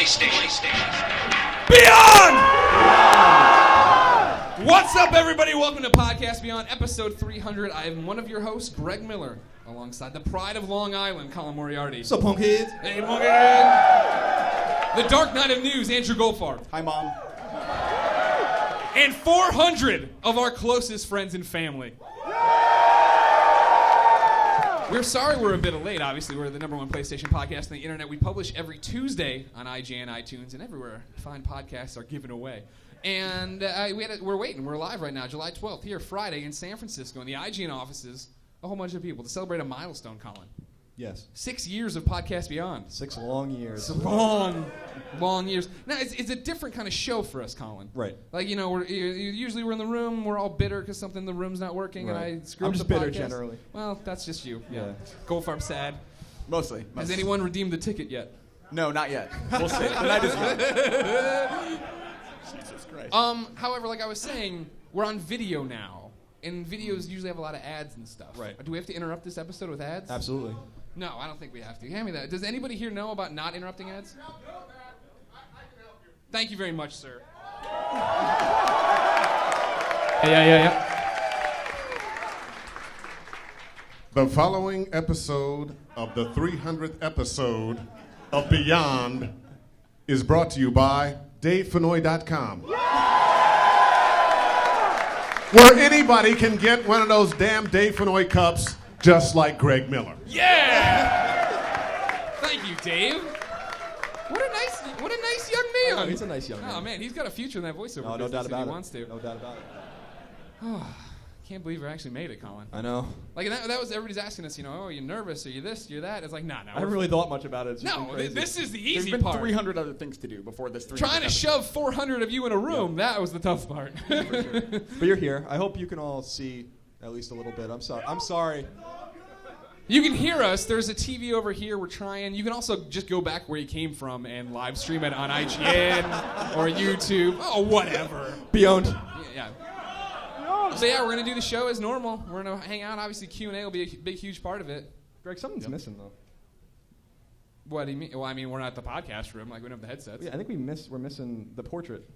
PlayStation. Beyond! What's up, everybody? Welcome to Podcast Beyond, episode 300. I am one of your hosts, Greg Miller, alongside the pride of Long Island, Colin Moriarty. What's up, punkhead? Hey, punkhead. The Dark Knight of News, Andrew Goldfarb. Hi, Mom. And 400 of our closest friends and family. We're sorry we're a bit late, obviously. We're the #1 PlayStation podcast on the internet. We publish every Tuesday on IGN, iTunes, and everywhere fine podcasts are given away. And we're waiting. We're live right now, July 12th, here, Friday, in San Francisco, in the IGN offices. A whole bunch of people to celebrate a milestone, Colin. Yes. 6 years of Podcast Beyond. 6 long years. It's long years. Now, it's a different kind of show for us, Colin. Right. Like, you know, usually we're in the room, we're all bitter because something in the room's not working, right. and I screw I'm up just the bitter podcast. generally. Well, that's just you. Yeah. Goldfarb sad. Mostly. Has anyone redeemed the ticket yet? No, not yet. We'll see. The night is young. Jesus Christ. However, like I was saying, we're on video now, and videos usually have a lot of ads and stuff. Right. Do we have to interrupt this episode with ads? Absolutely. No, I don't think we have to. Hand me that. Does anybody here know about not interrupting ads? No, I can help you. Thank you very much, sir. Yeah. The following episode of the 300th episode of Beyond is brought to you by DaveFenoy.com. Where anybody can get one of those damn Dave Fenoy cups just like Greg Miller. Yeah! Thank you, Dave. What a nice young man. Oh, he's a nice young man. Oh, man, he's got a future in that voiceover No business doubt if about he it. wants to. No doubt about it. Can't believe we actually made it, Colin. I know. Like, that was everybody's asking us, you know, oh, are you nervous? Are you this? You're that? It's like, nah. I haven't really thought much about it. It's just No, been crazy. this is the There's easy been part. 300 other things to do before this 300. Trying to shove 400 of you in a room, that was the tough part. For sure. But you're here. I hope you can all see at least a little bit. I'm sorry. You can hear us. There's a TV over here. We're trying. You can also just go back where you came from and live stream it on IGN or YouTube. Oh, whatever. Beyond. Yeah. So yeah, we're gonna do the show as normal. We're gonna hang out. Obviously, Q&A will be a big, huge part of it. Greg, something's missing, though. What do you mean? Well, I mean, we're not at the podcast room. Like, we don't have the headsets. Yeah, I think we're missing the portrait.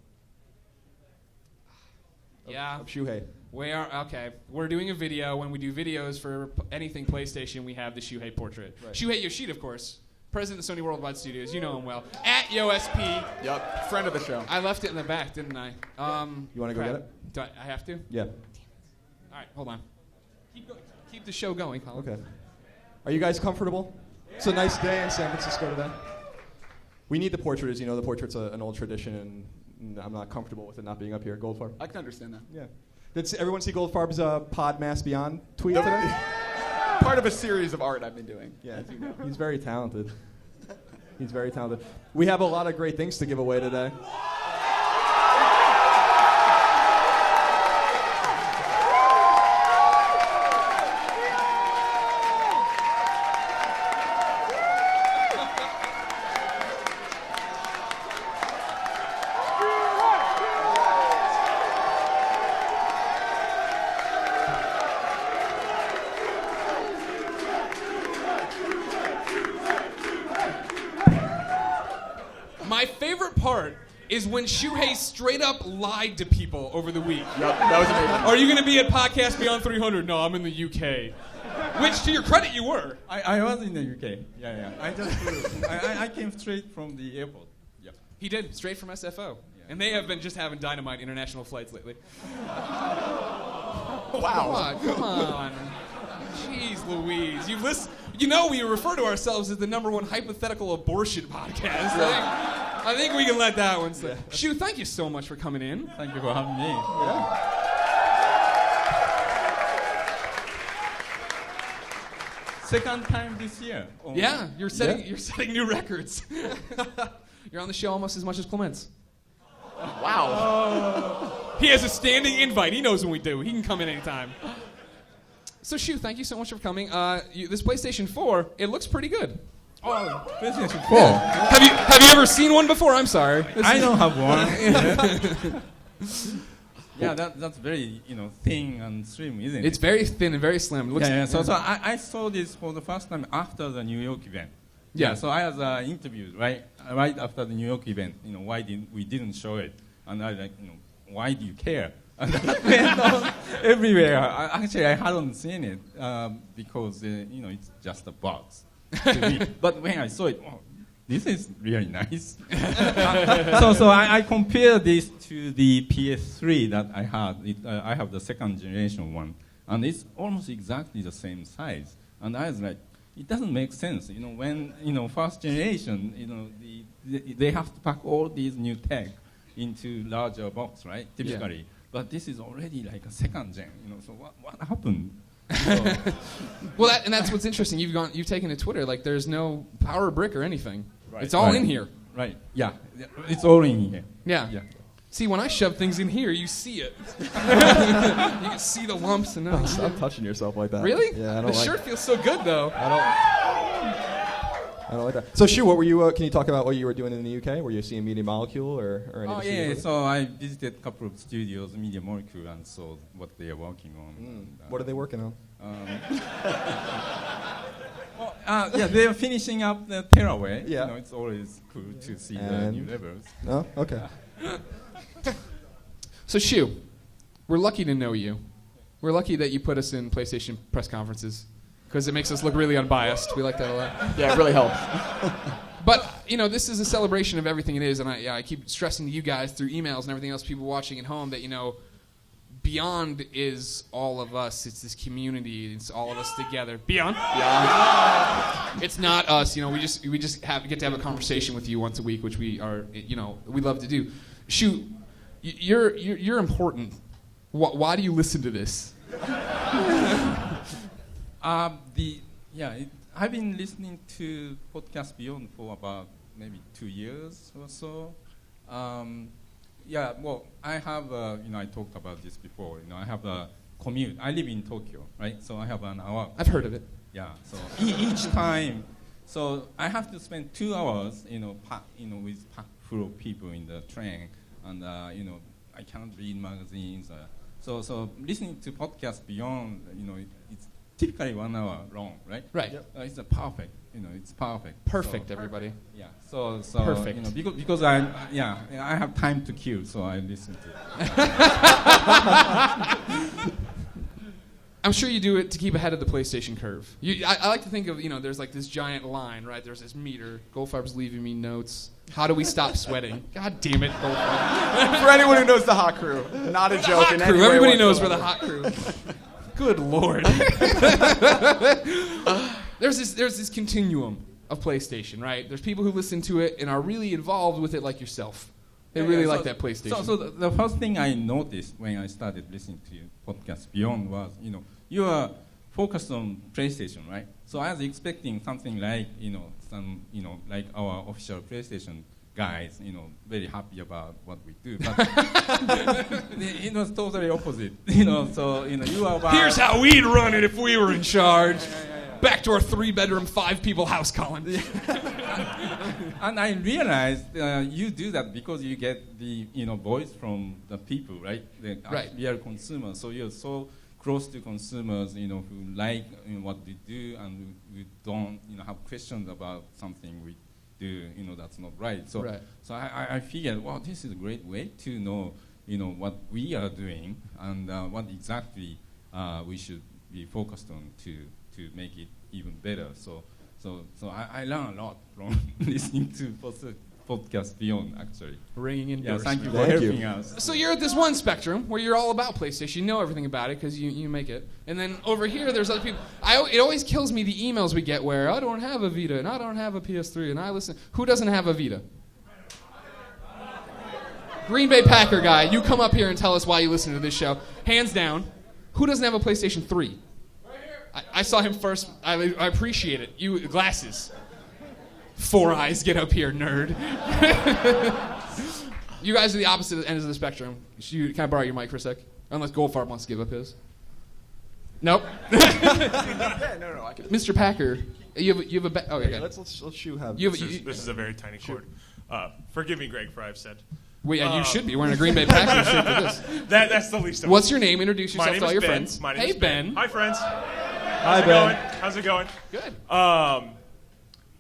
Yeah. Of Shuhei. We are, okay. We're doing a video. When we do videos for anything PlayStation, we have the Shuhei portrait. Right. Shuhei Yoshida, of course. President of Sony Worldwide Studios. You know him well. At YoSP. Yep. Friend of the show. I left it in the back, didn't I? You want to go get it? Do I have to? Yeah. All right, hold on. Keep the show going, Colin. Okay. Are you guys comfortable? It's a nice day in San Francisco today. We need the portrait, as you know. The portrait's an old tradition, and I'm not comfortable with it not being up here. Goldfarb. I can understand that. Yeah. Did everyone see Goldfarb's Podmas Beyond tweet today? Part of a series of art I've been doing. Yeah. He's very talented. He's very talented. We have a lot of great things to give away today. My favorite part is when Shuhei straight up lied to people over the week. Yep, that was amazing. Are you going to be at Podcast Beyond 300? No, I'm in the UK. Which, to your credit, you were. I was in the UK. Yeah. I just flew. I came straight from the airport. Yep. He did, straight from SFO. Yeah. And they have been just having dynamite international flights lately. Wow. Come on. Jeez Louise. You know we refer to ourselves as the #1 hypothetical abortion podcast. I think we can let that one slip. Shu, thank you so much for coming in. Thank you for having me. Yeah. Second time this year. Yeah, you're setting new records. You're on the show almost as much as Clements. Wow. He has a standing invite. He knows when we do. He can come in anytime. So, Shu, thank you so much for coming. This PlayStation 4, it looks pretty good. Oh, PlayStation 4. Have you ever seen one before? I'm sorry. I don't have one. Yeah, that's very thin and slim, isn't it? It's very thin and very slim. It looks So I saw this for the first time after the New York event. Yeah. So I was interviewed right after the New York event. Why we didn't show it? And I like, why do you care? And that went on everywhere. Actually, I hadn't seen it because it's just a box to me. But when I saw it, oh, this is really nice. So I compare this to the PS3 that I had. I have the second generation one, and it's almost exactly the same size. And I was like, it doesn't make sense. When first generation, they have to pack all these new tech into larger box, right? Typically. Yeah. But this is already like a second gen, so what happened? Well, that's what's interesting. You've taken to Twitter, like there's no power brick or anything. Right. It's all in here. Right. Yeah. It's all in here. Yeah. See, when I shove things in here, you see it. You can see the lumps and everything. Stop touching yourself like that. Really? Yeah, I don't the shirt feels so good, though. I don't like that. So, Shu, what were you? Can you talk about what you were doing in the UK? Were you seeing Media Molecule or any? Oh yeah. So I visited a couple of studios, Media Molecule, and saw what they are working on. What are they working on? They're finishing up the Tearaway. Yeah. It's always cool to see the new levels. Oh, okay. So, Shu, we're lucky to know you. We're lucky that you put us in PlayStation press conferences because it makes us look really unbiased. We like that a lot. Yeah, it really helps. But, this is a celebration of everything it is, and I keep stressing to you guys through emails and everything else, people watching at home, that, Beyond is all of us. It's this community. It's all of us together. Beyond. It's not us. We just get to have a conversation with you once a week, which we are. We love to do. Shu, you're important. Why do you listen to this? I've been listening to Podcast Beyond for about maybe 2 years or so. I have, I talked about this before. I have a commute. I live in Tokyo, right? So I have an hour. I've heard of it. Yeah. So each time, so I have to spend 2 hours, with packed full of people in the train, and I cannot read magazines. So listening to Podcast Beyond, it's typically 1 hour long, right? Right. It's perfect. It's perfect. Perfect, everybody. Yeah. So perfect. Because I have time to kill, so I listen to it. I'm sure you do it to keep ahead of the PlayStation curve. I like to think of, there's like this giant line, right? There's this meter. Goldfarb's leaving me notes. How do we stop sweating? God damn it, Goldfarb. For anyone who knows the hot crew, not a joke. Hot crew. Everybody knows we're the hot crew. Good Lord. There's this continuum of PlayStation, right? There's people who listen to it and are really involved with it, like yourself. They really like that PlayStation. So the first thing I noticed when I started listening to Podcast Beyond was, you are focused on PlayStation, right? So I was expecting something like, like our official PlayStation guys, very happy about what we do. But it was totally opposite. So you are about. Here's how we'd run it if we were in charge. Back to our 3-bedroom, 5-people house, Colin. And I realized you do that because you get the voice from the people, right? The real consumers. So you're so close to consumers, who like what we do, and who don't have questions about something we do, that's not right. So I figured, wow, this is a great way to know, what we are doing and what exactly we should be focused on to make it even better. So I learned a lot from listening to Podcast Beyond, actually. Ringing endorsement. Thank you for helping us. So you're at this one spectrum where you're all about PlayStation. You know everything about it because you make it. And then over here, there's other people. It always kills me the emails we get where I don't have a Vita and I don't have a PS3 and I listen. Who doesn't have a Vita? Green Bay Packer guy, you come up here and tell us why you listen to this show. Hands down. Who doesn't have a PlayStation 3? I saw him first. I appreciate it. You glasses. 4 eyes. Get up here, nerd. You guys are the opposite ends of the spectrum. Can I borrow your mic for a sec? Unless Goldfarb wants to give up his. Nope. No, I can. Mr. Packer, you have a. Okay. Let's Shu have. This is a very tiny cord. Forgive me, Greg, for I've said. Well, yeah, you should be wearing a Green Bay Packers shirt for this. That's the least of it. What's your name? Introduce yourself My name to all is your Ben. friends. My name Hey, is Ben. Hi, friends. Hi, Ben. How's it going? Good.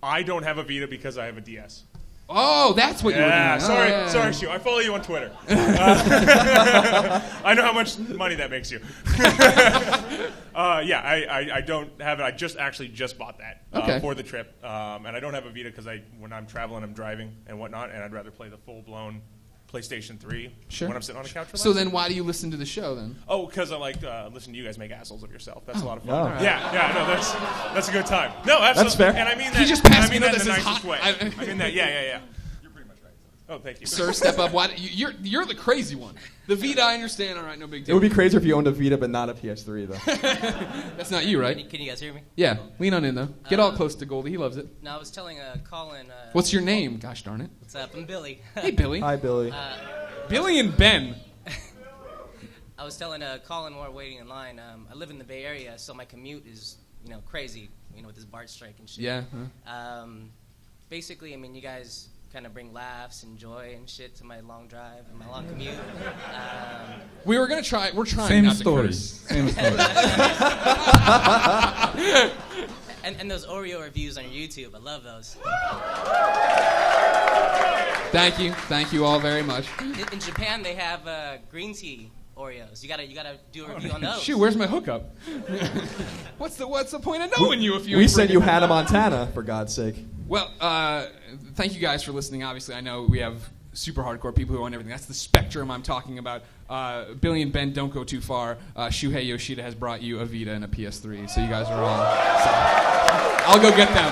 I don't have a Vita because I have a DS. Oh, that's what you were doing. Yeah, sorry, Oh, yeah. sorry, Shu. I follow you on Twitter. I know how much money that makes you. Yeah, I don't have it. I just bought that Okay. for the trip, and I don't have a Vita because when I'm traveling, I'm driving and whatnot, and I'd rather play the full-blown PlayStation 3 Sure. when I'm sitting on a couch. So then why do you listen to the show then? Oh, because I like listening to you guys make assholes of yourself. That's a lot of fun. Oh. Yeah, no, that's a good time. No, absolutely. That's fair. And I mean that. He just passed I mean me that in this the is nicest hot. way. I mean that. Yeah. You're pretty much right. Oh, thank you, Sir, step up. Why? You're the crazy one. The Vita, I understand. All right, no big It deal. would be crazier if you owned a Vita but not a PS3 though. That's not you, right? Can you guys hear me? Yeah. Lean on in though. Get all close to Goldie. He loves it. No, I was telling Colin. What's your name? Gosh darn it. What's up? I'm Billy. Hey, Billy. Hi, Billy. Billy and Ben. I was telling Colin while we're waiting in line. I live in the Bay Area, so my commute is crazy. With this BART strike and shit. Yeah. Basically, I mean, you guys kind of bring laughs and joy and shit to my long drive and my long commute. We're trying Same not to story. curse. Same story. And those Oreo reviews on your YouTube, I love those. Thank you all very much. In Japan, they have green tea Oreos. You gotta do a review on those. Shoot, where's my hookup? What's the point of knowing you if you? We ain't sent you bringing- Hannah Montana, for God's sake. Well, thank you guys for listening. Obviously, I know we have super hardcore people who own everything. That's the spectrum I'm talking about. Billy and Ben, don't go too far. Shuhei Yoshida has brought you a Vita and a PS3, so you guys are all set. I'll go get them.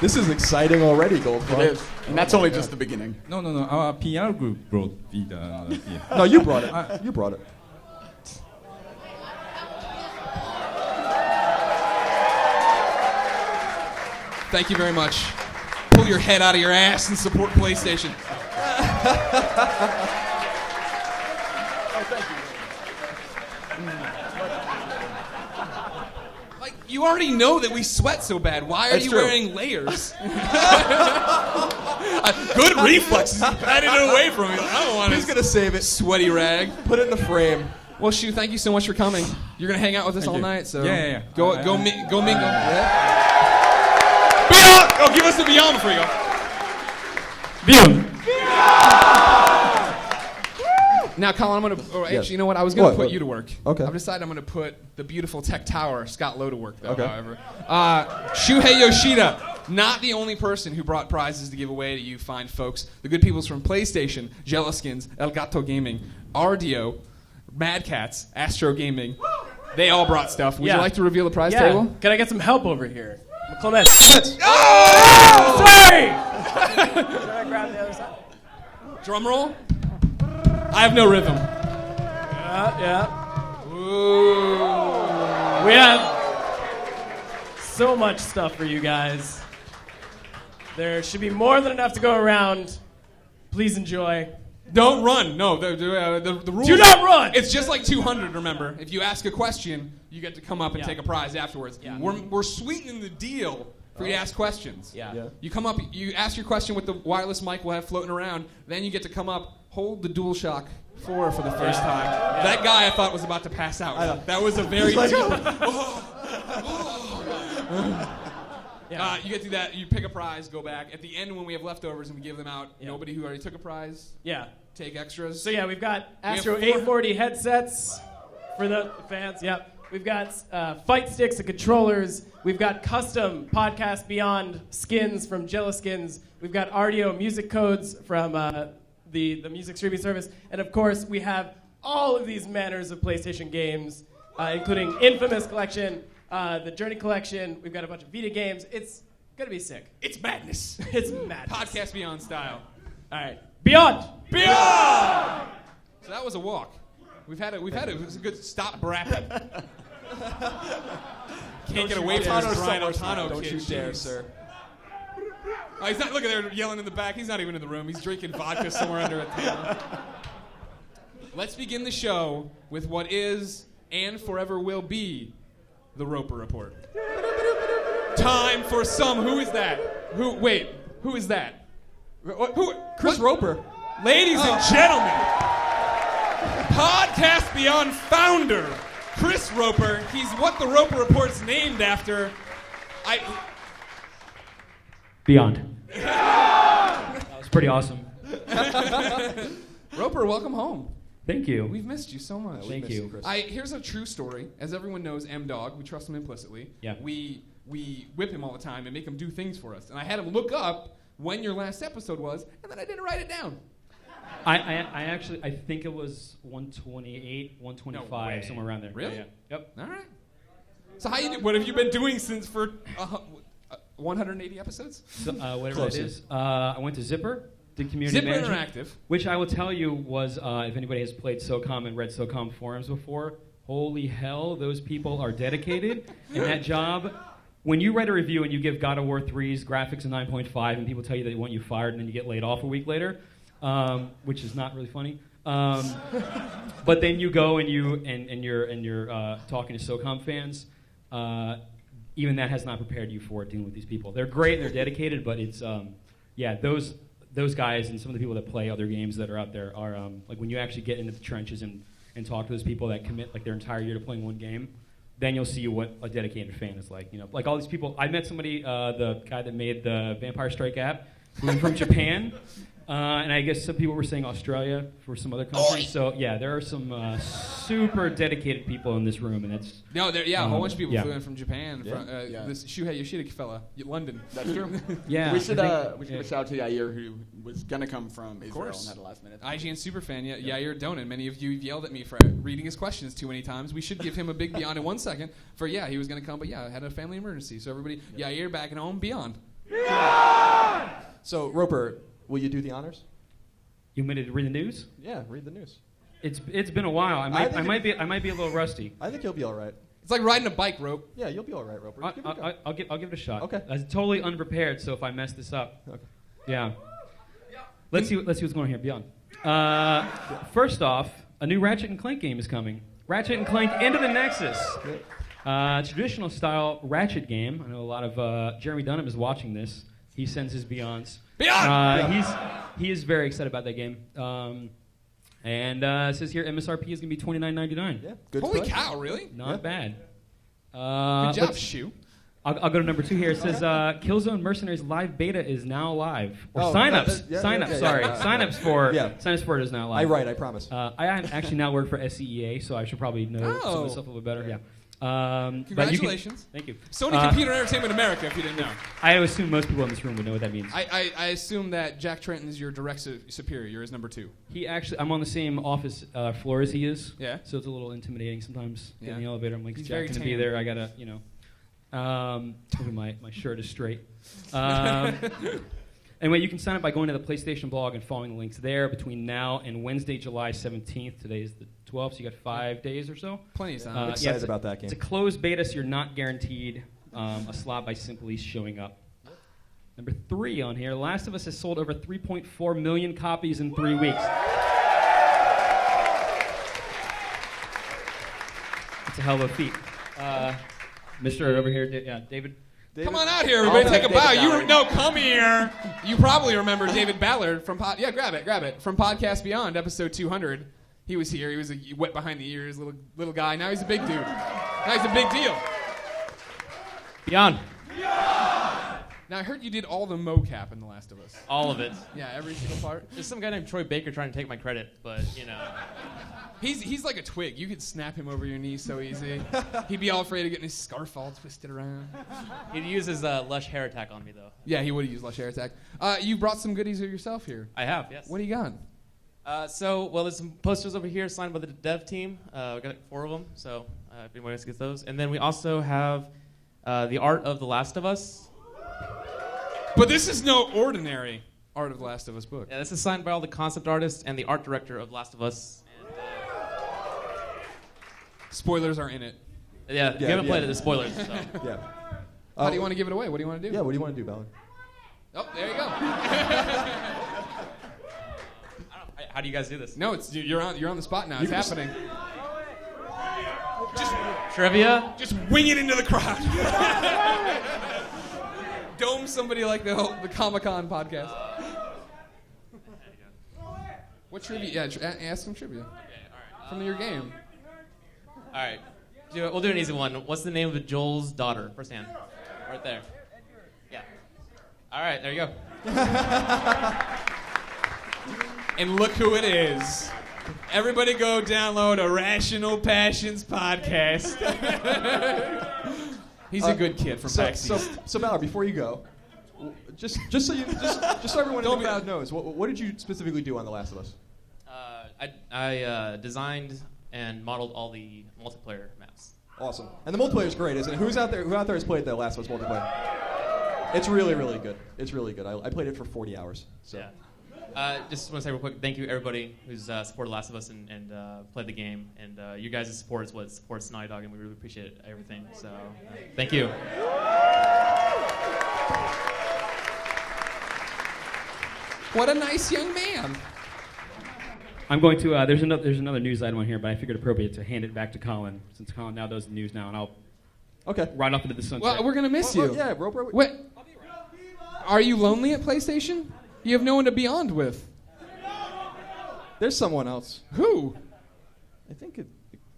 This is exciting already, Goldfarb. It is. And that's only just the beginning. No. Our PR group brought Vita. Yeah. No, you brought it. You brought it. Thank you very much. Pull your head out of your ass and support PlayStation. Like, you already know that we sweat so bad. Why are That's you true. wearing layers? Good reflexes. Patting it away from me. I don't want He's to gonna save it. sweaty rag. Put it in the frame. Well, Shu, thank you so much for coming. You're gonna hang out with us Thank all you. night, so Yeah. Go I- mingle. Beyond! Oh, give us the Beyond before you go. Beyond. Now, Colin, I'm gonna. Or Yes. actually, you know what? I was gonna What? put What? you to work. Okay. I've decided I'm gonna put the beautiful Tech Tower, Scott Lowe, to work, though. Okay. However, Shuhei Yoshida, not the only person who brought prizes to give away to you fine folks. The good peoples from PlayStation, Jealoskins, Elgato Gaming, RDO, Mad Cats, Astro Gaming. They all brought stuff. Would you like to reveal the prize table? Can I get some help over here? Clement. Oh! Sorry! Should I grab the other side? Drum roll. I have no rhythm. Yeah. Ooh. We have so much stuff for you guys. There should be more than enough to go around. Please enjoy. Don't run. No, the rules. Do not run! It's just like 200, remember. If you ask a question, you get to come up and Yeah. take a prize afterwards. Yeah. We're sweetening the deal for you to ask questions. Yeah. Yeah. You come up, you ask your question with the wireless mic we'll have floating around, then you get to come up, hold the DualShock 4 for the first time. That guy I thought was about to pass out. That was a very deep. You get to do that, you pick a prize, go back. At the end, when we have leftovers and we give them out, nobody who already took a prize, Yeah. take extras. So yeah, we've got have Astro 4 840 headsets for the fans. Yep. We've got fight sticks and controllers. We've got custom Podcast Beyond skins from Jealoskins. We've got RDO music codes from the music streaming service. And of course, we have all of these manners of PlayStation games, including Infamous Collection, the Journey Collection. We've got a bunch of Vita games. It's gonna be sick. It's madness. It's mad. Podcast Beyond style. All right. Beyond! Beyond! So that was a walk. We've had it. It was a good stop brapping. Can't get away from this Brian Otano Don't kid. you dare, Jeez. sir. Oh, he's not. Look at there yelling in the back. He's not even in the room. He's drinking vodka somewhere under a table. Let's begin the show with what is and forever will be the Roper Report. Time for some. Who is that? Who is that? Who? Chris Roper. Ladies and gentlemen, Podcast Beyond founder, Chris Roper. He's what the Roper Report's named after. Beyond. That was pretty awesome. Roper, welcome home. Thank you. We've missed you so much. Thank you. Here's a true story. As everyone knows, M-Dog, we trust him implicitly. Yeah. We whip him all the time and make him do things for us. And I had him look up when your last episode was, and then I didn't write it down. I actually, I think it was 128, 125, somewhere around there. Really? Yeah. Yep. All right. So what have you been doing for 180 episodes? So, whatever it is. I went to Zipper, did community Zipper management. Interactive. Which I will tell you was, if anybody has played SOCOM and read SOCOM forums before, holy hell, those people are dedicated. And that job, when you write a review and you give God of War 3's graphics a 9.5 and people tell you they want you fired and then you get laid off a week later, which is not really funny. But then you go and you're talking to SOCOM fans. Even that has not prepared you for dealing with these people. They're great and they're dedicated, but it's those guys and some of the people that play other games that are out there are like when you actually get into the trenches and talk to those people that commit like their entire year to playing one game, then you'll see what a dedicated fan is like. You know, like all these people. I met somebody, the guy that made the Vampire Strike app, who was from Japan. And I guess some people were saying Australia for some other countries. So yeah, there are some super dedicated people in this room, and that's a whole bunch of people yeah. flew in from Japan. Yeah. From, this Shuhei Yoshida fella, London. That's true. yeah. We should give a shout out to Yair, who was gonna come from Israel course. and had a last minute. IGN superfan, Yair Donan. Many of you yelled at me for reading his questions too many times. We should give him a big beyond in 1 second. He was gonna come, but had a family emergency. So everybody, Yair back at home, beyond. So Roper, will you do the honors? You want me to read the news? Yeah, read the news. It's been a while. I might be a little rusty. I think you'll be all right. It's like riding a bike rope. Yeah, you'll be all right, Roper. Give it a go. I'll give it a shot. Okay. I was totally unprepared, so if I mess this up, Okay. yeah. Let's see what's going on here. Beyond. First off, a new Ratchet and Clank game is coming. Ratchet and Clank Into the Nexus. Traditional style Ratchet game. I know a lot of Jeremy Dunham is watching this. He sends his Beyonds. Beyond! He is very excited about that game. And it says here MSRP is going to be $29.99. Yeah, good. Holy price. cow, really? Not bad. Good job, Shu. I'll go to number 2 here. It says Killzone Mercenaries live beta is now live. Or Oh, signups. yeah, Signups. yeah, Sorry, yeah. signups for Yeah. signups for it is now live. I promise. I actually now work for SCEA, so I should probably know some of Oh. this stuff a little bit better. Yeah. But you can- Congratulations. thank you. Sony Computer Entertainment America, if you didn't know. I assume most people in this room would know what that means. I assume that Jack Trenton is your direct superior. You're his number 2. I'm on the same office floor as he is. Yeah. So it's a little intimidating sometimes. Get in the Yeah. elevator. I'm like, He's Jack very going to be tan. there. I gotta, hopefully my shirt is straight. Anyway, you can sign up by going to the PlayStation blog and following the links there between now and Wednesday, July 17th. Today is the 12th, so you got 5 days or so. Plenty of time. I'm excited it's about that game. It's a closed beta, so you're not guaranteed a slot by simply showing up. Number 3 on here, Last of Us has sold over 3.4 million copies in 3 weeks. It's a hell of a feat. Mr. over here, David. Come on out here, everybody. I'll Take a take bow. David Come here. You probably remember David Ballard from grab it. From Podcast Beyond, episode 200. He was here. He was a wet behind the ears little guy. Now he's a big dude. Now he's a big deal. Beyond. Now I heard you did all the mocap in The Last of Us. All of it. Yeah, every single part. There's some guy named Troy Baker trying to take my credit, but He's like a twig. You could snap him over your knee so easy. He'd be all afraid of getting his scarf all twisted around. he uses Lush hair attack on me though. Yeah, he would have used Lush Air Attack. You brought some goodies of yourself here. I have, yes. What do you got? There's some posters over here signed by the dev team. We got 4 of them, so if anyone wants to get those. And then we also have the art of The Last of Us. But this is no ordinary Art of the Last of Us book. Yeah, this is signed by all the concept artists and the art director of Last of Us. Spoilers are in it. Yeah, if you haven't played it, there's spoilers. So. Yeah. How do you want to give it away? What do you want to do? Yeah, what do you want to do, Ballard? Oh, there you go. How do you guys do this? No, you're on the spot now. It's happening. Just Trivia? Just wing it into the crowd. Dome somebody like the Comic-Con podcast. What trivia? Yeah, ask some trivia. Okay, all right. From your game. All right. We'll do an easy one. What's the name of Joel's daughter? First hand. Right there. Yeah. All right, there you go. And look who it is. Everybody go download Irrational Passions podcast. He's a good kid from PAX East. So Valor, before you go, just so everyone in the crowd knows, what did you specifically do on The Last of Us? I designed and modeled all the multiplayer maps. Awesome. And the multiplayer is great, isn't it? Who out there has played The Last of Us multiplayer? It's really, really good. It's really good. I played it for 40 hours. So. Yeah. Just want to say real quick, thank you everybody who's supported Last of Us and played the game. And you guys' support is what supports Naughty Dog, and we really appreciate everything. So, thank you. What a nice young man. I'm going to. There's another news item on here, but I figured appropriate to hand it back to Colin, since Colin now does the news now, and I'll ride off into the sunset. Well, we're gonna miss you. Yeah, Roper. What? Are you lonely at PlayStation? You have no one to be on with. There's someone else. Who? I think a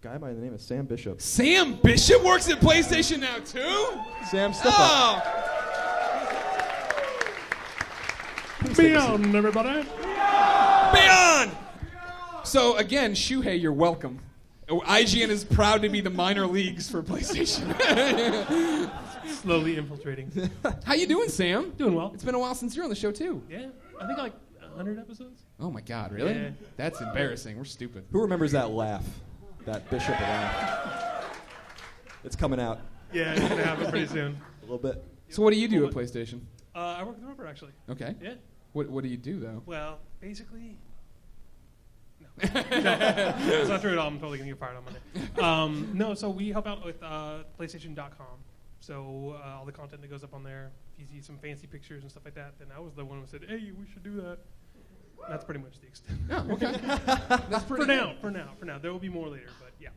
guy by the name of Sam Bishop. Sam Bishop works at PlayStation now too? Sam, step up. Beyond, everybody. Beyond! So again, Shuhei, you're welcome. IGN is proud to be the minor leagues for PlayStation. Slowly infiltrating. How you doing, Sam? Doing well. It's been a while since you're on the show too. Yeah, I think like 100 episodes. Oh my God, really? Yeah. That's embarrassing. We're stupid. Who remembers that laugh? That Bishop laugh. It's coming out. Yeah, it's gonna happen pretty soon. A little bit. So what do you do at PlayStation? I work with Roper actually. Okay. Yeah. What do you do though? Well, basically. No, it's not true at all. I'm totally gonna get fired on Monday. No, so we help out with PlayStation.com. So all the content that goes up on there. If you see some fancy pictures and stuff like that, then I was the one who said, "Hey, we should do that." That's pretty much the extent. Oh, okay. That's pretty For now. There will be more later, but yeah.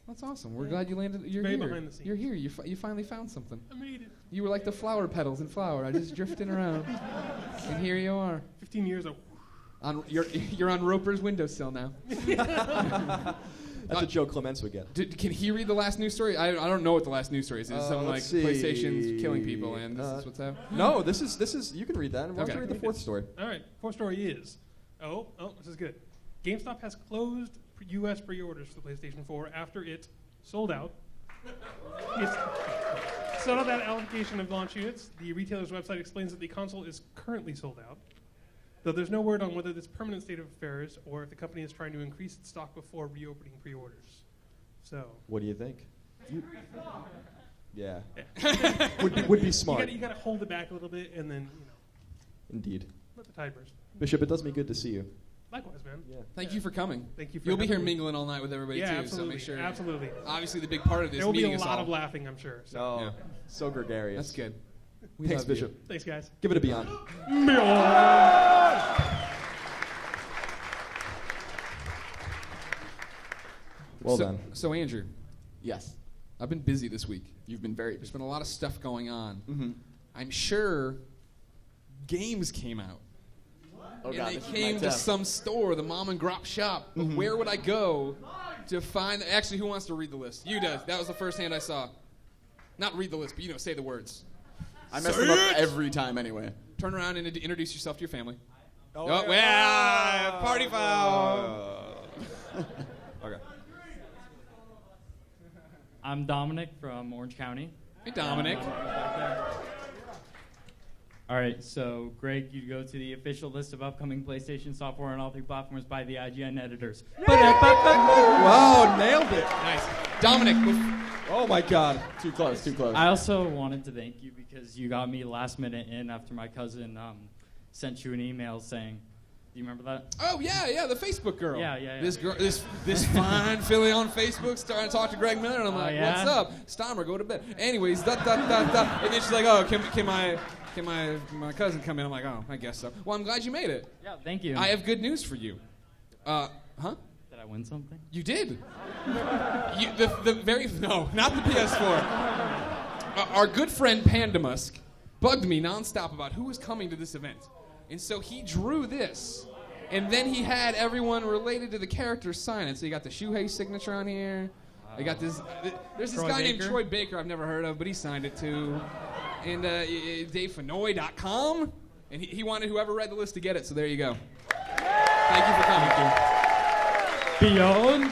That's awesome. We're glad you landed. You're Very here. behind the scenes. You're here. You finally found something. I made it. You were like the flower petals in Flower. I just drifting around, and here you are. 15 years of. You're on Roper's windowsill now. That's what Joe Clements would get. Can he read the last news story? I don't know what the last news story is. Is it something like let's see. PlayStation's killing people and this is what's happening? No, this is. You can read that. Why don't you read the fourth story? All right, fourth story is. Oh, this is good. GameStop has closed U.S. pre-orders for the PlayStation 4 after it sold out. It's sold out that allocation of launch units. The retailer's website explains that the console is currently sold out, though there's no word on whether this permanent state of affairs or if the company is trying to increase its stock before reopening pre-orders. So. What do you think? Yeah. would be smart. You got to hold it back a little bit and then Indeed. let the tide burst. Bishop, it does me good to see you. Likewise, man. Yeah. Thank you for coming. Thank you for You'll be here having me. mingling all night with everybody Yeah, too. absolutely. So make sure. Absolutely. Obviously, the big part of this There will be meeting a is lot all. of laughing, I'm sure. So. Oh, Yeah. so gregarious. That's good. Thanks, love you. Bishop. Thanks, guys. Give it a beyond. Well done. So Andrew, Yes. I've been busy this week. You've been very There's been a lot of stuff going on. Mm-hmm. I'm sure games came out. Oh, And God, they this is came my to test. some store, the mom and grop shop. But where would I go to find? Actually, who wants to read the list? You does. That was the first hand I saw. Not read the list, but say the words. I mess them up every time anyway. Turn around and introduce yourself to your family. Oh, well, party foul. Okay. I'm Dominic from Orange County. Hey, Dominic. All right, so Greg, you go to the official list of upcoming PlayStation software on all 3 platforms by the IGN editors. Wow, nailed it. Nice. Dominic. Oh my God. Too close, too close. I also wanted to thank you because you got me last minute in after my cousin sent you an email saying, do you remember that? Oh yeah, the Facebook girl. Yeah. This girl, this fine filly on Facebook starting to talk to Greg Miller, and I'm like, yeah? what's up? Stommer, go to bed. Anyways, and then she's like, oh, can my cousin come in? I'm like, oh, I guess so. Well, I'm glad you made it. Yeah, thank you. I have good news for you. Huh? Did I win something? You did. Not the PS4. Our good friend Pandamusk bugged me nonstop about who was coming to this event. And so he drew this. And then he had everyone related to the character sign it. So you got the Shuhei signature on here. I got this. There's this Troy guy named Baker? Troy Baker I've never heard of, but he signed it too. And DaveFenoy.com. And he wanted whoever read the list to get it, so there you go. Thank you for coming.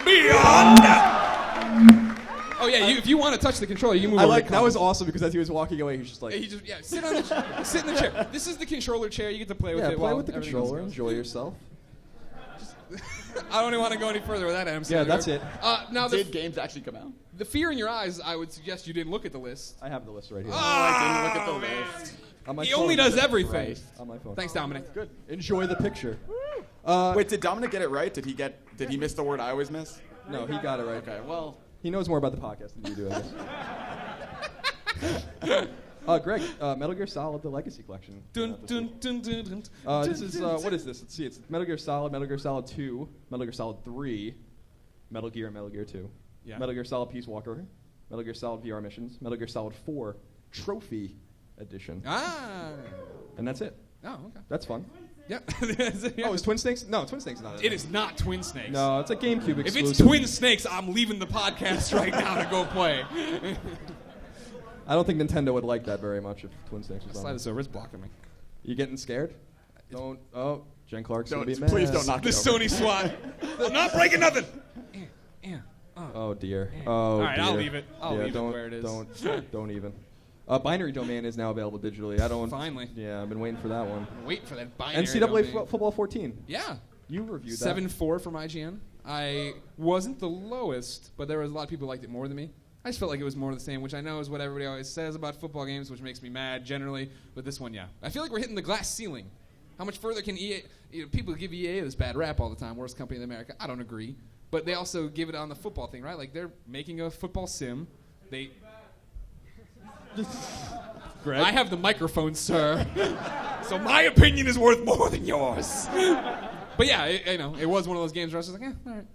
Beyond. Oh yeah, if you want to touch the controller, you can move I over. like to that was Colin. awesome because as he was walking away, he was just like, He just sit on the sit in the chair. This is the controller chair. You get to play with yeah, it. play while with the everything else controller, goes. enjoy yourself. I don't even want to go any further with that, Adam. Yeah, that's it. Now Did games actually come out? the fear in your eyes, I would suggest you didn't look at the list. I have the list right here. I didn't look at the list. On my He phone. only does everything. Christ. On my phone. Thanks, Dominic. Good. Enjoy the picture. Wait, did Dominic get it right? Did he miss the word I always miss? No, he got it right. Okay, well. He knows more about the podcast than you do, I guess. Greg, Metal Gear Solid: The Legacy Collection. Dun, dun, dun, dun, dun, This is what is this? Let's see. It's Metal Gear Solid, Metal Gear Solid 2, Metal Gear Solid 3, Metal Gear and Metal Gear 2, Yeah. Metal Gear Solid Peace Walker, Metal Gear Solid VR Missions, Metal Gear Solid 4 Trophy Edition, and that's it. Oh, okay. That's fun. Yep. Oh, is Twin Snakes? No, Twin Snakes is not. It is not Twin Snakes. No, it's a GameCube If exclusive. it's Twin Snakes, I'm leaving the podcast right now to go play. I don't think Nintendo would like that very much if Twin Snakes was on. Slide this over. It's blocking me. You getting scared? Don't. Oh, Jen Clark's gonna Don't- be mad. please don't knock The it over. Sony SWAT. I'm not breaking nothing. Oh dear. Oh All right, dear. I'll leave it. I'll leave it don't, where it is. Don't even. Binary Domain is now available digitally. I don't. Finally. Yeah, I've been waiting for that one. Wait for that binary NCAA domain. Football 14. Yeah. You reviewed 7.4 from IGN. I wasn't the lowest, but there was a lot of people who liked it more than me. I just felt like it was more of the same, which I know is what everybody always says about football games, which makes me mad generally. But this one, yeah. I feel like we're hitting the glass ceiling. How much further can EA... people give EA this bad rap all the time, worst company in America. I don't agree. But they also give it on the football thing, right? Like, they're making a football sim. They... Greg? I have the microphone, sir. So my opinion is worth more than yours. But yeah, it was one of those games where I was just like, all right.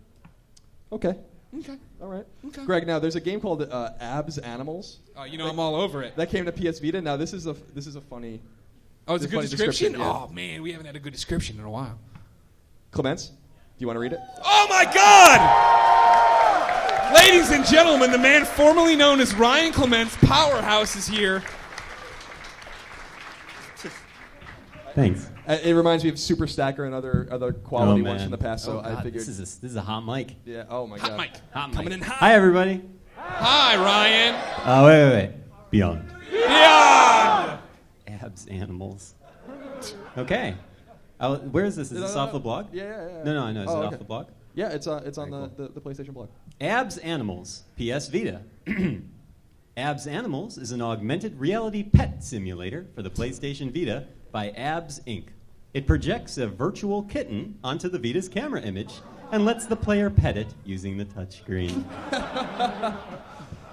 Okay. Okay. All right. Okay. Greg, now there's a game called Abs Animals. Oh, I'm all over it. That came to PS Vita. Now this is a funny. Oh, it's a good funny description? yeah. Oh, man, we haven't had a good description in a while. Clements, do you want to read it? Oh, my God! Ladies and gentlemen, the man formerly known as Ryan Clements, Powerhouse, is here. Thanks. It reminds me of Super Stacker and other quality ones from the past, so Oh, God, I figured. This is a hot mic. Yeah, oh my Hot God. mic. Hot Coming mic. in hot. Hi, everybody. Hi, Ryan. Wait. Beyond. Beyond! Abs Animals. Okay. Where is this? Is this off the blog? Yeah. No, I know. Is Oh, it okay. off the blog? Yeah, it's on Very the PlayStation blog. Abs Animals, PS Vita. Abs Animals is an augmented reality pet simulator for the PlayStation Vita by Abs Inc. It projects a virtual kitten onto the Vita's camera image and lets the player pet it using the touchscreen.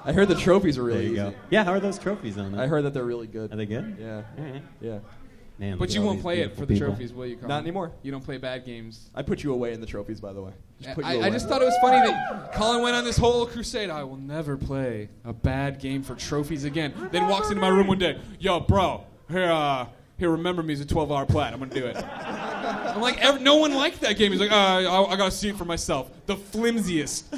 I heard the trophies are There really you go. easy. Yeah, how are those trophies on that? I heard that they're really good. Are they good? Yeah. All right. Yeah. Man, look But at you all won't these play it beautiful for the people. trophies, will you, Colin? Not anymore. You don't play bad games. I put you away in the trophies, by the way. Put you I away. just thought it was funny that Colin went on this whole crusade. I will never play a bad game for trophies again. Then walks into my room one day. Yo, bro, here, remember me as a 12-hour plat. I'm going to do it. I'm like, no one liked that game. He's like, I got to see it for myself. The flimsiest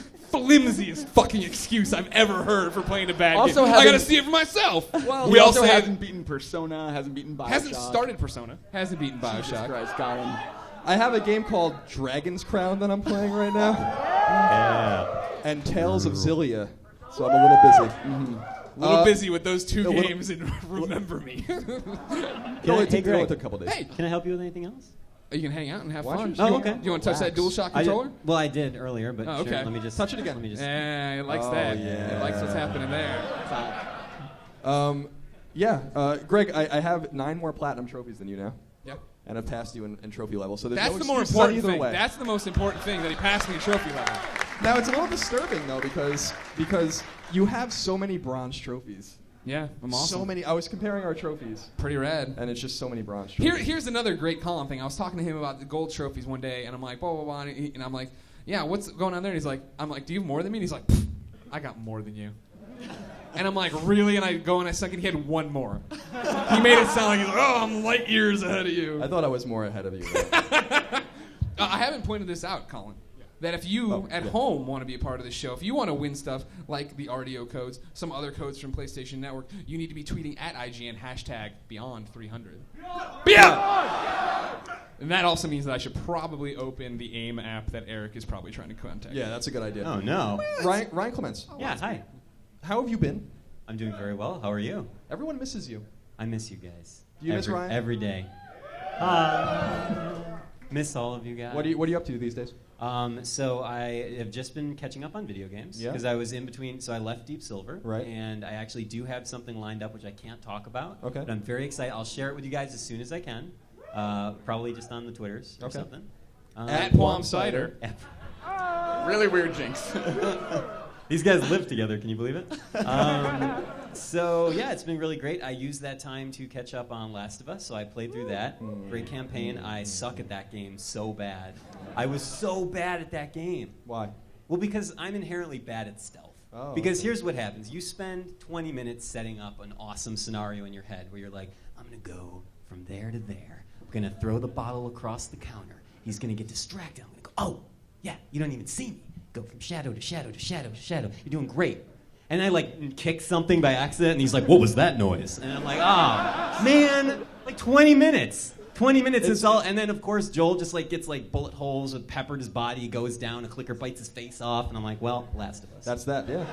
fucking excuse I've ever heard for playing a bad Also game. I got to see it for myself. Well, we he all also say hasn't beaten Persona, hasn't beaten Bioshock. hasn't started Persona, hasn't beaten Jesus Bioshock. Christ, Colin. I have a game called Dragon's Crown that I'm playing right now. Yeah. And Tales of Zillia. So I'm a little busy. A little busy with those two a little- games and Remember Me. It only took a couple days. Hey, Can I help you with anything else? you can hang out and have Watch fun. yourself. You Oh, want- okay. You want to touch that DualShock controller? I did earlier, but Oh, sure, okay. let me just Touch it again. Let me just. It likes Oh, that. yeah. It likes what's happening there. Greg, I have 9 more platinum trophies than you now. Yep. And I've passed you in trophy level. So there's That's no the more excuse important either thing. way. That's the most important thing, that he passed me a trophy level. Now it's a little disturbing though because you have so many bronze trophies. Yeah, I'm awesome. So many. I was comparing our trophies, Pretty rad. and it's just so many bronze trophies. Here's another great Colin thing. I was talking to him about the gold trophies one day, and I'm like, blah, blah, blah. And I'm like, yeah, what's going on there? And he's like, I'm like, do you have more than me? And he's like, I got more than you. And I'm like, really? And I go and I suck, and he had one more. He made it sound like he's like, oh, I'm light years ahead of you. I thought I was more ahead of you. I haven't pointed this out, Colin. that if you at home want to be a part of the show, if you want to win stuff like the RDO codes, some other codes from PlayStation Network, you need to be tweeting at IGN #Beyond300. Beyond! And that also means that I should probably open the AIM app that Eric is probably trying to contact. Yeah, that's a good idea. Oh, no. Ryan Clements. Yeah, hi. How have you been? I'm doing very well. How are you? Everyone misses you. I miss you guys. Do you miss Ryan? Every day. Miss all of you guys. What are you up to these days? So I have just been catching up on video games because I was in between. So I left Deep Silver, right? And I actually do have something lined up which I can't talk about. Okay. But I'm very excited. I'll share it with you guys as soon as I can. Probably just on the Twitters or something. At Plum Cider. Really weird jinx. These guys live together. Can you believe it? So yeah, it's been really great. I used that time to catch up on Last of Us, so I played through that. Great campaign. I suck at that game so bad. I was so bad at that game. Why? Well, because I'm inherently bad at stealth. Oh, because here's what happens. You spend 20 minutes setting up an awesome scenario in your head where you're like, I'm going to go from there to there. I'm going to throw the bottle across the counter. He's going to get distracted. I'm going to go, oh, yeah, you don't even see me. Go from shadow to shadow to shadow to shadow. You're doing great. And I kick something by accident, and he's like, what was that noise? And I'm like, oh, man, 20 minutes. 20 minutes is all, and then of course Joel just gets bullet holes with peppered his body, goes down, a clicker bites his face off, and I'm like, well, Last of Us. That's that, yeah.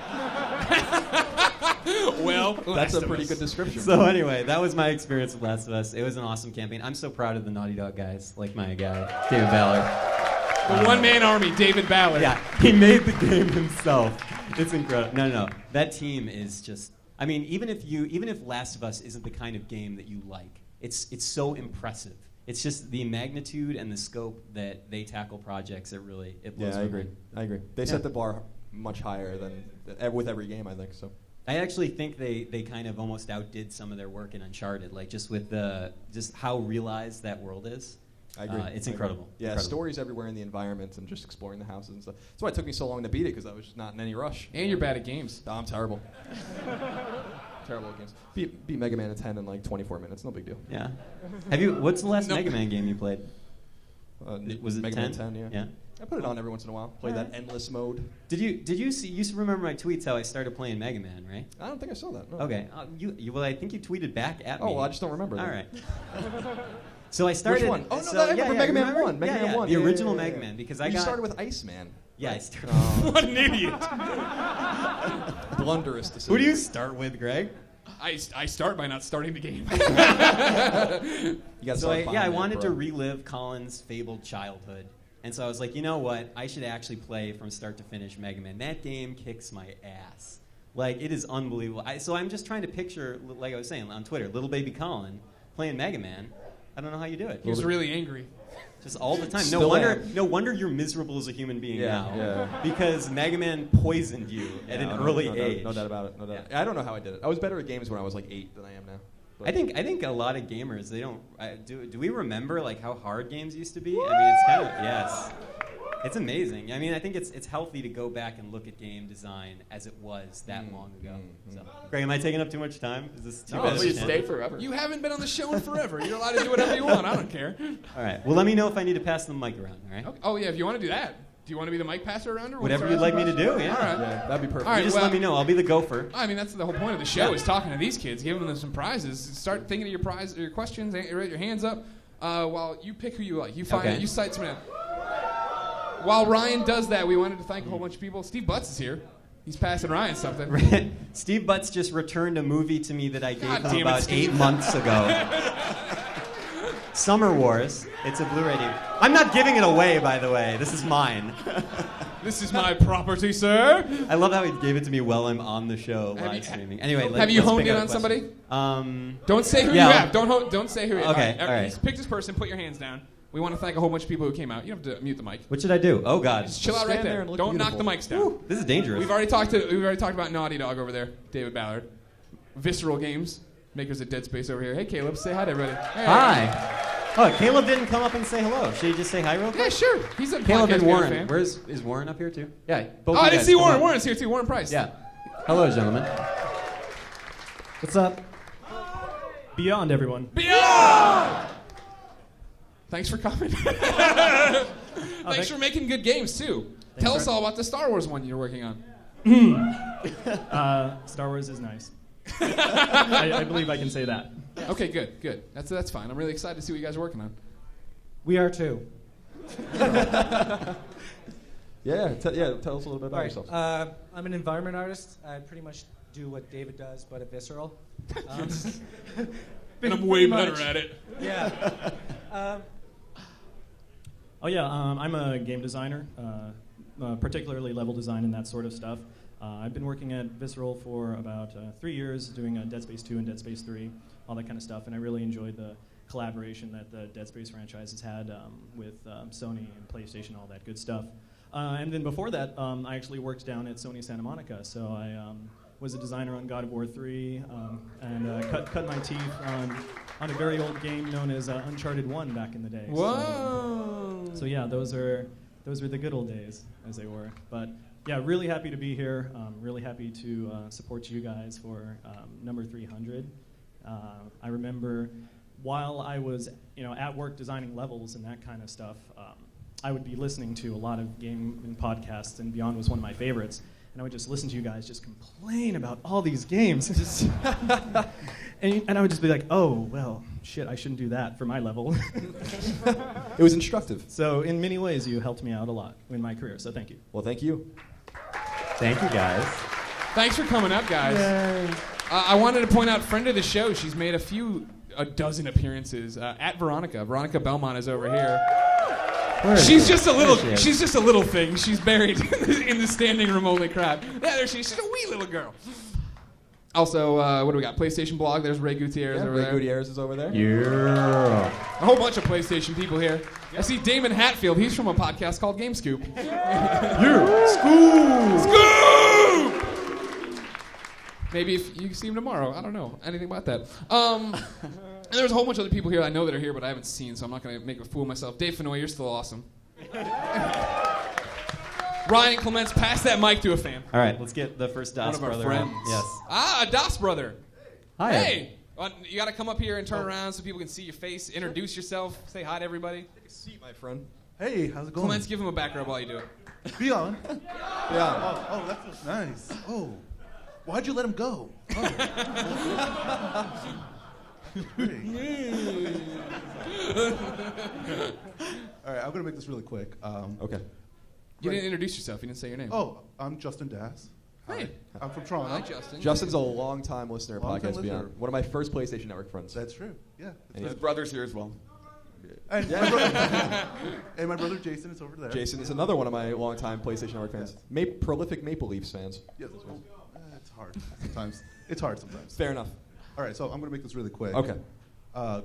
Well, that's a pretty good description. So anyway, that was my experience with Last of Us. It was an awesome campaign. I'm so proud of the Naughty Dog guys, like my guy, David Ballard. The one-man army, David Ballard. Yeah, he made the game himself. It's incredible. No. That team is just, I mean, even if Last of Us isn't the kind of game that you like, it's so impressive. It's just the magnitude and the scope that they tackle projects. It blows my mind. I agree. They set the bar much higher than with every game, I think. So I actually think they kind of almost outdid some of their work in Uncharted, just with just how realized that world is. I agree. It's incredible. Yeah, incredible. Stories everywhere in the environment and just exploring the houses and stuff. That's why it took me so long to beat it, because I was just not in any rush. And you're bad at games. I'm terrible. Terrible at games. Beat Mega Man in 10 in 24 minutes. No big deal. Yeah. What's the last Mega Man game you played? Was it Mega 10? Man 10, yeah. Yeah. I put it on every once in a while. Play that endless mode. Did you see? You remember my tweets how I started playing Mega Man, right? I don't think I saw that. No. Okay. Well, I think you tweeted back at me. Oh, well, I just don't remember. All right. So I started. Which one? Oh no, I remember Mega Man 1. Mega Man 1. The original Mega Man, because you started with Iceman. Yeah, I started. What an idiot! Blunderous decision. Who do you start with, Greg? I start by not starting the game. I wanted to relive Colin's fabled childhood. And so I was like, you know what? I should actually play from start to finish Mega Man. That game kicks my ass. It is unbelievable. So I'm just trying to picture, like I was saying on Twitter, little baby Colin playing Mega Man. I don't know how you do it. He was really angry. Just all the time. Still No wonder you're miserable as a human being now. Yeah. Because Mega Man poisoned you at an early age. No doubt about it. No doubt. I don't know how I did it. I was better at games when I was 8 than I am now. But I think a lot of gamers, they don't do we remember how hard games used to be? I mean, it's kind of yes. It's amazing. I mean, I think it's healthy to go back and look at game design as it was that long ago. So, Greg, am I taking up too much time? Is this too bad? Please stay forever. You haven't been on the show in forever. You're allowed to do whatever you want. I don't care. All right. Well, let me know if I need to pass the mic around. All right. Okay. Oh yeah, if you want to do that. Do you want to be the mic passer around, or whatever you'd like me to do? Yeah. All right. Yeah, that'd be perfect. All right, you just let me know. I'll be the gopher. I mean, that's the whole point of the show is talking to these kids, giving them some prizes. Start thinking of your questions. Raise your hands up while you pick who you like. You find it. You cite someone out. While Ryan does that, we wanted to thank a whole bunch of people. Steve Butts is here. He's passing Ryan something. Steve Butts just returned a movie to me that I gave him damn about 8 months ago. Summer Wars. It's a Blu-ray DVD. I'm not giving it away, by the way. This is mine. This is my property, sir. I love how he gave it to me while I'm on the show live streaming. Anyway, have you honed in on somebody? Don't say who you have. Don't say who you have. Okay, all right. Just pick this person. Put your hands down. We want to thank a whole bunch of people who came out. You don't have to mute the mic. What should I do? Oh God! Just chill out right there. Don't knock the mics down. Woo, this is dangerous. We've already talked about Naughty Dog over there, David Ballard. Visceral Games, makers of Dead Space over here. Hey Caleb, say hi to everybody. Hey. Hi. Oh, Caleb didn't come up and say hello. Should he just say hi real quick? Yeah, sure. He's a Caleb and Warren. fan. Is Warren up here too? Yeah. Both I didn't see Warren. Warren's here too. Warren Price. Yeah. Hello, gentlemen. What's up? Beyond, everyone. Beyond! Thanks for coming. Thanks for making good games, too. Tell us all about the Star Wars one you're working on. Star Wars is nice. I believe I can say that. Okay, good. That's fine. I'm really excited to see what you guys are working on. We are too. Tell us a little bit about yourself. I'm an environment artist. I pretty much do what David does, but at Visceral. And I'm way better at it. Yeah. I'm a game designer, particularly level design and that sort of stuff. I've been working at Visceral for about 3 years, doing Dead Space 2 and Dead Space 3, all that kind of stuff, and I really enjoyed the collaboration that the Dead Space franchise has had with Sony and PlayStation, all that good stuff. And then before that, I actually worked down at Sony Santa Monica, so I was a designer on God of War 3 and cut my teeth on a very old game known as Uncharted 1 back in the day. Whoa! So yeah, those were the good old days, as they were. But yeah, really happy to be here. Really happy to support you guys for number 300. I remember while I was at work designing levels and that kind of stuff, I would be listening to a lot of game and podcasts, and Beyond was one of my favorites. And I would just listen to you guys just complain about all these games. And I would just be like, oh, well, shit, I shouldn't do that for my level. It was instructive. So in many ways, you helped me out a lot in my career, so thank you. Well, thank you. Thank you, guys. Thanks for coming up, guys. I wanted to point out, friend of the show, she's made a dozen appearances. At Veronica Belmont is over here. She's just a little thing. She's buried in the standing room only crowd. Yeah, there she is. She's a wee little girl. Also, what do we got? PlayStation Blog. There's Ray Gutierrez over there. Ray Gutierrez is over there. Yeah. A whole bunch of PlayStation people here. I see Damon Hatfield. He's from a podcast called Game Scoop. Scoop! Maybe if you see him tomorrow. I don't know anything about that. And there's a whole bunch of other people here I know that are here, but I haven't seen, so I'm not going to make a fool of myself. Dave Fenoy, you're still awesome. Ryan Clements, pass that mic to a fan. All right, let's get the first DOS One of our brother. friends. Yes. A DOS brother. Hi. Hey. You got to come up here and turn around so people can see your face. Introduce yourself. Say hi to everybody. Take a seat, my friend. Hey, how's it going? Clements, give him a back rub while you do it. Beyond. Yeah. Oh, that's nice. Oh, why'd you let him go? Oh. All right, I'm gonna make this really quick. Okay. You didn't introduce yourself. You didn't say your name. Oh, I'm Justin Das. Hey. I'm from Toronto. Hi, Justin. Justin's a long-time listener of Long-time Podcast listener. Beyond. One of my first PlayStation Network friends. That's true. Yeah. And His brother's here as well. And, my brother, and my brother Jason is over there. Jason is another one of my long-time PlayStation Network fans. Prolific Maple Leafs fans. Yes, it's hard sometimes. It's hard sometimes. Fair enough. All right, so I'm going to make this really quick. Okay.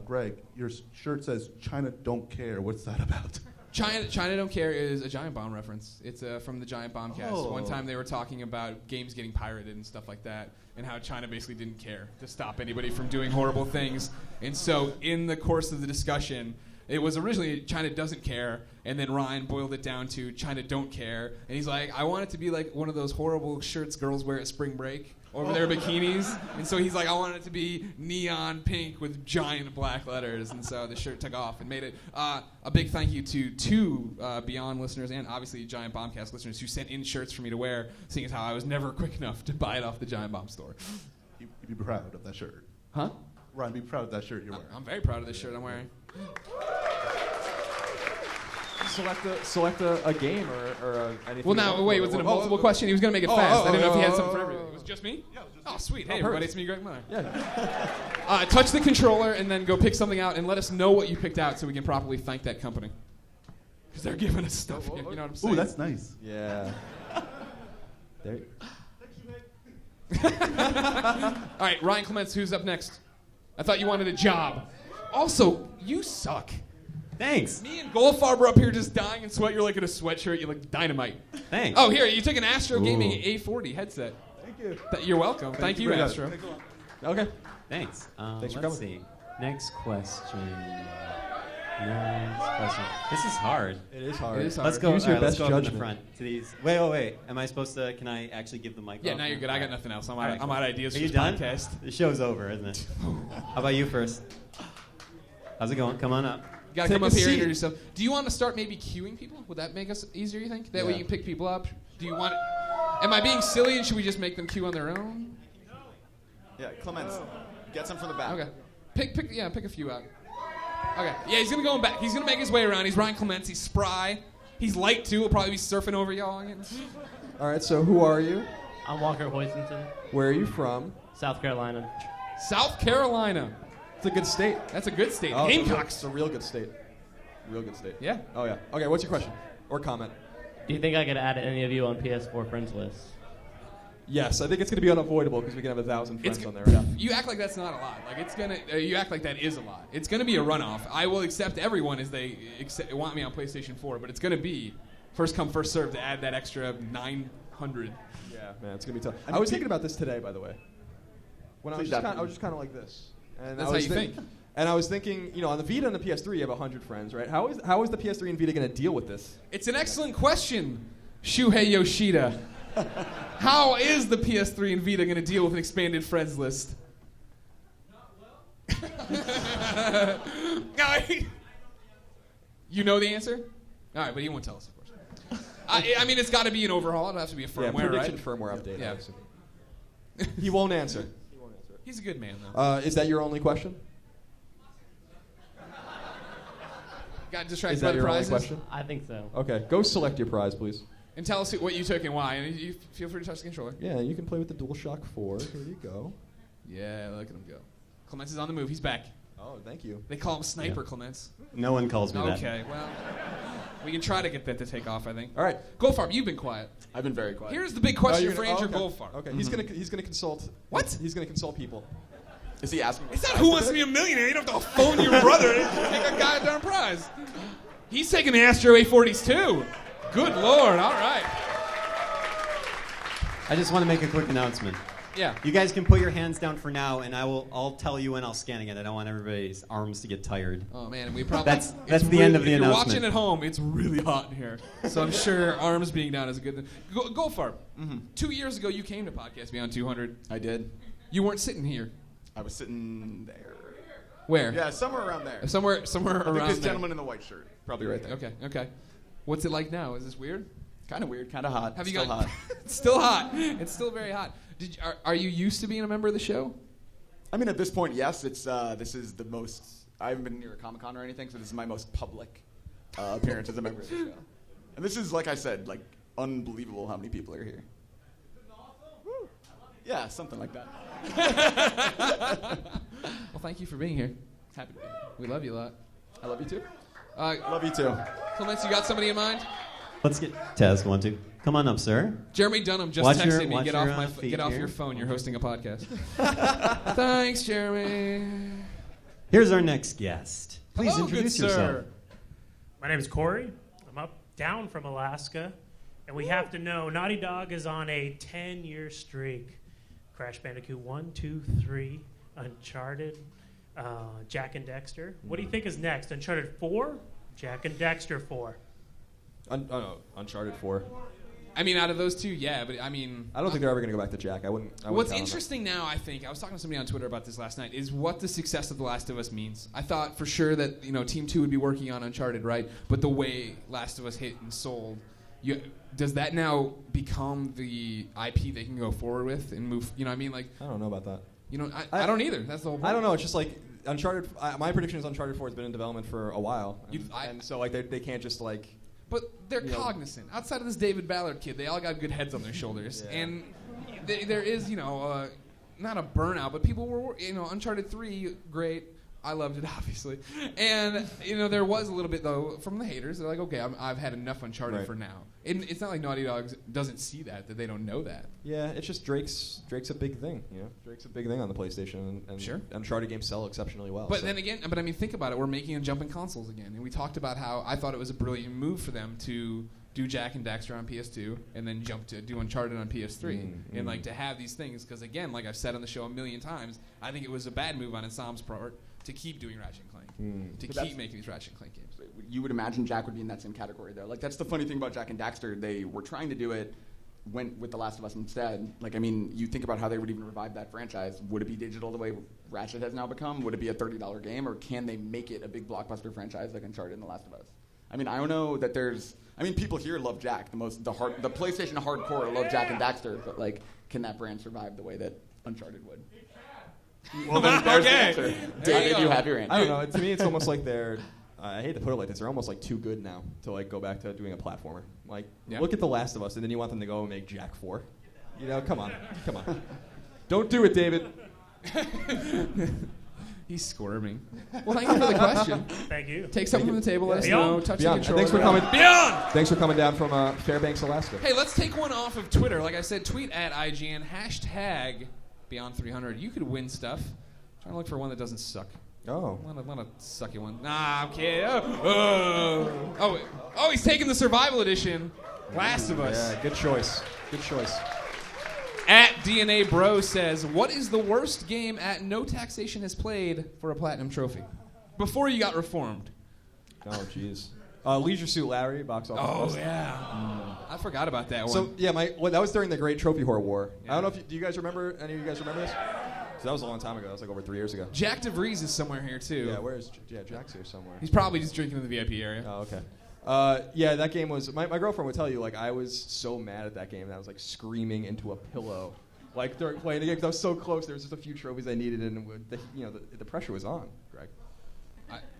Greg, your shirt says China don't care. What's that about? China Don't Care is a Giant Bomb reference. It's from the Giant Bombcast. Oh. One time they were talking about games getting pirated and stuff like that, and how China basically didn't care to stop anybody from doing horrible things. And so in the course of the discussion, it was originally China doesn't care, and then Ryan boiled it down to China don't care. And he's like, I want it to be like one of those horrible shirts girls wear at spring break over their bikinis. And so he's like, I want it to be neon pink with giant black letters. And so the shirt took off and made it. A big thank you to two Beyond listeners and obviously Giant Bombcast listeners who sent in shirts for me to wear, seeing as how I was never quick enough to buy it off the Giant Bomb store. You'd be proud of that shirt. Huh? Ryan, be proud of that shirt you're wearing. I'm very proud of this shirt I'm wearing. Select a game or anything. Well, now, wait, was it a multiple question? He was going to make it fast. I didn't know if he had something for everything. It was just me? Yeah, it was just Oh, sweet. Hey, perfect. everybody, it's me, Greg Miller. Yeah. Touch the controller and then go pick something out and let us know what you picked out so we can properly thank that company. Because they're giving us stuff. You know what I'm saying? Ooh, that's nice. Yeah. There. All right, Ryan Clements, who's up next? I thought you wanted a job. Also, you suck. Thanks. Me and Goldfarb are up here just dying in sweat. You're like in a sweatshirt. You look dynamite. Thanks. Oh, here, you took an Astro Gaming A40 headset. Thank you. You're welcome. Thank you, very much. Astro. Okay. Thanks. Thanks for let's coming. see. Next question. This is hard. It is hard. It is hard. Let's go. Use your let's best go up in the judgment. front to these. Wait. Am I supposed to? Can I actually give the mic? Yeah, off now you're good. I got nothing else. I'm All out, right, I'm cool. out of ideas Are for you this done? podcast. The show's over, isn't it? How about you first? How's it going? Come on up. Gotta Take come a up here and seat. introduce yourself. Do you want to start maybe queuing people? Would that make us easier, you think? That way Yeah. you can pick people up? Do you want... Am I being silly and should we just make them queue on their own? Yeah, Clements, get some from the back. Okay. Pick a few out. Okay. Yeah, he's gonna go back. He's gonna make his way around. He's Ryan Clements. He's spry. He's light too. He'll probably be surfing over y'all again. All right, so who are you? I'm Walker Hoisington, Where are you from? South Carolina. South Carolina. It's a good state. That's a good state. Oh, Gamecocks. It's a real good state. Real good state. Yeah. Oh, yeah. Okay, what's your question? Or comment? Do you think I could add any of you on PS4 friends list? Yes, I think it's going to be unavoidable because we can have 1,000 friends It's- on there. Yeah. You act like that's not a lot. Like it's gonna. You act like that is a lot. It's gonna be a runoff. I will accept everyone as they want me on PlayStation 4, but it's gonna be first come first serve to add that extra 900. Yeah, man, it's going to be tough. I was thinking about this today, by the way. When I was Please just definitely. kind of like this. And That's I was how you think. And I was thinking, on the Vita and the PS3, you have 100 friends, right? How is the PS3 and Vita going to deal with this? It's an excellent question, Shuhei Yoshida. How is the PS3 and Vita going to deal with an expanded friends list? You know the answer? All right, but he won't tell us, of course. I mean, it's got to be an overhaul. It'll have to be a firmware, prediction right? firmware update. Yeah. obviously. He won't answer. He's a good man, though. Is that your only question? Got distracted Is by that the your only prizes? question? I think so. Okay, go select your prize, please. And tell us what you took and why. And you feel free to touch the controller. Yeah, you can play with the DualShock 4. Here you go. Yeah, look at him go. Clements is on the move. He's back. Oh, thank you. They call him Sniper Clements. No one calls me that. Okay, well, we can try to get that to take off, I think. All right. Goldfarb, you've been quiet. I've been very quiet. Here's the big question you're for gonna- Andrew okay. Goldfarb. Okay, he's gonna consult. What? He's gonna consult people. Is he asking? It's not Who Wants to Be a Millionaire. You don't have to phone your brother to take a goddamn prize. He's taking the Astro A40s too. Good Lord. All right. I just want to make a quick announcement. Yeah. You guys can put your hands down for now, and I'll tell you when I'll scan again. I don't want everybody's arms to get tired. Oh man, and we probably That's the end of the if you're announcement. watching at home, it's really hot in here, so I'm sure arms being down is a good thing. Goldfarb, 2 years ago you came to Podcast Beyond 200. I did. You weren't sitting here. I was sitting there. Where? Yeah, somewhere around there. Somewhere I think around this there. gentleman in the white shirt, probably right there. Okay. What's it like now? Is this weird? Kind of weird, kind of hot. Have you Still got? hot. It's still hot. It's still very hot. Are you used to being a member of the show? I mean, at this point, yes. It's this is the most. I haven't been near a Comic-Con or anything, so this is my most public appearance as a member of the show. And this is, like I said, like unbelievable how many people are here. Woo. Yeah, something like that. Well, thank you for being here. Happy to be here. We love you a lot. I love you too. Love you too. Clements, you got somebody in mind? Let's get test 1, 2. Come on up, sir. Jeremy Dunham just Watch texted your- me. watch Get your, off my feet get off here. your phone. You're hosting a podcast. Thanks, Jeremy. Here's our next guest. Please Hello, introduce good yourself. sir. My name is Corey. I'm down from Alaska, and we have to know Naughty Dog is on a 10-year streak. Crash Bandicoot 1, 2, 3, Uncharted, Jack and Dexter. What do you think is next? Uncharted 4? Jack and Dexter 4. Uncharted 4. I mean, out of those two, yeah, but I mean, I don't think they're ever going to go back to Jack. I wouldn't what's count on that. interesting now, I think, I was talking to somebody on Twitter about this last night, is what the success of The Last of Us means. I thought for sure that Team 2 would be working on Uncharted, right? But the way Last of Us hit and sold, does that now become the IP they can go forward with and move? You know what I mean? Like, I don't know about that. I don't either. That's the whole point. I don't know. It's just like Uncharted. My prediction is Uncharted 4 has been in development for a while, and so like they can't just like. But they're cognizant. Outside of this David Ballard kid, they all got good heads on their shoulders, and there is not a burnout, but people were Uncharted 3 great. I loved it, obviously, and there was a little bit though from the haters. They're like, okay, I've had enough Uncharted for now. And it's not like Naughty Dog doesn't see that they don't know that. Yeah, it's just Drake's a big thing. Drake's a big thing on the PlayStation, and Sure. Uncharted games sell exceptionally well. But so. then again, I mean, think about it. We're making a jump in consoles again, and we talked about how I thought it was a brilliant move for them to do Jack and Daxter on PS2 and then jump to do Uncharted on PS3, and like to have these things because again, like I've said on the show a million times, I think it was a bad move on Insam's part to keep doing Ratchet and Clank, to keep making these Ratchet and Clank games. You would imagine Jack would be in that same category, though. Like, that's the funny thing about Jack and Daxter. They were trying to do it went with The Last of Us instead, like, I mean, you think about how they would even revive that franchise. Would it be digital the way Ratchet has now become? Would it be a $30 game, or can they make it a big blockbuster franchise like Uncharted and The Last of Us? I mean, I don't know that there's. I mean, people here love Jack. The PlayStation hardcore love Jack and Daxter, but like, can that brand survive the way that Uncharted would? Well, then there's the answer. David, you have your answer. I don't know. To me, it's almost like they're. I hate to put it like this. They're almost like too good now to like go back to doing a platformer. Like, look at The Last of Us, and then you want them to go and make Jack 4. You know, come on. Don't do it, David. He's squirming. Well, thank you for the question. Thank you. Take something from the table. Let us know. Touch the Beyond. controller. Thanks for coming. Beyond. Thanks for coming down from Fairbanks, Alaska. Hey, let's take one off of Twitter. Like I said, tweet at IGN #Beyond300. You could win stuff. Trying to look for one that doesn't suck. Oh. Want a sucky one. Nah, I'm kidding. Oh, he's taking the survival edition. Last of Us. Yeah, good choice. Good choice. At DNA Bro says, what is the worst game at No Taxation has played for a platinum trophy? Before you got reformed. Oh, jeez. Leisure Suit Larry, box office. Oh, yeah. I forgot about that one. So, yeah, that was during the Great Trophy Horror War. Yeah. I don't know if do you guys remember, any of you guys remember this? So that was a long time ago. That was like over 3 years ago. Jack DeVries is somewhere here, too. Yeah, Jack's here somewhere. He's probably just drinking in the VIP area. Oh, okay. Yeah, that game was. My girlfriend would tell you, like, I was so mad at that game that I was like screaming into a pillow, like during playing the game. 'Cause I was so close. There was just a few trophies I needed, and the pressure was on. Greg,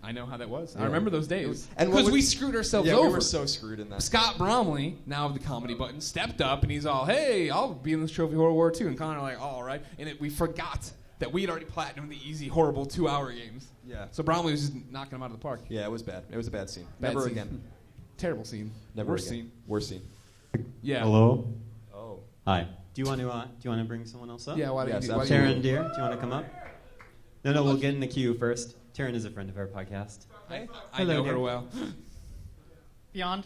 I know how that was. Yeah. I remember those days. And because we screwed ourselves over. Yeah, we were so screwed in that. Scott Bromley, now of the Comedy Button, stepped up and he's all, "Hey, I'll be in this Trophy Horror War too." And Connor like, "All right," and we forgot that we had already platinumed the easy, horrible 2-hour games. Yeah. So Bromley was just knocking them out of the park. Yeah, it was bad. It was a bad scene. Bad Never scene. again. Terrible scene. Never Worst again. scene. Worst scene. Yeah. Hello. Oh. Hi. Do you want to bring someone else up? Yeah. Why don't you? Taryn, dear, do you want to come up? No, we'll get in the queue first. Taryn is a friend of our podcast. Hey. I know her well. Beyond.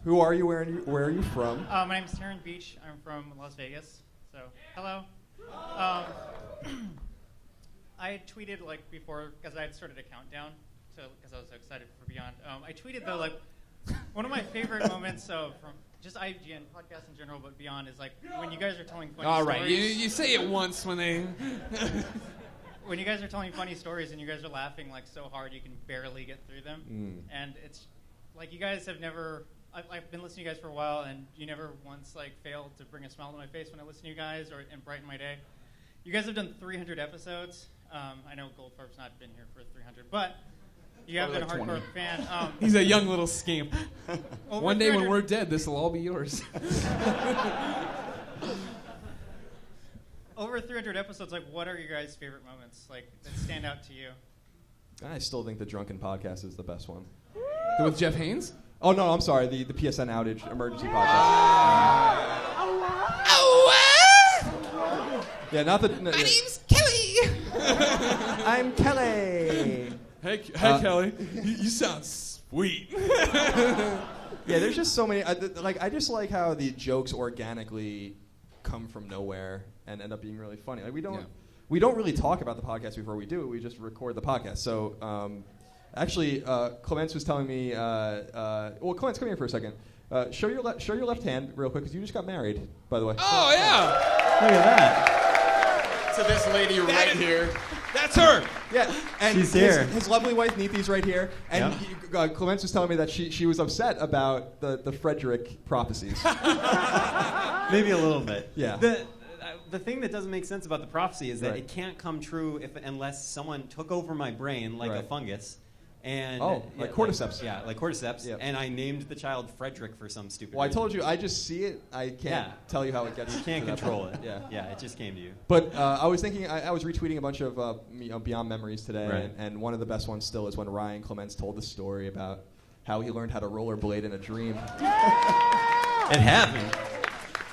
Who are you? Where are you from? My name is Taryn Beach. I'm from Las Vegas. So, hello. I had tweeted like before because I had started a countdown, because I was so excited for Beyond. I tweeted though like one of my favorite moments from just IGN podcasts in general, but Beyond is like when you guys are telling funny All stories. right, you say it once when they. When you guys are telling funny stories and you guys are laughing like so hard you can barely get through them, and it's like you guys have never. I've been listening to you guys for a while, and you never once like failed to bring a smile to my face when I listen to you guys and brighten my day. You guys have done 300 episodes. I know Goldfarb's not been here for 300, but you have been a hardcore fan. He's a young little scamp. One day when 300 we're dead, this will all be yours. Over 300 episodes, like what are your guys' favorite moments like that stand out to you? I still think the Drunken Podcast is the best one. With Jeff Haynes? Oh no, I'm sorry. The PSN outage emergency podcast. Yeah, not the. My name's Kelly. I'm Kelly. Hey Kelly. You sound sweet. Yeah, there's just so many. I just like how the jokes organically come from nowhere and end up being really funny. Like we don't really talk about the podcast before we do it. We just record the podcast. So actually, Clements was telling me. Well, Clements, come here for a second. Show your left hand real quick because you just got married, by the way. Oh yeah. Look at that. To this lady here. That's her. Yeah, and she's here. His lovely wife Neethi's right here, and Yep. Clements was telling me that she was upset about the Frederick prophecies. Maybe a little bit. Yeah. The thing that doesn't make sense about the prophecy is that it can't come true unless someone took over my brain like a fungus. And like cordyceps. Like cordyceps. Yep. And I named the child Frederick for some stupid Well, I reason. told you, I just see it. I can't tell you how it gets. You can't to that control point. it. Yeah, it just came to you. But I was thinking, I was retweeting a bunch of Beyond memories today, Right. and one of the best ones still is when Ryan Clements told the story about how he learned how to rollerblade in a dream. It happened.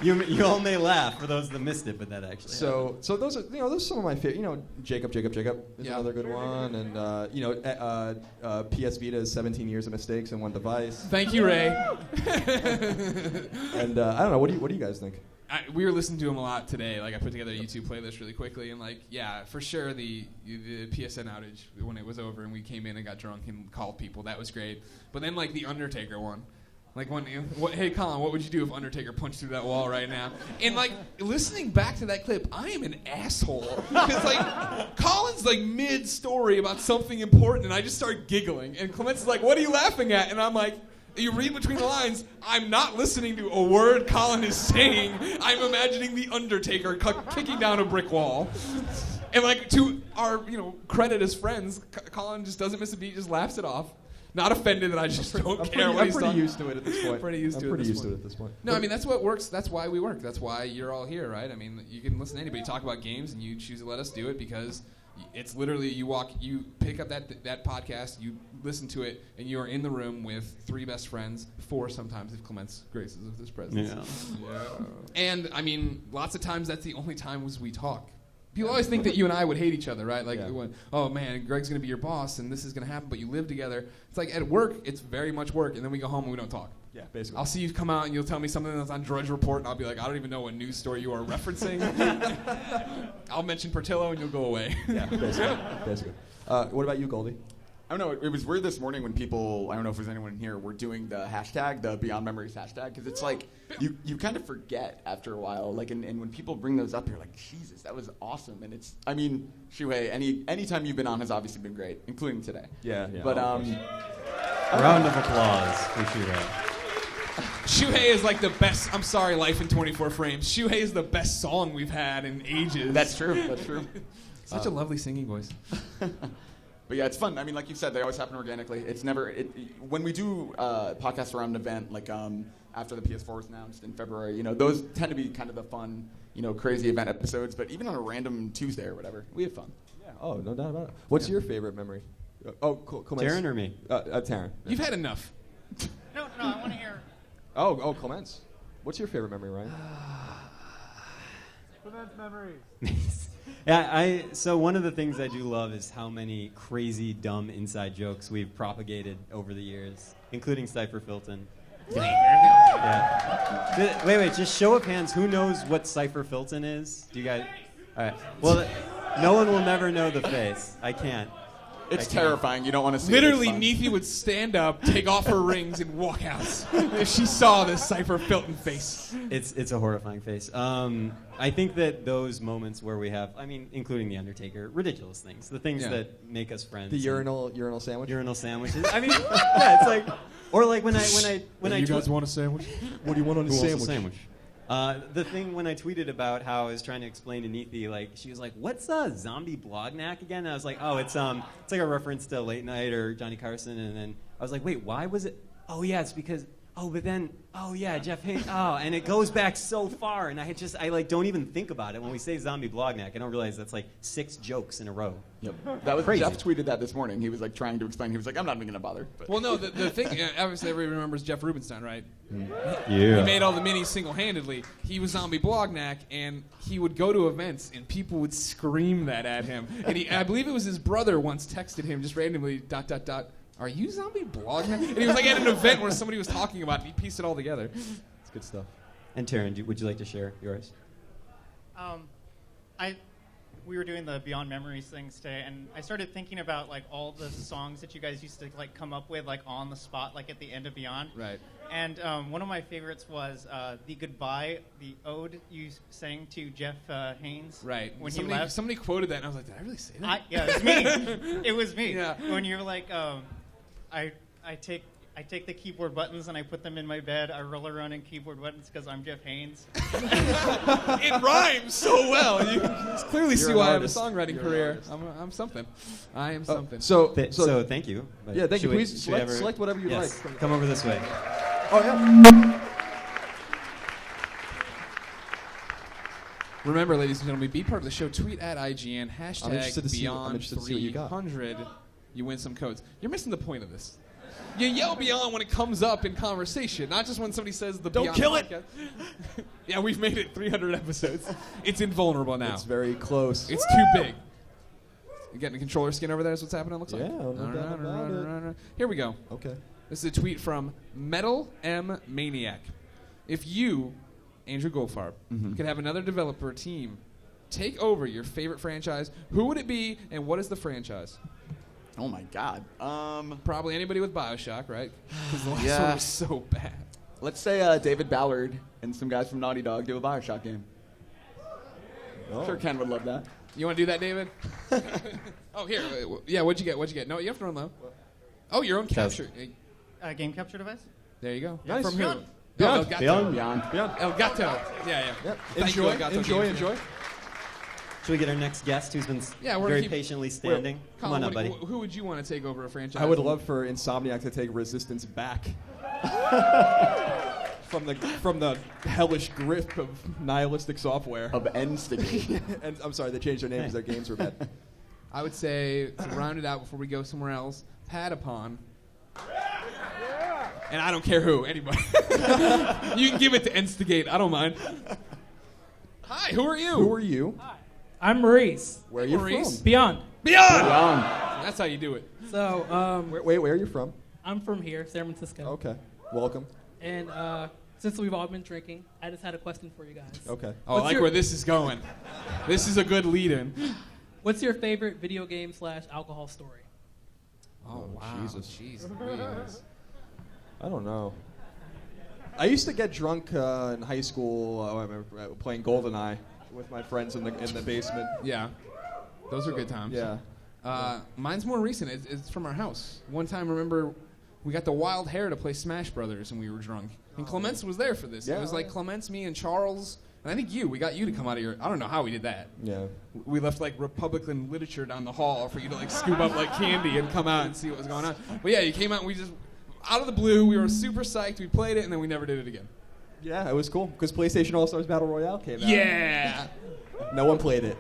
You all may laugh for those that missed it, but that actually happened. So those are those are some of my favorite. Jacob is another good one, and PS Vita's 17 years of mistakes in one device. Thank you, Ray. And I don't know. What do you guys think? We were listening to him a lot today. Like I put together a YouTube playlist really quickly, and for sure the PSN outage when it was over and we came in and got drunk and called people, that was great. But then the Undertaker one, Like hey Colin, what would you do if Undertaker punched through that wall right now? And like listening back to that clip, I am an asshole because like Colin's like mid-story about something important, and I just start giggling, and Clement's like, "What are you laughing at?" And I'm like, you read between the lines, I'm not listening to a word Colin is saying. I'm imagining the Undertaker kicking down a brick wall. And like to our credit as friends, Colin just doesn't miss a beat, just laughs it off. Not offended that I just don't care what he's done. I'm pretty used to it at this point. I'm pretty used to it at this point. No, I mean, that's what works. That's why we work. That's why you're all here, right? I mean, you can listen to anybody talk about games, and you choose to let us do it because it's literally you pick up that podcast, you listen to it, and you are in the room with 3 best friends, 4 sometimes if Clement's graces with his presence. Yeah. And, I mean, lots of times that's the only times we talk. People always think that you and I would hate each other, right? Like, oh man, Greg's going to be your boss and this is going to happen, but you live together. It's like at work, it's very much work, and then we go home and we don't talk. Yeah, basically. I'll see you come out and you'll tell me something that's on Drudge Report, and I'll be like, I don't even know what news story you are referencing. I'll mention Portillo and you'll go away. Yeah, basically. What about you, Goldie? I don't know. It was weird this morning when people, I don't know if there's anyone here, were doing the hashtag, the Beyond Memories hashtag, because it's like you kind of forget after a while. Like, and when people bring those up, you're like, Jesus, that was awesome. And it's, I mean, Shuhei, any time you've been on has obviously been great, including today. Yeah. But round of applause for Shuhei. Shuhei is like the best. I'm sorry, Life in 24 Frames. Shuhei is the best song we've had in ages. That's true. Such a lovely singing voice. But yeah, it's fun. I mean, like you said, they always happen organically. It's never when we do podcasts around an event, like after the PS4 was announced in February. Those tend to be kind of the fun, crazy event episodes. But even on a random Tuesday or whatever, we have fun. Yeah. Oh, no doubt about it. What's your favorite memory? Cool. Taryn or me? Taryn. You've had enough. No, I want to hear. Oh, Clements. What's your favorite memory, Ryan? Clements memories. Yeah, so one of the things I do love is how many crazy, dumb inside jokes we've propagated over the years, including Cypher Filton. Yeah. Wait, just show of hands, who knows what Cypher Filton is? Do you guys? All right. Well, no one will never know the face. I can't. It's terrifying. You don't want to see Literally, it. Neethi would stand up, take off her rings, and walk out if she saw this Cypher Filton face. It's a horrifying face. I think that those moments where we have, I mean, including The Undertaker, ridiculous things. The things that make us friends. The urinal sandwich? Urinal sandwiches. I mean, yeah, it's like, or like when I you guys want a sandwich? What do you want on the Who wants sandwich? a sandwich? The thing when I tweeted about how I was trying to explain to Neethi, like, she was like, "What's zombie blognack again?" And I was like, "Oh, it's like a reference to Late Night or Johnny Carson." And then I was like, "Wait, why was it? Oh yeah, it's because Jeff Hayes. Oh, and it goes back so far, and I like don't even think about it when we say zombie blognack. I don't realize that's like 6 jokes in a row. Yep, that was crazy. Jeff tweeted that this morning. He was like trying to explain. He was like, "I'm not even gonna bother." But. Well, no, the thing, obviously everybody remembers Jeff Rubenstein, right? Yeah. He made all the minis single-handedly. He was zombie blognack, and he would go to events, and people would scream that at him. And I believe it was his brother once texted him just randomly, ... Are you zombie blognack? And he was like at an event where somebody was talking about it, and he pieced it all together. It's good stuff. And Taryn, would you like to share yours? We were doing the Beyond Memories things today, and I started thinking about like all the songs that you guys used to like come up with like on the spot, like at the end of Beyond. Right. And one of my favorites was the goodbye, the ode you sang to Jeff Haynes. Right. When he left. Somebody quoted that, and I was like, did I really say that? Yeah, it was me. It was me. Yeah. When you're like, I take the keyboard buttons and I put them in my bed. I roll around in keyboard buttons because I'm Jeff Haynes. It rhymes so well. You can clearly see why I have a songwriting career. I'm something. I am something. So thank you. But yeah, thank you. we- Please we select whatever you Yes, like. come over this way. Oh, yeah. Remember, ladies and gentlemen, be part of the show. Tweet at IGN, I'm interested to see Beyond what you got. 300. You win some codes. You're missing the point of this. You yell Beyond when it comes up in conversation, not just when somebody says the Don't Beyond kill it! podcast. Yeah, we've made it 300 episodes. It's invulnerable now. It's very close. It's too big. You getting the controller skin over there is what's happening, it looks like? Yeah, no doubt about it. Here we go. Okay. This is a tweet from Metal M Maniac. If you, Andrew Goldfarb, could have another developer team take over your favorite franchise, who would it be and what is the franchise? Oh my God. Probably anybody with BioShock, right? Because the last Yeah. one was so bad. Let's say David Ballard and some guys from Naughty Dog do a Bioshock game. I'm sure Ken would love that. You want to do that, David? Oh, here. Yeah, what'd you get? No, you have to run low. Oh, your own capture. Game capture device? There you go. Nice. From who? Beyond. Beyond. El Gato. Yeah. Yep. Thank you, El Gato Enjoy. Should we get our next guest who's been we're very keep- patiently standing? Come Colin, on up, buddy. Who would you want to take over a franchise? I would love for Insomniac to take Resistance back from the hellish grip of nihilistic software. Of Instigate. And I'm sorry, they changed their name because their games were bad. I would say, to round it out before we go somewhere else, Patapon. And I don't care who, anybody. You can give it to Instigate. I don't mind. Hi, who are you? Who are you? I'm Maurice. Where are you Maurice? from? Beyond. That's how you do it. So, Wait, where are you from? I'm from here, San Francisco. Okay. Welcome. And since we've all been drinking, I just had a question for you guys. Okay. Oh, I like where this is going. This is a good lead-in. What's your favorite video game / alcohol story? Oh, wow. Jesus. Jeez. I don't know. I used to get drunk in high school playing GoldenEye with my friends in the basement. Yeah. Those are good times. Yeah. Mine's more recent. It's from our house. One time, remember, we got the wild hair to play Smash Brothers, and we were drunk. And Clements was there for this. Yeah. It was like Clements, me, and Charles. And I think we got you to come out of your... I don't know how we did that. Yeah. We left, like, Republican literature down the hall for you to, like, scoop up, like, candy and come out and see what was going on. But, yeah, you came out and we just... Out of the blue, we were super psyched. We played it, and then we never did it again. Yeah, it was cool because PlayStation All-Stars Battle Royale came out. Yeah! No one played it.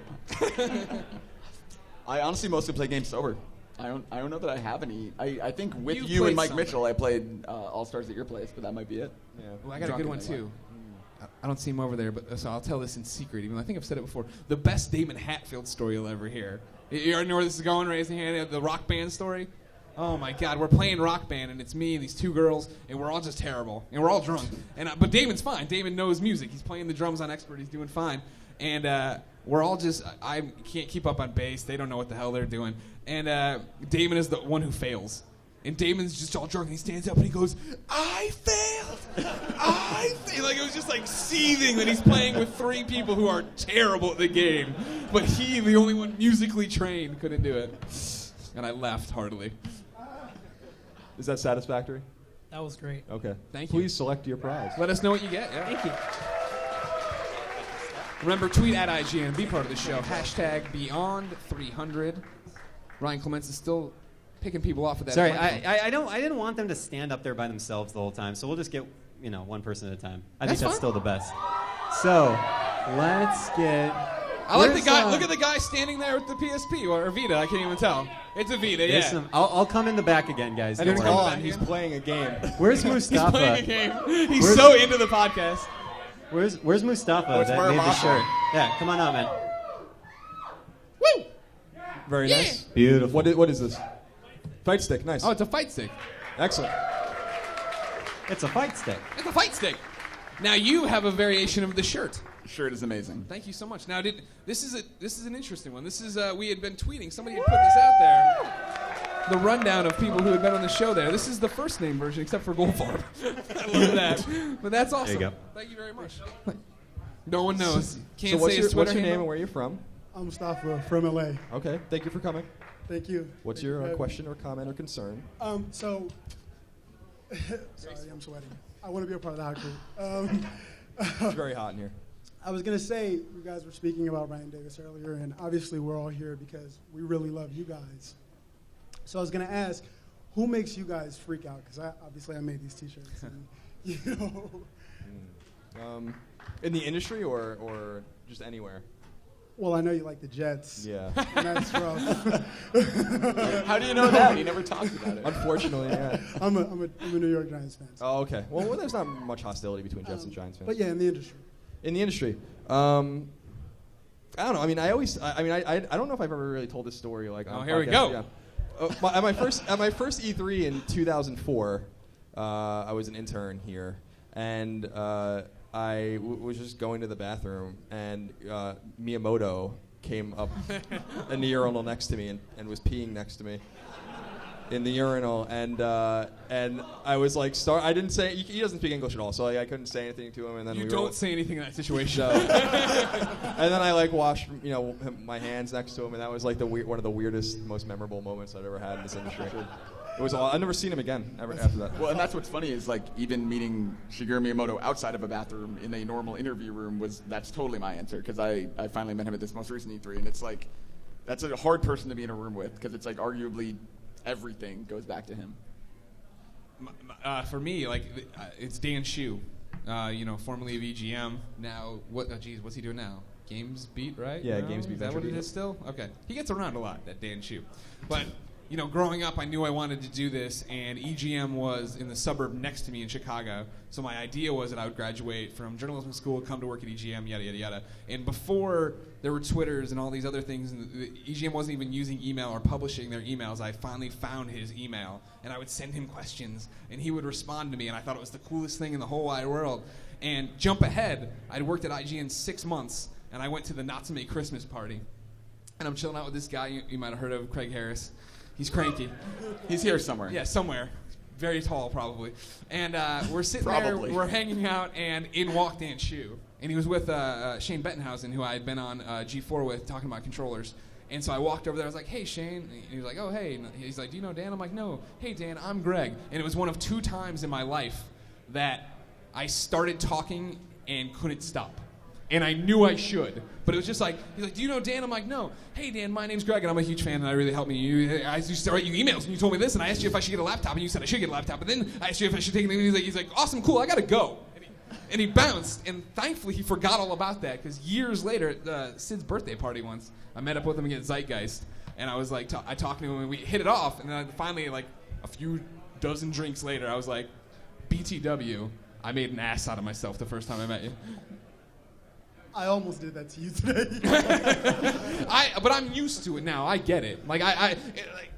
I honestly mostly play games sober. I don't know that I have any. I think with You you played and Mike something. Mitchell, I played All Stars at your place, but that might be it. Yeah. Well, I got a Drunk good in one, my too. I don't see him over there, but so I'll tell this in secret, even though I think I've said it before. The best Damon Hatfield story you'll ever hear. You already know where this is going? Raise your hand. The Rock Band story? Oh, my God. We're playing Rock Band, and it's me and these two girls, and we're all just terrible. And we're all drunk. But Damon's fine. Damon knows music. He's playing the drums on Expert. He's doing fine. And we're all just... I can't keep up on bass. They don't know what the hell they're doing. And Damon is the one who fails. And Damon's just all drunk, and he stands up, and he goes, I failed! I failed! Like, it was just, like, seething that he's playing with three people who are terrible at the game. But he, the only one musically trained, couldn't do it. And I laughed heartily. Is that satisfactory? That was great. Okay. Thank you. Please select your prize. Let us know what you get. Yeah. Thank you. Remember, tweet at IGN. Be part of the show. Hashtag Beyond300. Ryan Clements is still picking people off of that. Sorry, microphone. I didn't want them to stand up there by themselves the whole time, so we'll just get one person at a time. I That's think that's fine. still the best. So let's get. I like the where's, guy. Look at the guy standing there with the PSP or Vita. I can't even tell. It's a Vita. there's Yeah. some- I'll come in the back again, guys. And don't it's worry. gone. He's playing a game. Where's He's Mustafa? playing a game. He's Where's- so into the podcast. Where's Mustafa? Where's that made the Mustafa? shirt. Yeah, come on out, man. Woo! Very Yeah. nice. Beautiful. What is this? Fight stick. Nice. Oh, it's a fight stick. Excellent. It's a fight stick. It's a fight stick. Now you have a variation of the shirt. Shirt is amazing. Thank you so much. Now, this is an interesting one. This is we had been tweeting. Somebody had put this out there. The rundown of people who had been on the show there. This is the first name version, except for Goldfarb. I love that. But that's awesome. There you go. Thank you very much. No one knows. Can't So what's say your, his Twitter what's your name handle. and where you're from? I'm Mustafa from LA. Okay. Thank you for coming. Thank you. What's Thank you your for having question or comment or concern? me. Sorry, I'm sweating. I want to be a part of the hot group. It's very hot in here. I was going to say, you guys were speaking about Ryan Davis earlier, and obviously we're all here because we really love you guys. So I was going to ask, who makes you guys freak out? Because obviously I made these T-shirts. And, you know. In the industry or just anywhere? Well, I know you like the Jets. Yeah. And that's rough. How do you know that? You never talked about it. Unfortunately, yeah. I'm a New York Giants fan. Oh, okay. Well, there's not much hostility between Jets and Giants fans. But yeah, in the industry. In the industry, I don't know. I mean, I don't know if I've ever really told this story like. Oh, on here we podcasts. go. Yeah. At my first E3 in 2004, I was an intern here, and I was just going to the bathroom, and Miyamoto came up in the urinal next to me and was peeing next to me in the urinal, and I was like, I didn't say he doesn't speak English at all, so I couldn't say anything to him. And then You don't say anything in that situation. So, and then I like washed my hands next to him, and that was like one of the weirdest, most memorable moments I've ever had in this industry. It was all. I've never seen him again ever after that. Well, and that's what's funny is like even meeting Shigeru Miyamoto outside of a bathroom in a normal interview room that's totally my answer, because I finally met him at this most recent E3, and it's like that's a hard person to be in a room with, because it's like arguably everything goes back to him. For me, like it's Dan Shu, formerly of EGM. Now, what's he doing now? Games Beat, right? Yeah, No? Games Beat Is that Venture what it Beat. is still? Okay, he gets around a lot, that Dan Shu. But growing up, I knew I wanted to do this, and EGM was in the suburb next to me in Chicago. So my idea was that I would graduate from journalism school, come to work at EGM, yada, yada, yada. And before there were Twitters and all these other things, and EGM wasn't even using email or publishing their emails, I finally found his email, and I would send him questions, and he would respond to me, and I thought it was the coolest thing in the whole wide world. And jump ahead, I'd worked at IGN 6 months, and I went to the Natsume Christmas party. And I'm chilling out with this guy you might have heard of, Craig Harris. He's cranky. He's here somewhere. Yeah, somewhere. Very tall, probably. And we're sitting Probably. there, we're hanging out, and in walked Dan Shu. And he was with Shane Bettenhausen, who I had been on G4 with, talking about controllers. And so I walked over there, I was like, hey, Shane. And he was like, oh, hey. And he's like, do you know Dan? I'm like, no. Hey, Dan, I'm Greg. And it was one of 2 times in my life that I started talking and couldn't stop. And I knew I should, but it was just like, he's like, do you know Dan? I'm like, no. Hey, Dan, my name's Greg, and I'm a huge fan, and I really helped me. I used to write you emails, and you told me this, and I asked you if I should get a laptop, and you said I should get a laptop, and then I asked you if I should take it, and he's like, awesome, cool, I gotta go. And he bounced, and thankfully he forgot all about that, because years later, at Sid's birthday party once, I met up with him again at Zeitgeist, and I was like, I talked to him, and we hit it off, and then finally, like, a few dozen drinks later, I was like, BTW, I made an ass out of myself the first time I met you. I almost did that to you today. But I'm used to it now. I get it. Like I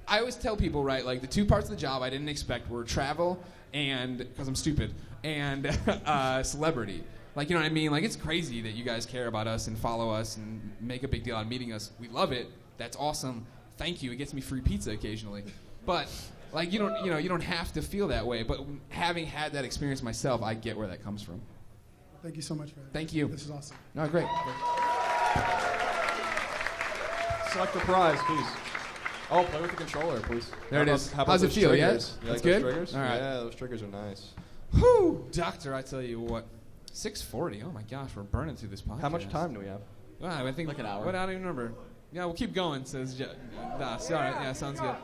always tell people, right? Like the 2 parts of the job I didn't expect were travel and, because I'm stupid, and celebrity. Like, you know what I mean? Like, it's crazy that you guys care about us and follow us and make a big deal out of meeting us. We love it. That's awesome. Thank you. It gets me free pizza occasionally. But like, you don't have to feel that way. But having had that experience myself, I get where that comes from. Thank you so much for that. Thank you. This is awesome. No, great. Select a prize, please. Oh, play with the controller, please. There it is. How about How's it those feel? Yeah? triggers? You That's like those good? triggers? All right. Yeah, those triggers are nice. Whew, doctor, I tell you what. 6:40. Oh my gosh, we're burning through this podcast. How much time do we have? Wow, I think like an hour. What, I don't even remember. Yeah, we'll keep going. Says Das. All right. Yeah, sounds good.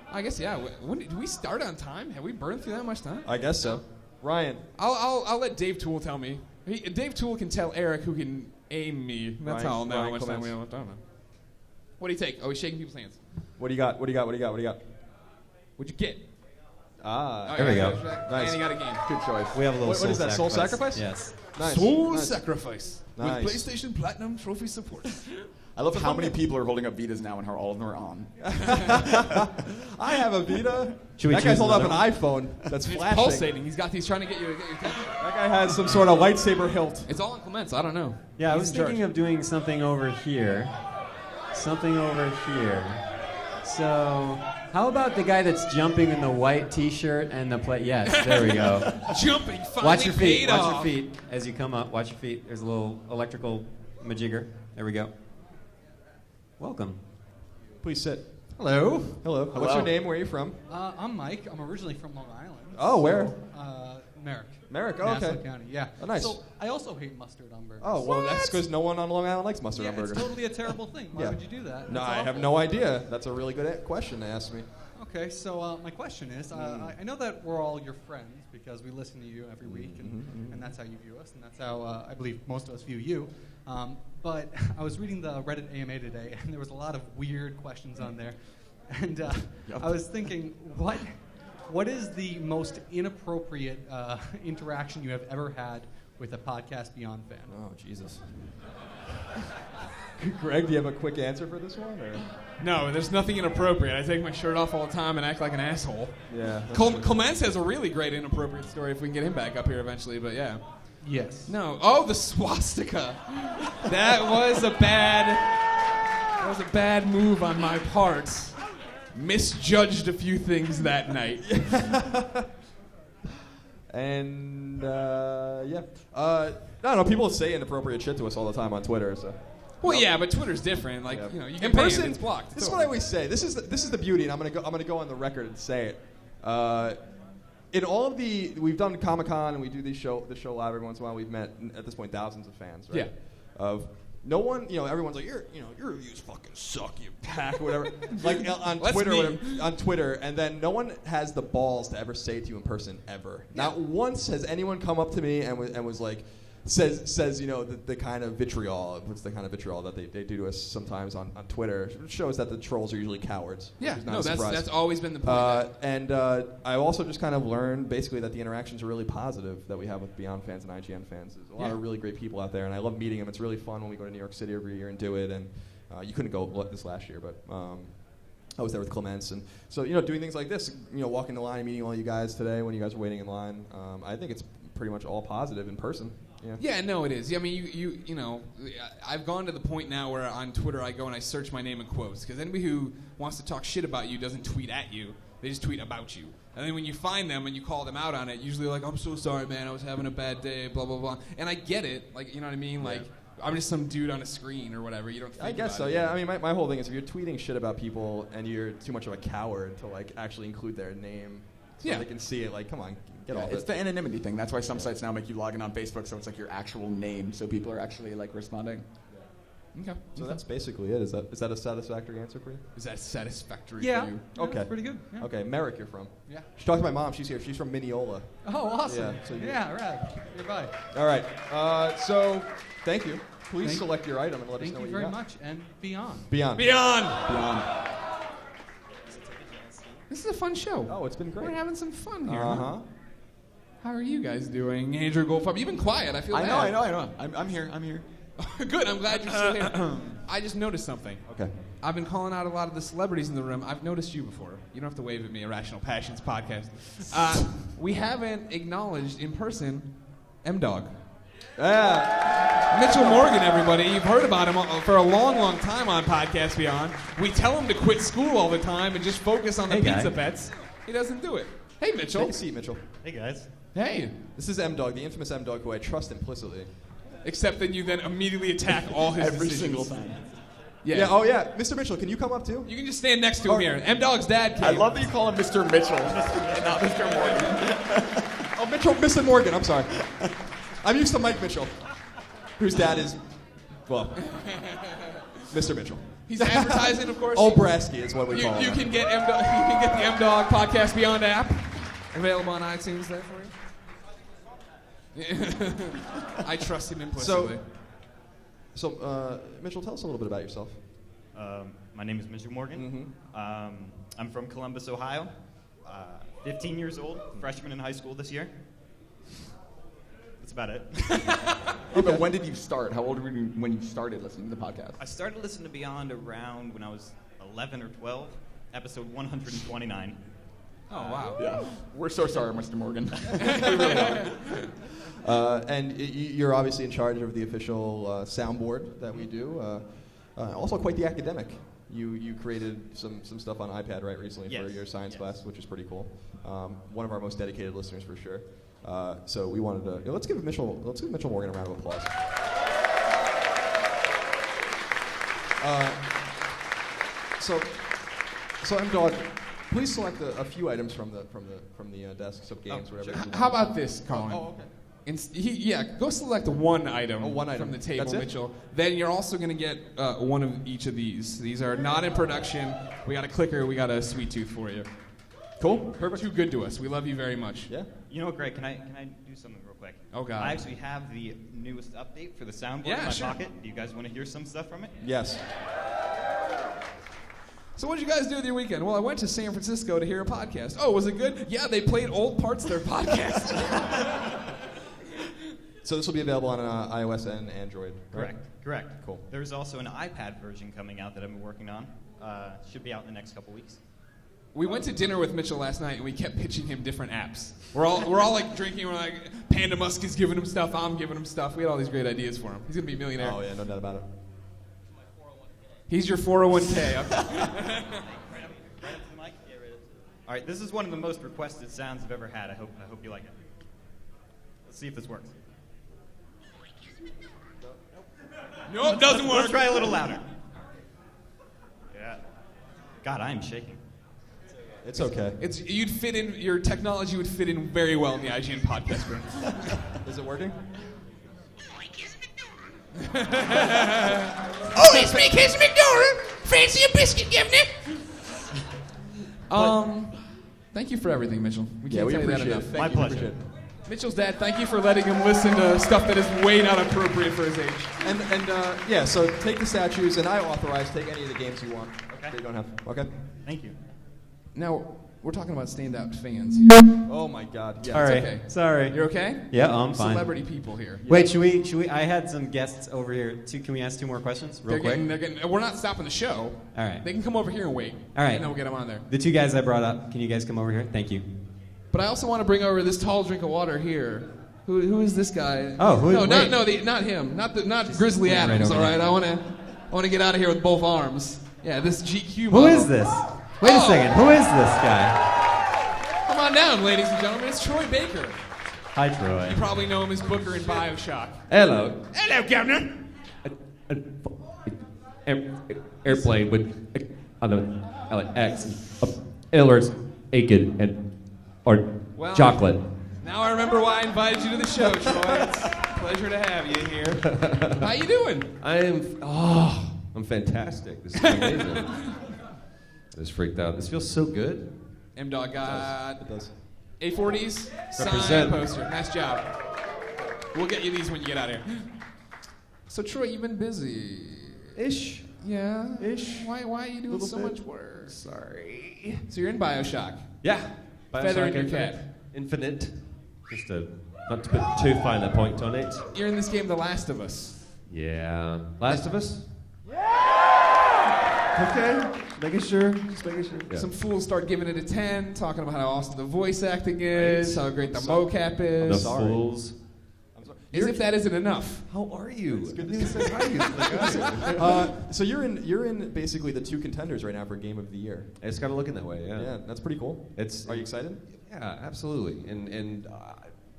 I guess yeah. When did we start on time? Have we burned through that much time? I guess so. Ryan. I'll let Dave Toole tell me. Dave Toole can tell Eric who can aim me. That's how I'll know how much time we have. I don't know. What do you take? Oh, he's shaking people's hands. What do you got? What do you got? What do you got? What do you got? What'd you get? Ah, there we go. Nice. And he got a game. Good choice. We have a little What is that? Soul Sacrifice? Yes. Nice. Soul Nice. Sacrifice. Nice. With PlayStation Platinum Trophy support. I love how many people are holding up Vitas now and how all of them are on. I have a Vita. Should we That guy's choose holding up another an iPhone that's It's flashing. pulsating. He's got these trying to get your attention. That guy has some sort of lightsaber hilt. It's all in Clements. I don't know. Yeah, I He's was in charge. thinking of doing something over here. Something over here. So, how about the guy that's jumping in the white T-shirt and the play? Yes, there we go. Jumping finally Watch your feet. paid Watch off. your feet as you come up. Watch your feet. There's a little electrical majigger. There we go. Welcome. Please sit. Hello. Hello. What's your name? Where are you from? I'm Mike. I'm originally from Long Island. Oh, where? Merrick. Merrick. Oh, Nassau okay. County. Yeah. Oh, nice. So I also hate mustard on burgers. Oh, well, that's because no one on Long Island likes mustard yeah, on burgers. it's totally a terrible thing. Why Yeah. would you do that? No, It's I have awful. no idea. That's a really good question to ask me. Okay, so my question is, I know that we're all your friends because we listen to you every week, and that's how you view us, and that's how I believe most of us view you. But I was reading the Reddit AMA today, and there was a lot of weird questions on there, and I was thinking, what is the most inappropriate interaction you have ever had with a Podcast Beyond fan? Oh, Jesus. Greg, do you have a quick answer for this one? Or? No, there's nothing inappropriate. I take my shirt off all the time and act like an asshole. Yeah. Clements has a really great inappropriate story if we can get him back up here eventually, but yeah. Yes. No. Oh, the swastika. That was a bad move on my part. misjudged a few things that night. And yeah, I don't know. People say inappropriate shit to us all the time on Twitter. So. Well, yeah, but Twitter's different. Like, Yeah. you know, you In can pay person, it, it's blocked. This is what I always say. This is the beauty, and I'm gonna go on the record and say it. In all of we've done Comic-Con and we do the show live every once in a while. We've met at this point thousands of fans, right? Yeah. Of no one, everyone's like, your reviews fucking suck, you pack, or whatever. Like on That's Twitter, me. whatever, on Twitter, and then no one has the balls to ever say it to you in person ever. Not once has anyone come up to me and was like, says the kind of vitriol. What's the kind of vitriol that they do to us sometimes on Twitter? It shows that the trolls are usually cowards. Yeah, which is not no, a surprise. that's always been the point. And I also just kind of learned basically that the interactions are really positive that we have with Beyond fans and IGN fans. There's a lot of really great people out there, and I love meeting them. It's really fun when we go to New York City every year and do it. And you couldn't go this last year, but I was there with Clements, and so doing things like this, walking the line, meeting all you guys today when you guys were waiting in line. I think it's pretty much all positive in person. Yeah, no, it is. I mean, you know, I've gone to the point now where on Twitter I go and I search my name in quotes, because anybody who wants to talk shit about you doesn't tweet at you; they just tweet about you. And then when you find them and you call them out on it, usually like, "I'm so sorry, man. I was having a bad day." Blah blah blah. And I get it, like, you know what I mean? Like, I'm just some dude on a screen or whatever. You don't think I guess about so, it. yeah. I mean, my whole thing is if you're tweeting shit about people and you're too much of a coward to like actually include their name so they can see it, like, come on, get off It's it. the anonymity thing. That's why some sites now make you log in on Facebook, so it's like your actual name, so people are actually like responding. Okay. So that's basically it. Is that a satisfactory answer for you? Is that satisfactory Yeah. for you? Okay. that's pretty good. Yeah. Okay, Merrick, you're from. Yeah. She talked to my mom. She's here. She's from Mineola. Oh, awesome. Yeah. So Yeah, right. Goodbye. All right. So, thank you. Please Thank- select your item and let us Thank know you what very you got. much, and beyond. Beyond. Beyond. This is a fun show. Oh, it's been great. We're having some fun here. Uh-huh. How are you guys doing, Andrew Goldfarb? You've been quiet. I feel I bad. know. I'm here. Good. I'm glad you're still here. I just noticed something. Okay. I've been calling out a lot of the celebrities in the room. I've noticed you before. You don't have to wave at me, Irrational Passions podcast. We haven't acknowledged in person M-Dog. Yeah. Mitchell Morgan, everybody. You've heard about him for a long, long time on Podcast Beyond. We tell him to quit school all the time and just focus on the pizza bets. He doesn't do it. Hey, Mitchell. Take a seat, Mitchell. Hey, guys. Hey. This is M-Dog, the infamous M-Dog who I trust implicitly. Except that you then immediately attack all his Every decisions. single time. Yeah. Oh, yeah. Mr. Mitchell, can you come up too? You can just stand next to him here. M-Dog's dad came. I love that you call him Mr. Mitchell, and not Mr. Morgan. Oh, Mitchell, Mr. Morgan. I'm sorry. I'm used to Mike Mitchell, whose dad is, well, Mr. Mitchell. He's advertising, of course. Obrasky is what we call You him. can get M-Dog, you can get the M-Dog Podcast Beyond app available on iTunes there for you. I trust him implicitly. So, Mitchell, tell us a little bit about yourself. My name is Mitchell Morgan. I'm from Columbus, Ohio. 15 years old, freshman in high school this year. That's about it. But when did you start? How old were you when you started listening to the podcast? I started listening to Beyond around when I was 11 or 12, episode 129. Oh, wow. Yeah. We're so sorry, Mr. Morgan. And you're obviously in charge of the official soundboard that we do. Also quite the academic. You created some stuff on iPad right recently for your science class, which is pretty cool. One of our most dedicated listeners for sure. So we wanted to let's give Mitchell Morgan a round of applause. So M-Dog, please select a few items from the desks of games, whatever. How about this, Colin? Oh, okay. Go select one item, one item. from the table, That's it? Mitchell. Then you're also going to get one of each of these. These are not in production. We got a clicker. We got a sweet tooth for you. Cool. Perfect. Too good to us. We love you very much. Yeah. You know what, Greg? Can I do something real quick? Oh, God. I actually have the newest update for the soundboard Yeah, in my sure. pocket. Do you guys want to hear some stuff from it? Yes. So what did you guys do with your weekend? Well, I went to San Francisco to hear a podcast. Oh, was it good? Yeah, they played old parts of their podcast. So this will be available on iOS and Android. Right? Correct. Cool. There's also an iPad version coming out that I've been working on. Should be out in the next couple weeks. We went to dinner with Mitchell last night, and we kept pitching him different apps. We're all like drinking. We're like, Panda Musk is giving him stuff. I'm giving him stuff. We had all these great ideas for him. He's gonna be a millionaire. Oh yeah, no doubt about it. He's your 401k. All right, this is one of the most requested sounds I've ever had. I hope you like it. Let's see if this works. No, it doesn't work. Let's try a little louder. Yeah. God, I am shaking. It's okay. You'd fit in. Your technology would fit in very well in the IGN podcast room. Is it working? Oh, it's me, Casey McDormand. Fancy a biscuit, Governor? Thank you for everything, Mitchell. We can't tell you that enough. My pleasure. Mitchell's dad, thank you for letting him listen to stuff that is way not appropriate for his age. And yeah, so take the statues, and I authorize take any of the games you want. Okay. That you don't have. Okay. Thank you. Now, we're talking about standout fans here. Oh my God. Yeah. All right. Okay. Sorry. You're okay? Yeah, I'm fine. Celebrity people here. Wait, should we? I had some guests over here. Can we ask 2 more questions real quick? We're not stopping the show. All right. They can come over here and wait. All right. And then we'll get them on there. The 2 guys I brought up. Can you guys come over here? Thank you. But I also want to bring over this tall drink of water here. Who is this guy? Oh, who? No, not him. Not Grizzly Adams. All right. I want to get out of here with both arms. Yeah, this GQ model. Who is this? Wait a second. Who is this guy? Come on down, ladies and gentlemen. It's Troy Baker. Hi, Troy. You probably know him as Booker in BioShock. Hello. Hello, Governor. Airplane with on the X, alerts, aching, and or chocolate. Now I remember why I invited you to the show, Troy. It's a pleasure to have you here. How you doing? I'm fantastic. This is amazing. I just freaked out. This feels so good. M-Dog got It does. A40s, signed Represent. poster. Nice job. We'll get you these when you get out of here. So Troy, you've been busy. Ish. Yeah. Ish. Why are you doing Little so bit. much work? Sorry. So you're in BioShock. Yeah. Feather in your Infinite. cap. Infinite. Just not to put too fine a point on it. You're in this game, The Last of Us. Yeah. Last of Us? Okay. Making sure. Just making sure. Yeah. Some fools start giving it a 10, talking about how awesome the voice acting is, how great the mocap is. The fools. As if that isn't enough. How are you? It's good to say hi. So you're in basically the 2 contenders right now for Game of the Year. It's kind of looking that way, yeah. Yeah, that's pretty cool. Are you excited? Yeah, absolutely. And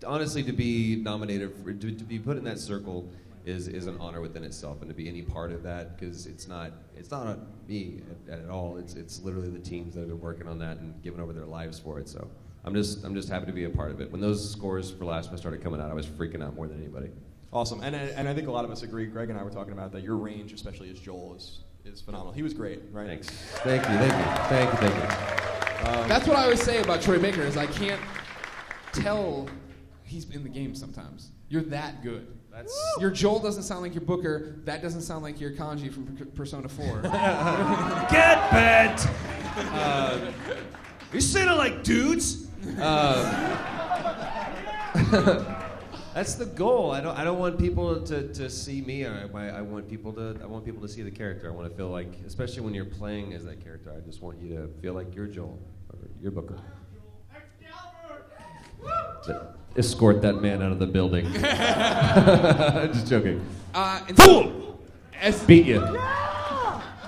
honestly, to be nominated, to be put in that circle is an honor within itself, and to be any part of that, because it's not on me at all. It's literally the teams that have been working on that and giving over their lives for it. So I'm just happy to be a part of it. When those scores for Last of Us started coming out, I was freaking out more than anybody. Awesome, and I think a lot of us agree. Greg and I were talking about that. Your range, especially as Joel, is phenomenal. He was great, right? Thanks. Thank you. That's what I always say about Troy Baker is I can't tell he's in the game sometimes. You're that good. Your Joel doesn't sound like your Booker. That doesn't sound like your Kanji from Persona 4. Get bent! You sounding like dudes? That's the goal. I don't want people to see me. I want people to see the character. I want to feel like, especially when you're playing as that character, I just want you to feel like you're Joel or you're Booker. Escort that man out of the building. Just joking. Fool! Beat you.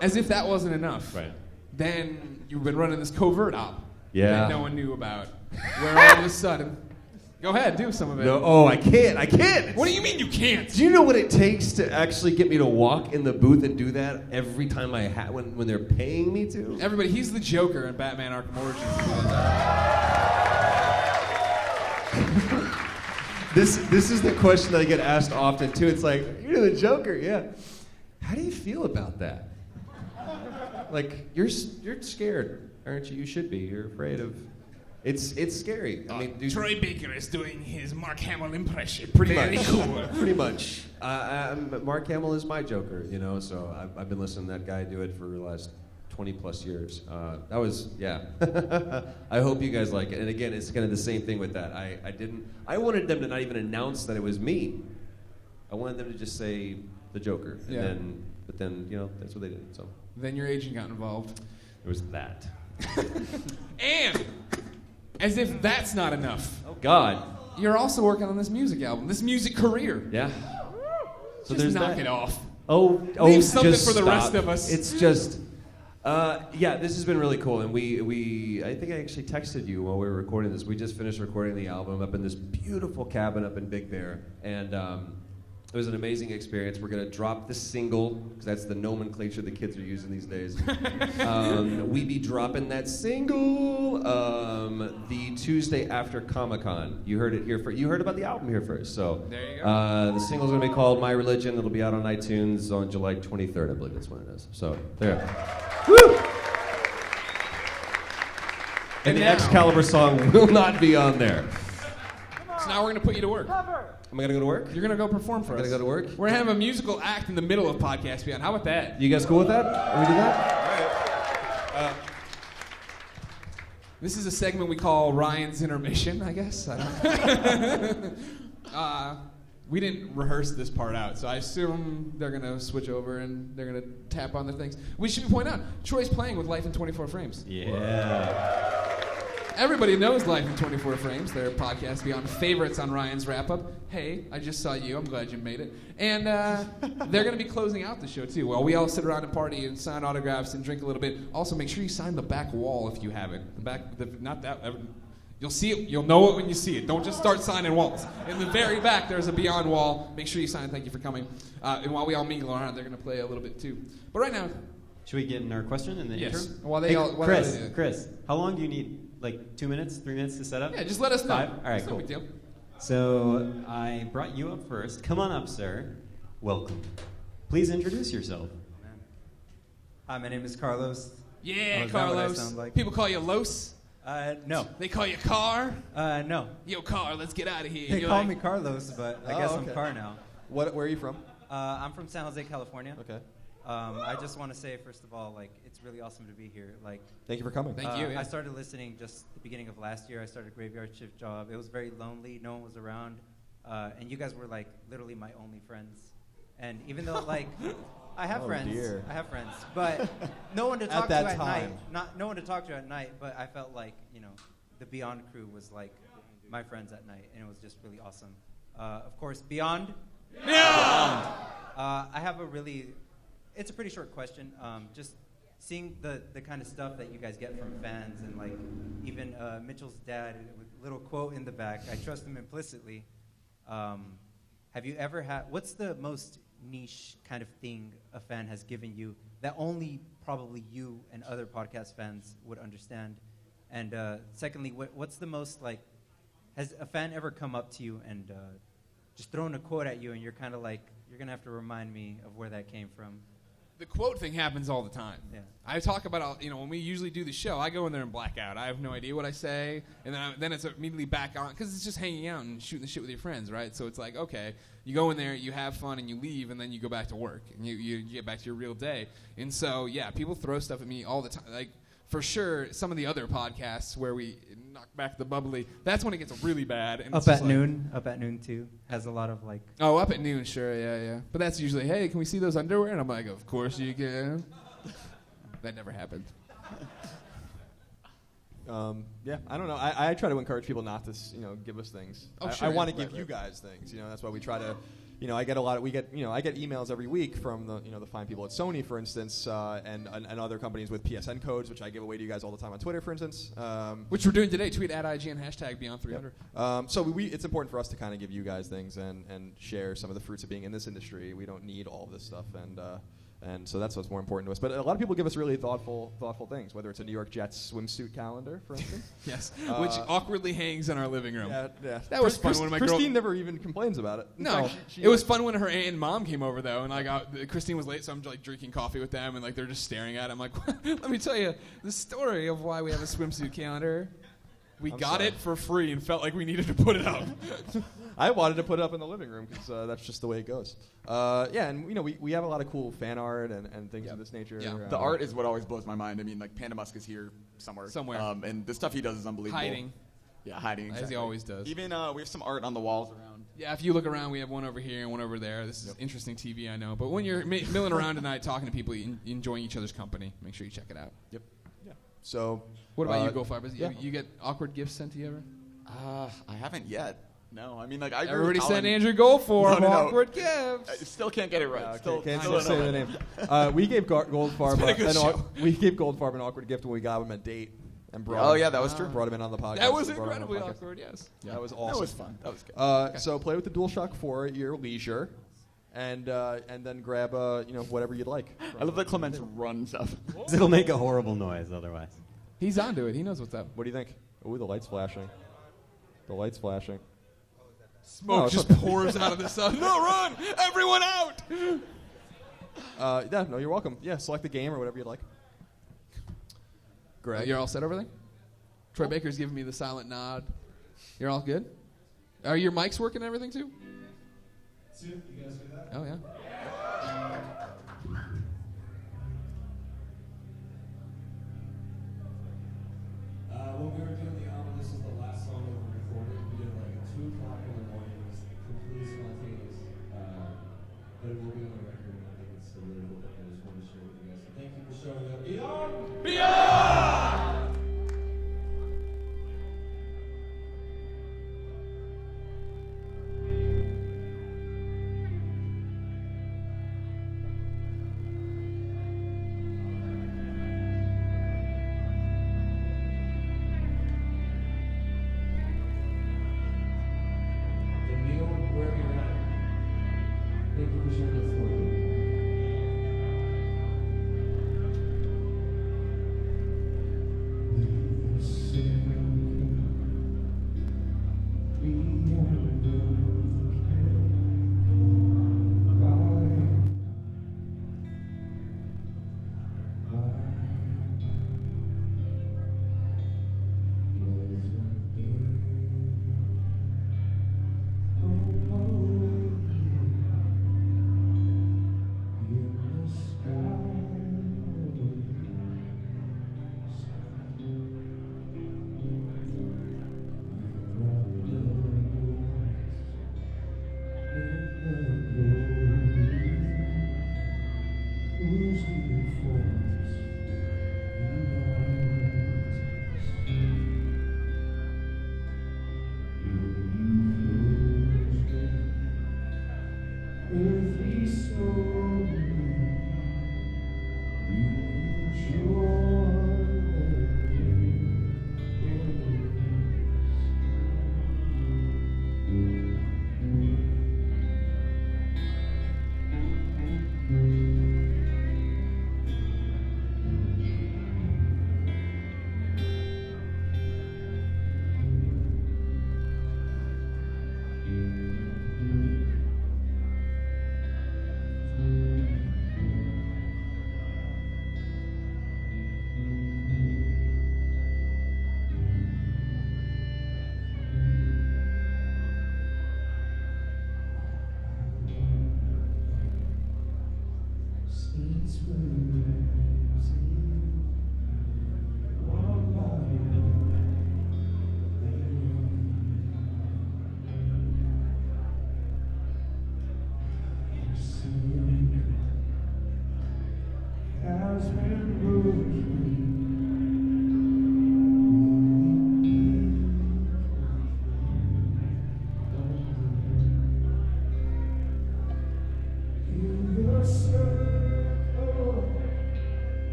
As if that wasn't enough. Right. Then you've been running this covert op Yeah. that no one knew about. Where all of a sudden, go ahead, do some of it. No, oh, I can't. What do you mean you can't? Do you know what it takes to actually get me to walk in the booth and do that every time when they're paying me to? Everybody, he's the Joker in Batman Arkham Origins. This is the question that I get asked often too. It's like, you're the Joker, yeah. How do you feel about that? Like, you're scared, aren't you? You should be. You're afraid of. It's scary. I mean, Troy Baker is doing his Mark Hamill impression. Pretty Very much. cool. Pretty much. Mark Hamill is my Joker, so I've been listening to that guy do it for the last 20 plus years. That was, yeah. I hope you guys like it. And again, it's kind of the same thing with that. I wanted them to not even announce that it was me. I wanted them to just say the Joker. But then, that's what they did, so. Then your agent got involved. There was that. And, as if that's not enough. Oh, God. You're also working on this music album, this music career. Yeah. So just knock it off. Oh, Leave something just for the stop. rest of us. It's just, Yeah, this has been really cool, and I think I actually texted you while we were recording this. We just finished recording the album up in this beautiful cabin up in Big Bear, and it was an amazing experience. We're gonna drop the single, because that's the nomenclature the kids are using these days. We be dropping that single the Tuesday after Comic-Con. You heard it here first. You heard about the album here first. So there you go. The single's gonna be called My Religion. It'll be out on iTunes on July 23rd, I believe that's when it is. So there. Woo! And the Excalibur song will not be on there. So now we're going to put you to work. Am I going to go to work? You're going to go perform for us. I'm going to go to work? We're going to have a musical act in the middle of Podcast Beyond. How about that? You guys cool with that? Are we do that? All right. This is a segment we call Ryan's Intermission, I guess. I don't we didn't rehearse this part out, so I assume they're going to switch over and they're going to tap on their things. We should point out, Troy's playing with Life in 24 Frames. Yeah. Everybody knows Life in 24 Frames. They're Podcast Beyond favorites on Ryan's wrap-up. Hey, I just saw you. I'm glad you made it. And they're going to be closing out the show, too. While we all sit around and party and sign autographs and drink a little bit. Also, make sure you sign the back wall if you haven't. Not that... You'll see it. You'll know it when you see it. Don't just start signing walls. In the very back, there's a Beyond wall. Make sure you sign. Thank you for coming. And while we all mingle around, they're going to play a little bit, too. But right now... Should we get in our question in the yes. intro? While Chris, how long do you need? Like 2 minutes, 3 minutes to set up? Yeah, just let us know. 5? All right, it's cool. No big deal. So I brought you up first. Come on up, sir. Welcome. Please introduce yourself. Hi, my name is Carlos. Yeah, is that what I Carlos. sound like? People call you Los. No. They call you Car. No. Yo, Car, let's get out of here. They You're call like, me Carlos, but I guess I'm okay. Car now. Where are you from? I'm from San Jose, California. Okay. I just want to say, first of all, like, it's really awesome to be here. Like, thank you for coming. Thank you. Yeah. I started listening just the beginning of last year. I started a graveyard shift job. It was very lonely. No one was around. And you guys were, like, literally my only friends. And even though, like, I have friends. Dear. I have friends. But no one to talk At that to at time. night. No one to talk to at night. But I felt like, you know, the Beyond crew was, like, my friends at night. And it was just really awesome. Of course, Beyond. Yeah! I have a really... It's a pretty short question. Just seeing the kind of stuff that you guys get from fans, and like even Mitchell's dad with a little quote in the back, I trust him implicitly. Have you ever had, what's the most niche kind of thing a fan has given you that only probably you and other podcast fans would understand? And secondly, what's the most, like, has a fan ever come up to you and just thrown a quote at you and you're kind of like, you're going to have to remind me of where that came from? The quote thing happens all the time. Yeah. I talk about, when we usually do the show, I go in there and black out. I have no idea what I say, and then it's immediately back on, because it's just hanging out and shooting the shit with your friends, right? So it's like, okay, you go in there, you have fun, and you leave, and then you go back to work, and you get back to your real day. And so, yeah, people throw stuff at me all the time. Like, for sure, some of the other podcasts where we knock back the bubbly, that's when it gets really bad. And Up at Noon too has a lot of like. Oh, Up at Noon, sure, yeah. But that's usually, hey, can we see those underwear? And I'm like, of course you can. That never happened. Yeah, I don't know. I try to encourage people not to, give us things. Oh, I sure, want to yeah. give you guys things. That's why we try to. I get I get emails every week from the fine people at Sony, for instance, and other companies with PSN codes, which I give away to you guys all the time on Twitter, for instance. Which we're doing today. Tweet at IGN #Beyond300. Yep. So it's important for us to kind of give you guys things and share some of the fruits of being in this industry. We don't need all of this stuff, and so that's what's more important to us. But a lot of people give us really thoughtful things, whether it's a New York Jets swimsuit calendar, for instance. Yes, which awkwardly hangs in our living room. Yeah. That was fun when my Christine never even complains about it. In No, fact, it was fun when her aunt and mom came over though, and Christine was late, so I'm like drinking coffee with them, and like they're just staring at it. I'm like, let me tell you the story of why we have a swimsuit calendar. We got it for free and felt like we needed to put it up. I wanted to put it up in the living room because that's just the way it goes. And we have a lot of cool fan art and things of this nature. Yeah. The art is what always blows my mind. I mean, like Panda Musk is here somewhere. And the stuff he does is unbelievable. Hiding. Yeah, hiding. Exactly. As he always does. Even we have some art on the walls around. Yeah, if you look around, we have one over here and one over there. This is interesting TV, I know. But when you're milling around tonight talking to people, enjoying each other's company, make sure you check it out. Yep. Yeah. So. What about you, Go Fibers? Yeah. You get awkward gifts sent to you ever? I haven't yet. No, I mean, like, I agree Everybody with send Colin. Andrew Goldfarb No. awkward gifts. I still can't get it right. No, Still can't still say don't the know. name. We gave Goldfarb It's been a good show. we gave Goldfarb an awkward gift when we got him a date and brought. Oh, him, yeah, that was true. Brought him in on the podcast. That was Brought him on the incredibly podcast. awkward, yes. That was That awesome. was fun. That was good. So play with the DualShock 4 at your leisure, and then grab whatever you'd like. I love that Clements runs up. It'll make a horrible noise otherwise. He's onto it. He knows what's up. What do you think? Ooh, the light's flashing. The light's flashing. Smoke Oh, just it's- pours out of the sun. No, run! Everyone out! Yeah, no, you're welcome. Yeah, select the game or whatever you'd like. Greg, You're all set over there? Troy Baker's giving me the silent nod. You're all good? Are your mics working and everything too? You guys do that? Oh, yeah. When we were doing the album, this is the last song that we recorded. We did like at 2 o'clock in the morning. It was completely spontaneous. But it will be on the record, and I think it's a really cool thing. I just wanted to share with you guys. So thank you for showing up. Beyond! Emil, wherever you're at, thank you for sharing this with me.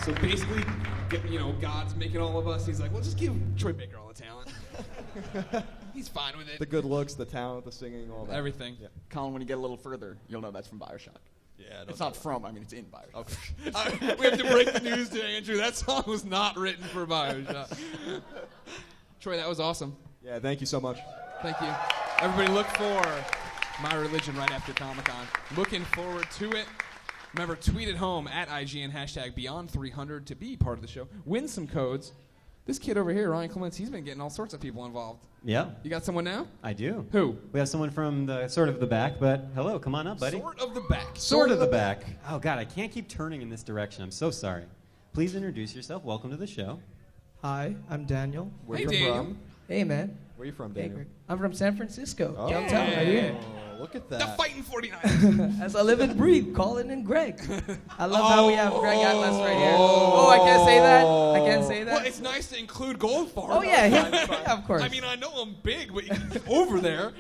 So basically, God's making all of us. He's like, well, just give Troy Baker all the talent. He's fine with it. The good looks, the talent, the singing, all that. Everything. Yeah. Colin, when you get a little further, you'll know that's from Bioshock. Yeah, It's not from, I mean, it's in Bioshock. Okay. We have to break the news to Andrew. That song was not written for Bioshock. Troy, that was awesome. Yeah, thank you so much. Thank you. Everybody look for My religion right after Comic-Con. Looking forward to it. Remember, tweet at home at IGN, hashtag Beyond300 to be part of the show. Win some codes. This kid over here, Ryan Clements, he's been getting all sorts of people involved. Yeah. You got someone now? I do. Who? We have someone from the sort of the back, but hello, come on up, buddy. Sort of the back. Sort of the back. Oh, God, I can't keep turning in this direction. I'm so sorry. Please introduce yourself. Welcome to the show. Hi, I'm Daniel. Where you from? Hey, man. Where you from, Daniel? I'm from San Francisco, Oh. downtown, right here. Look at that. The Fighting 49ers. As I live and breathe, Colin and Greg. I love how we have Greg Atlas right here. Oh, I can't say that? I can't say that? Well, it's nice to include Goldfarb. Oh, yeah, of course. I mean, I know I'm big, but he's over there.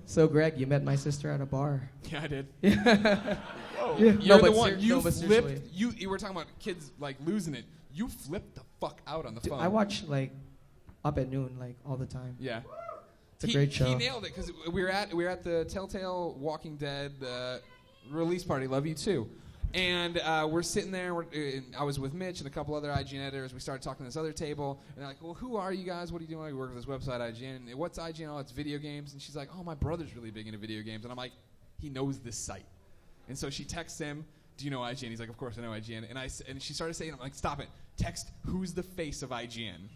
So, Greg, you met my sister at a bar. Yeah, I did. Whoa. You're the one. You flipped. You were talking about kids like losing it. You flipped the fuck out on the phone. I watch, like, Up at Noon, like, all the time. Yeah. It's a great show. He nailed it because we were at the Telltale Walking Dead release party. Love you too. And we're sitting there. I was with Mitch and a couple other IGN editors. We started talking to this other table, and they're like, "Well, who are you guys? What are you doing?" We work with this website, IGN. What's IGN? Oh, it's video games. And she's like, "Oh, my brother's really big into video games." And I'm like, "He knows this site." And so she texts him, "Do you know IGN?" He's like, "Of course I know IGN." And she started saying, "I'm like, stop it. Text who's the face of IGN."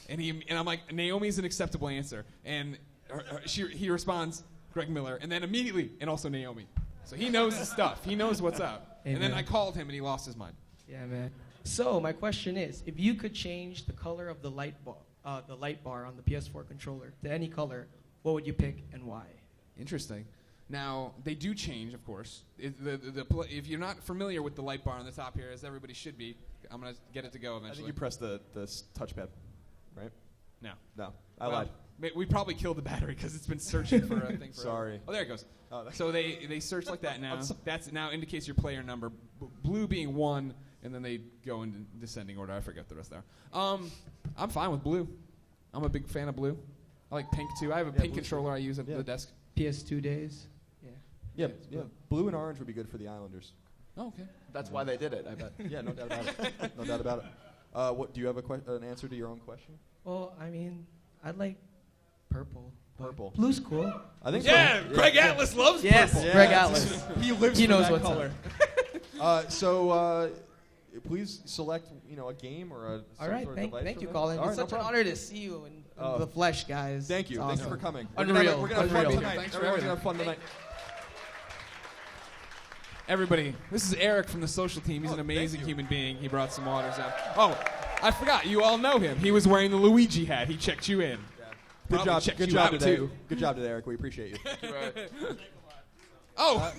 And I'm like, Naomi's an acceptable answer. And he responds, Greg Miller, and then immediately, and also Naomi. So he knows the stuff. He knows what's up. Hey, and then man. I called him, and he lost his mind. Yeah, man. So my question is, if you could change the color of the light bar on the PS4 controller to any color, what would you pick and why? Interesting. Now, they do change, of course. If you're not familiar with the light bar on the top here, as everybody should be, I'm going to get it to go eventually. I think you press the touchpad, right? No. No. I lied. We probably killed the battery because it's been searching for a thing for. Sorry. Oh, there it goes. Oh, so they search like that now. That's now indicates your player number. Blue being 1, and then they go in descending order. I forget the rest there. I'm fine with blue. I'm a big fan of blue. I like pink too. I have a pink controller I use at the desk. PS2 days. Yeah. Blue and orange would be good for the Islanders. Oh, okay. That's why they did it, I bet. Yeah, no doubt about it. No doubt about it. What do you have an answer to your own question? Well, I mean, I'd like purple. Purple. Blue's cool. I think Greg Atlas loves yes, purple. Greg Atlas. He lives. He for knows that what's color. So, please select a game or a. All right, thank you, Colin. All It's right, such an honor to see you in the flesh, guys. Thank you. It's Thank you awesome. for coming. Unreal. We're gonna have fun Unreal. tonight. Thanks for Everyone's everything. gonna have fun tonight. Everybody, this is Eric from the social team. He's an amazing human being. He brought some waters out. Oh, I forgot. You all know him. He was wearing the Luigi hat. He checked you in. Good Probably job. checked Good you job out, today. too. Good job today, Eric. We appreciate you. Oh,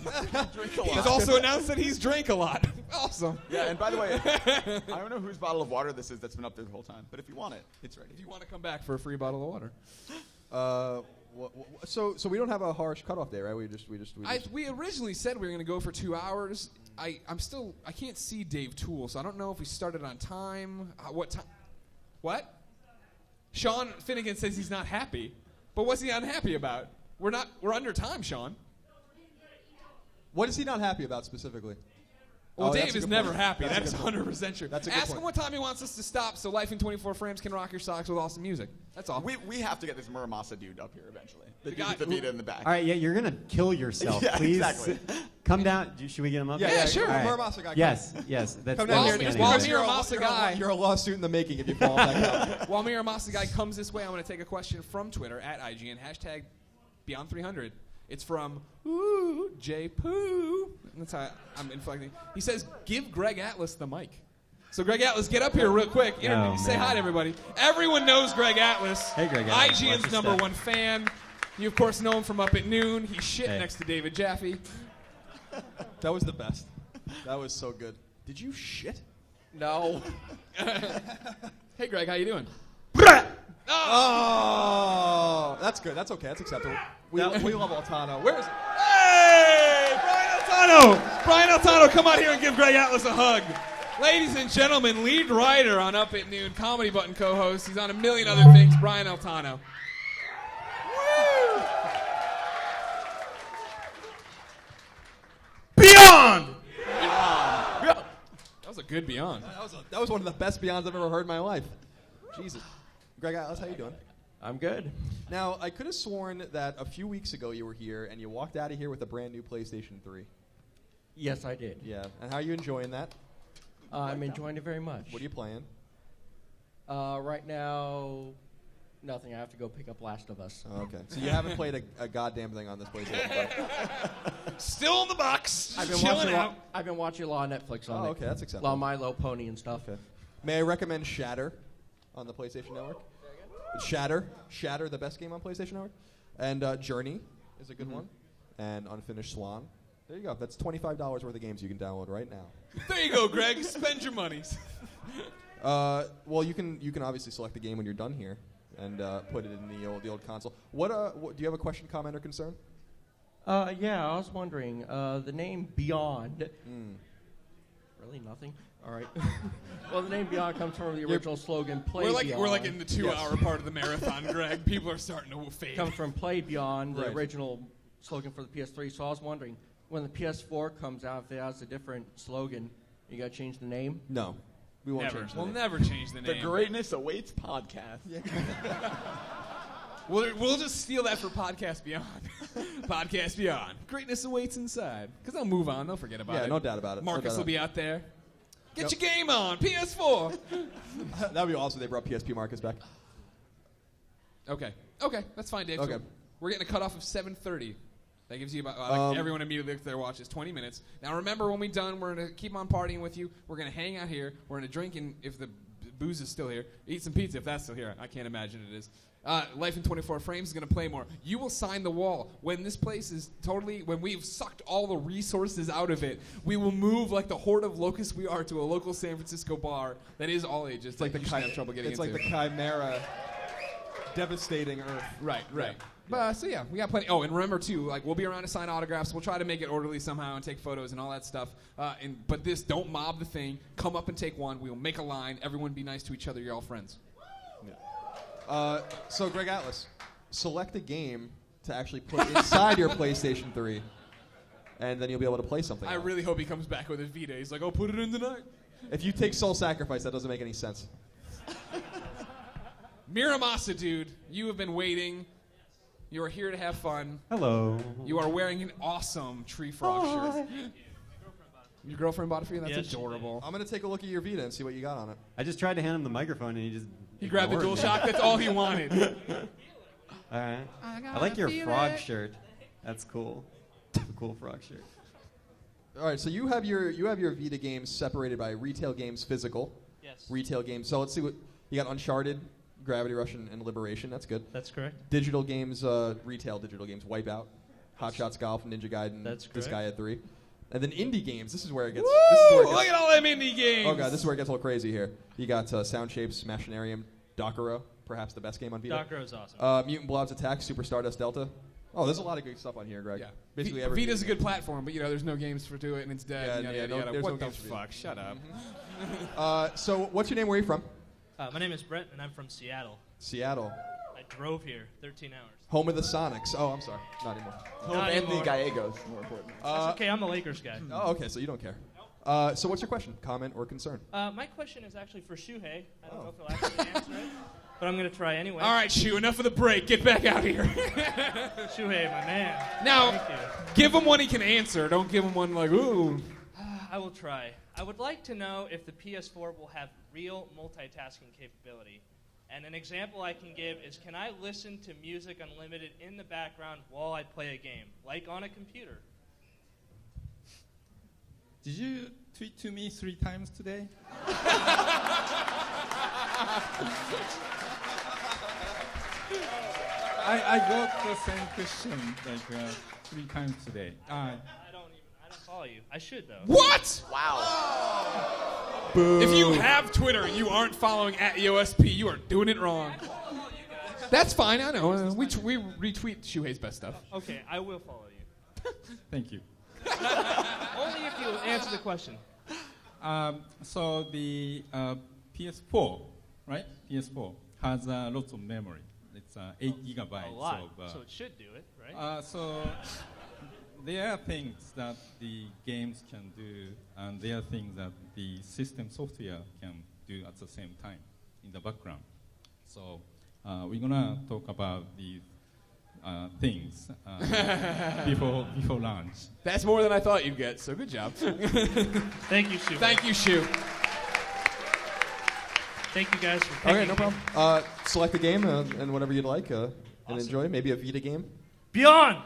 he's also announced that he's drank a lot. Awesome. Yeah, and by the way, I don't know whose bottle of water this is that's been up there the whole time, but if you want it, it's ready. If you want to come back for a free bottle of water. So we don't have a harsh cutoff day, right? We originally said we were going to go for 2 hours. I can't see Dave Toole, so I don't know if we started on time. What time? What? Sean Finnegan says he's not happy, but what's he unhappy about? We're under time, Sean. What is he not happy about specifically? Well, that's Dave a is good never point. happy. That's That a is good point. 100% true. That's a good Ask point. him what time he wants us to stop so Life in 24 Frames can rock your socks with awesome music. That's all. We have to get this Muramasa dude up here eventually. The The dude guy- with the Vita in the back. All right, yeah, you're going to kill yourself. Yeah, Please exactly. come down. Should we get him up? Yeah, sure. All right. Muramasa guy, come. Yes. That's Come down here. outstanding. While You're a- Muramasa you're a- guy- You're a lawsuit in the making if you fall back up. While Miramasa guy comes this way, I'm going to take a question from Twitter at IGN, hashtag Beyond300. It's from J Poo. That's how I'm inflecting. He says, give Greg Atlas the mic. So Greg Atlas, get up here real quick. Say hi to everybody. Everyone knows Greg Atlas. Hey, Greg Atlas. Watch IGN's your #1 step. fan. You, of course, know him from Up at Noon. He's shit Hey. next to David Jaffe. That was the best. That was so good. Did you shit? No. Hey, Greg, how you doing? Oh, that's good. That's okay. That's acceptable. We love Altano. Where is it? Hey, Brian Altano! Brian Altano, come out here and give Greg Atlas a hug. Ladies and gentlemen, lead writer on Up at Noon, Comedy Button co-host. He's on a million other things, Brian Altano. Beyond! That was a good Beyond. That was one of the best Beyonds I've ever heard in my life. Jesus. Greg Atlas, how you doing? I'm good. Now, I could have sworn that a few weeks ago you were here and you walked out of here with a brand new PlayStation 3. Yes, I did. Yeah. And how are you enjoying that? I'm enjoying it very much. What are you playing? Right now, nothing. I have to go pick up Last of Us. Oh, okay. So you haven't played a goddamn thing on this PlayStation 5. Still in the box. I've been watching a lot of Netflix on it. Oh, okay, that's acceptable. A lot of My Little Pony and stuff. Okay. May I recommend Shatter on the PlayStation Network? Shatter, the best game on PlayStation Network. And Journey is a good one. And Unfinished Swan. There you go. That's $25 worth of games you can download right now. There you go, Greg. Spend your monies. Well, you can obviously select the game when you're done here and put it in the old console. What do you have a question, comment, or concern? Yeah, I was wondering, the name Beyond. Really nothing? All right. Well, the name Beyond comes from the original slogan, Play Beyond. We're like in the 2-hour part of the marathon, Greg. People are starting to fade. Comes from Play Beyond, the Right. original slogan for the PS3. So I was wondering, when the PS4 comes out, if it has a different slogan, you got to change the name? No. We won't Never. change the We'll name. never change the The name. Greatness Awaits podcast. We'll just steal that for Podcast Beyond. Podcast Beyond. Greatness awaits inside. Because they'll move on. They'll forget about it. Yeah, no doubt about it. Marcus No doubt will be out there. Get your game on. PS4. That would be awesome. They brought PSP Marcus back. Okay, that's fine, Dave. Okay. So we're getting a cutoff of 7:30. That gives you about everyone immediately looks at their watches. 20 minutes. Now remember, when we're done, we're gonna keep on partying with you. We're gonna hang out here. We're gonna drink, and if the booze is still here, eat some pizza if that's still here. I can't imagine it is. Life in 24 Frames is gonna play more. You will sign the wall when this place is when we've sucked all the resources out of it. We will move like the horde of locusts we are to a local San Francisco bar that is all ages. It's like the have trouble getting It's into. like the Chimera devastating Earth. Right. But so yeah, we got plenty. Oh, and remember too, like we'll be around to sign autographs. We'll try to make it orderly somehow and take photos and all that stuff. But don't mob the thing. Come up and take one. We'll make a line. Everyone be nice to each other. You're all friends. So Greg Atlas, select a game to actually put inside your PlayStation 3, and then you'll be able to play something. I on it. really hope he comes back with a Vita. He's like, "Oh, put it in tonight." If you take Soul Sacrifice, that doesn't make any sense. Miramasa, dude, you have been waiting. You are here to have fun. Hello. You are wearing an awesome Tree Frog shirt. Your girlfriend bought it for you? That's Yes, she adorable. I'm gonna take a look at your Vita and see what you got on it. I just tried to hand him the microphone and He grabbed the ignored DualShock. me. That's all he wanted. All right. I I like your gotta feel frog it. shirt. That's cool. Cool frog shirt. All right, so you have your Vita games separated by retail games, physical. Yes. Retail games. So let's see what you got: Uncharted, Gravity Rush, and Liberation. That's good. That's correct. Digital games, retail digital games: Wipeout, Hot Shots Golf, Ninja Gaiden, That's This correct. Guy at 3. And then indie games. This is where it gets. Woo! Look at all them indie games. Oh god, this is where it gets all crazy here. You got Sound Shapes, Machinarium, Dokuro, perhaps the best game on Vita. Dokuro's awesome. Mutant Blobs Attack, Super Stardust Delta. Oh, there's a lot of good stuff on here, Greg. Yeah. Basically everything. Vita's a good platform, but there's no games for do it, and it's dead. Yeah, and yada, yeah, yada, no- yada. there's What no the games for Vita. fuck? Shut up. So what's your name? Where are you from? My name is Brent, and I'm from Seattle. Seattle. I drove here 13 hours. Home of the Sonics. Oh, I'm sorry. Not anymore. Home of Anthony Gallegos, more important. That's okay, I'm a Lakers guy. Oh, okay, so you don't care. So what's your question, comment, or concern? My question is actually for Shuhei. I don't know if he'll actually answer it, but I'm going to try anyway. All right, Shu, enough of the break. Get back out here. Shuhei, my man. Now, Thank you. give him one he can answer. Don't give him one like, ooh. I will try. I would like to know if the PS4 will have real multitasking capability. And an example I can give is, can I listen to music unlimited in the background while I play a game, like on a computer? Did you tweet to me 3 times today? I got the same question like 3 times today. I don't follow you. I should though. What? Wow. If you have Twitter and you aren't following at EOSP, you are doing it wrong. That's fine, I know. We retweet Shuhei's best stuff. Okay, I will follow you. Thank you. Only if you answer the question. So the PS4, right? PS4 has lots of memory. It's 8 gigabytes. A lot, of, so it should do it, right? So there are things that the games can do, and there are things that the system software can do at the same time in the background. So we're gonna talk about these things before lunch. That's more than I thought you'd get, so good job. Thank you, Shu. Thank you, Shu. Thank you guys for picking. Okay, no problem. Select a game and whatever you'd like and enjoy. Maybe a Vita game. Beyond!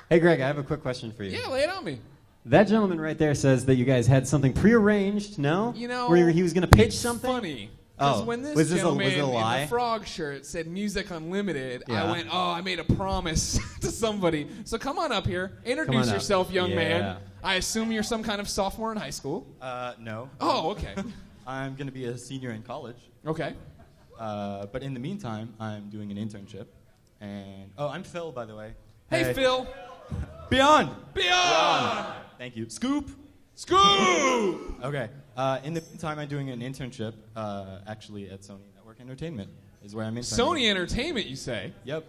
Hey, Greg, I have a quick question for you. Yeah, lay it on me. That gentleman right there says that you guys had something prearranged, no? You know, where he was going to pitch it's something? Funny. Because when this gentleman was it a lie? in the frog shirt said Music Unlimited, Yeah. I went, I made a promise to somebody. So come on up here. Introduce yourself, young man. I assume you're some kind of sophomore in high school. No. Oh, okay. I'm going to be a senior in college. Okay. But in the meantime, I'm doing an internship. And I'm Phil, by the way. Hey, Phil. Beyond. Thank you. Scoop. Okay. In the meantime, I'm doing an internship, actually at Sony Network Entertainment, is where I'm interning. Sony Entertainment, you say? Yep.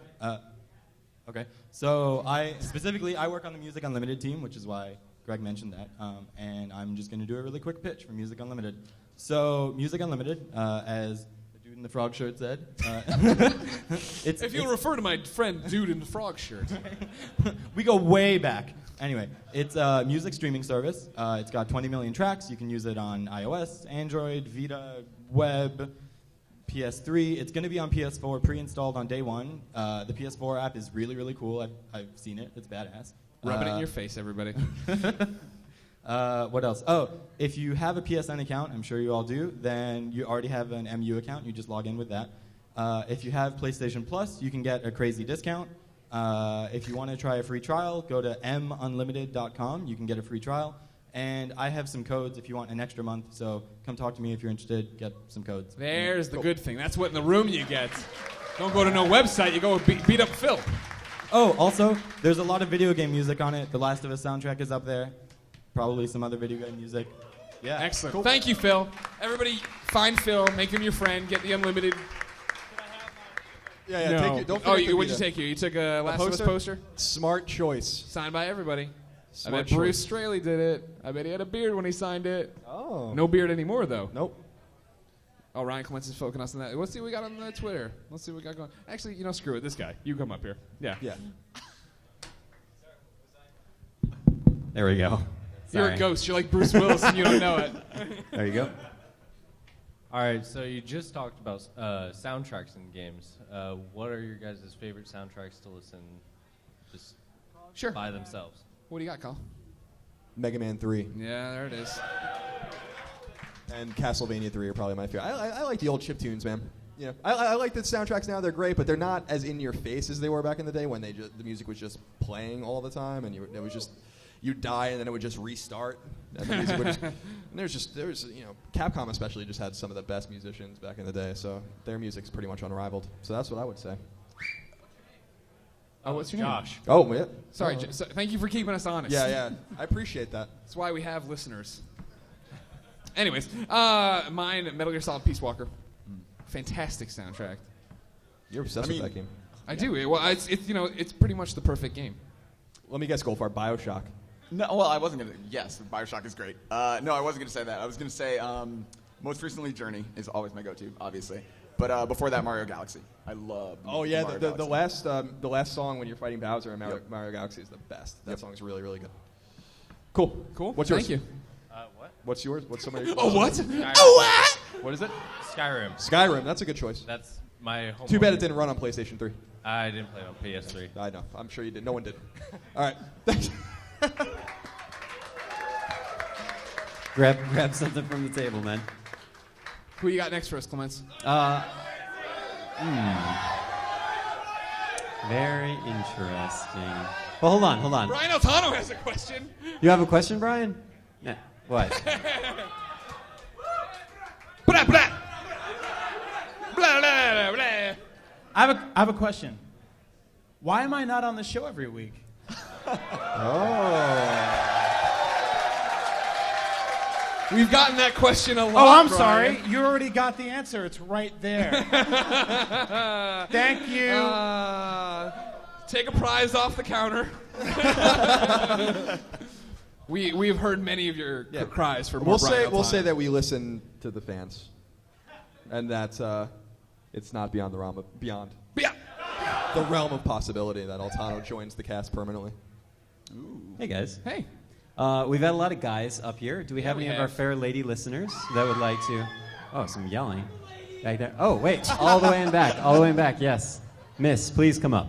Okay. So I work on the Music Unlimited team, which is why Greg mentioned that. And I'm just going to do a really quick pitch for Music Unlimited. So Music Unlimited, as the dude in the frog shirt said, if you'll refer to my friend dude in the frog shirt. We go way back. Anyway, it's a music streaming service. It's got 20 million tracks. You can use it on iOS, Android, Vita, web, PS3. It's going to be on PS4 pre-installed on day one. The PS4 app is really, really cool. I've seen it. It's badass. Rub it in your face, everybody. What else? Oh, if you have a PSN account, I'm sure you all do, then you already have an MU account. You just log in with that. If you have PlayStation Plus, you can get a crazy discount. If you want to try a free trial, go to munlimited.com. You can get a free trial. And I have some codes if you want an extra month. So come talk to me if you're interested. Get some codes. There's the good thing. That's what in the room you get. Don't go to no website. You go beat up Phil. Oh, also, there's a lot of video game music on it. The Last of Us soundtrack is up there. Probably some other video game music. Yeah. Excellent. Cool. Thank you, Phil. Everybody, find Phil. Make him your friend. Get the unlimited. Yeah, No. take it. Don't forget what'd you Vita. take here? You took a Last of Us poster? Smart choice. Signed by everybody. Smart I bet choice. Bruce Straley did it. I bet he had a beard when he signed it. Oh. No beard anymore, though. Nope. Oh, Ryan Clements is focusing us on that. Let's see what we got on the Twitter. Let's see what we got going. Actually, screw it. This guy. You come up here. Yeah. Yeah. There we go. You're Sorry. a ghost. You're like Bruce Willis and you don't know it. There you go. All right, so you just talked about soundtracks in games. What are your guys' favorite soundtracks to listen just by themselves? What do you got, Colin? Mega Man 3. Yeah, there it is. And Castlevania 3 are probably my favorite. I like the old chiptunes, man. You know, I like the soundtracks now. They're great, but they're not as in your face as they were back in the day when the music was just playing all the time, and it was just you'd die and then it would just restart. And the music would just, and there's Capcom especially just had some of the best musicians back in the day, so their music's pretty much unrivaled. So that's what I would say. Oh, what's your name? Josh. Oh, yeah. Sorry, thank you for keeping us honest. Yeah, I appreciate that. That's why we have listeners. Anyways, mine, Metal Gear Solid Peace Walker. Fantastic soundtrack. You're obsessed with that game. I do. Well, it's pretty much the perfect game. Let me guess, Goldfarb, BioShock. No, well, I wasn't going to. Yes, BioShock is great. No, I wasn't going to say that. I was going to say most recently Journey is always my go-to, obviously. But before that, Mario Galaxy. I love Oh yeah, Mario the Galaxy. last song when you're fighting Bowser in Mario Galaxy is the best. That song's really, really good. Cool. What's yours? Thank you. What? What's yours? What's somebody? Oh, what? Skyrim. Oh, what? What is it? Skyrim. Skyrim. That's a good choice. That's my home. Too bad it didn't run on PlayStation 3. I didn't play it on PS3. I know. I'm sure you did. No one did. All right. Thanks. Grab something from the table, man. Who you got next for us, Clements? Very interesting. Well, hold on. Brian Altano has a question. You have a question, Brian? Yeah. What? Blah, blah. Blah, blah, blah. I have a question. Why am I not on the show every week? We've gotten that question a lot. Oh, I'm Brian. sorry. You already got the answer. It's right there. Thank you. Take a prize off the counter. We've heard many of your cries for more. We'll Brian say Altano. that we listen to the fans. and that it's not beyond the realm of the realm of possibility that Altano joins the cast permanently. Hey guys. Hey. We've had a lot of guys up here. Do we have any of our fair lady listeners that would like to? Oh, some yelling back there. Oh, wait, all the way in back. All the way in back. Yes, Miss, please come up.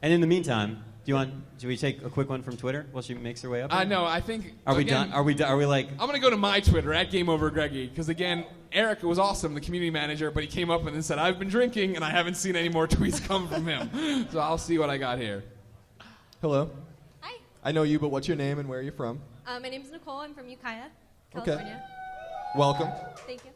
And in the meantime, do we take a quick one from Twitter while she makes her way up? No, I think. Are we done? Are we like? I'm gonna go to my Twitter at GameOverGreggy because again, Eric was awesome, the community manager, but he came up and then said, "I've been drinking and I haven't seen any more tweets come from him." So I'll see what I got here. Hello. Hi. I know you, but what's your name and where are you from? My name's Nicole. I'm from Ukiah, California. Okay. Welcome. Thank you.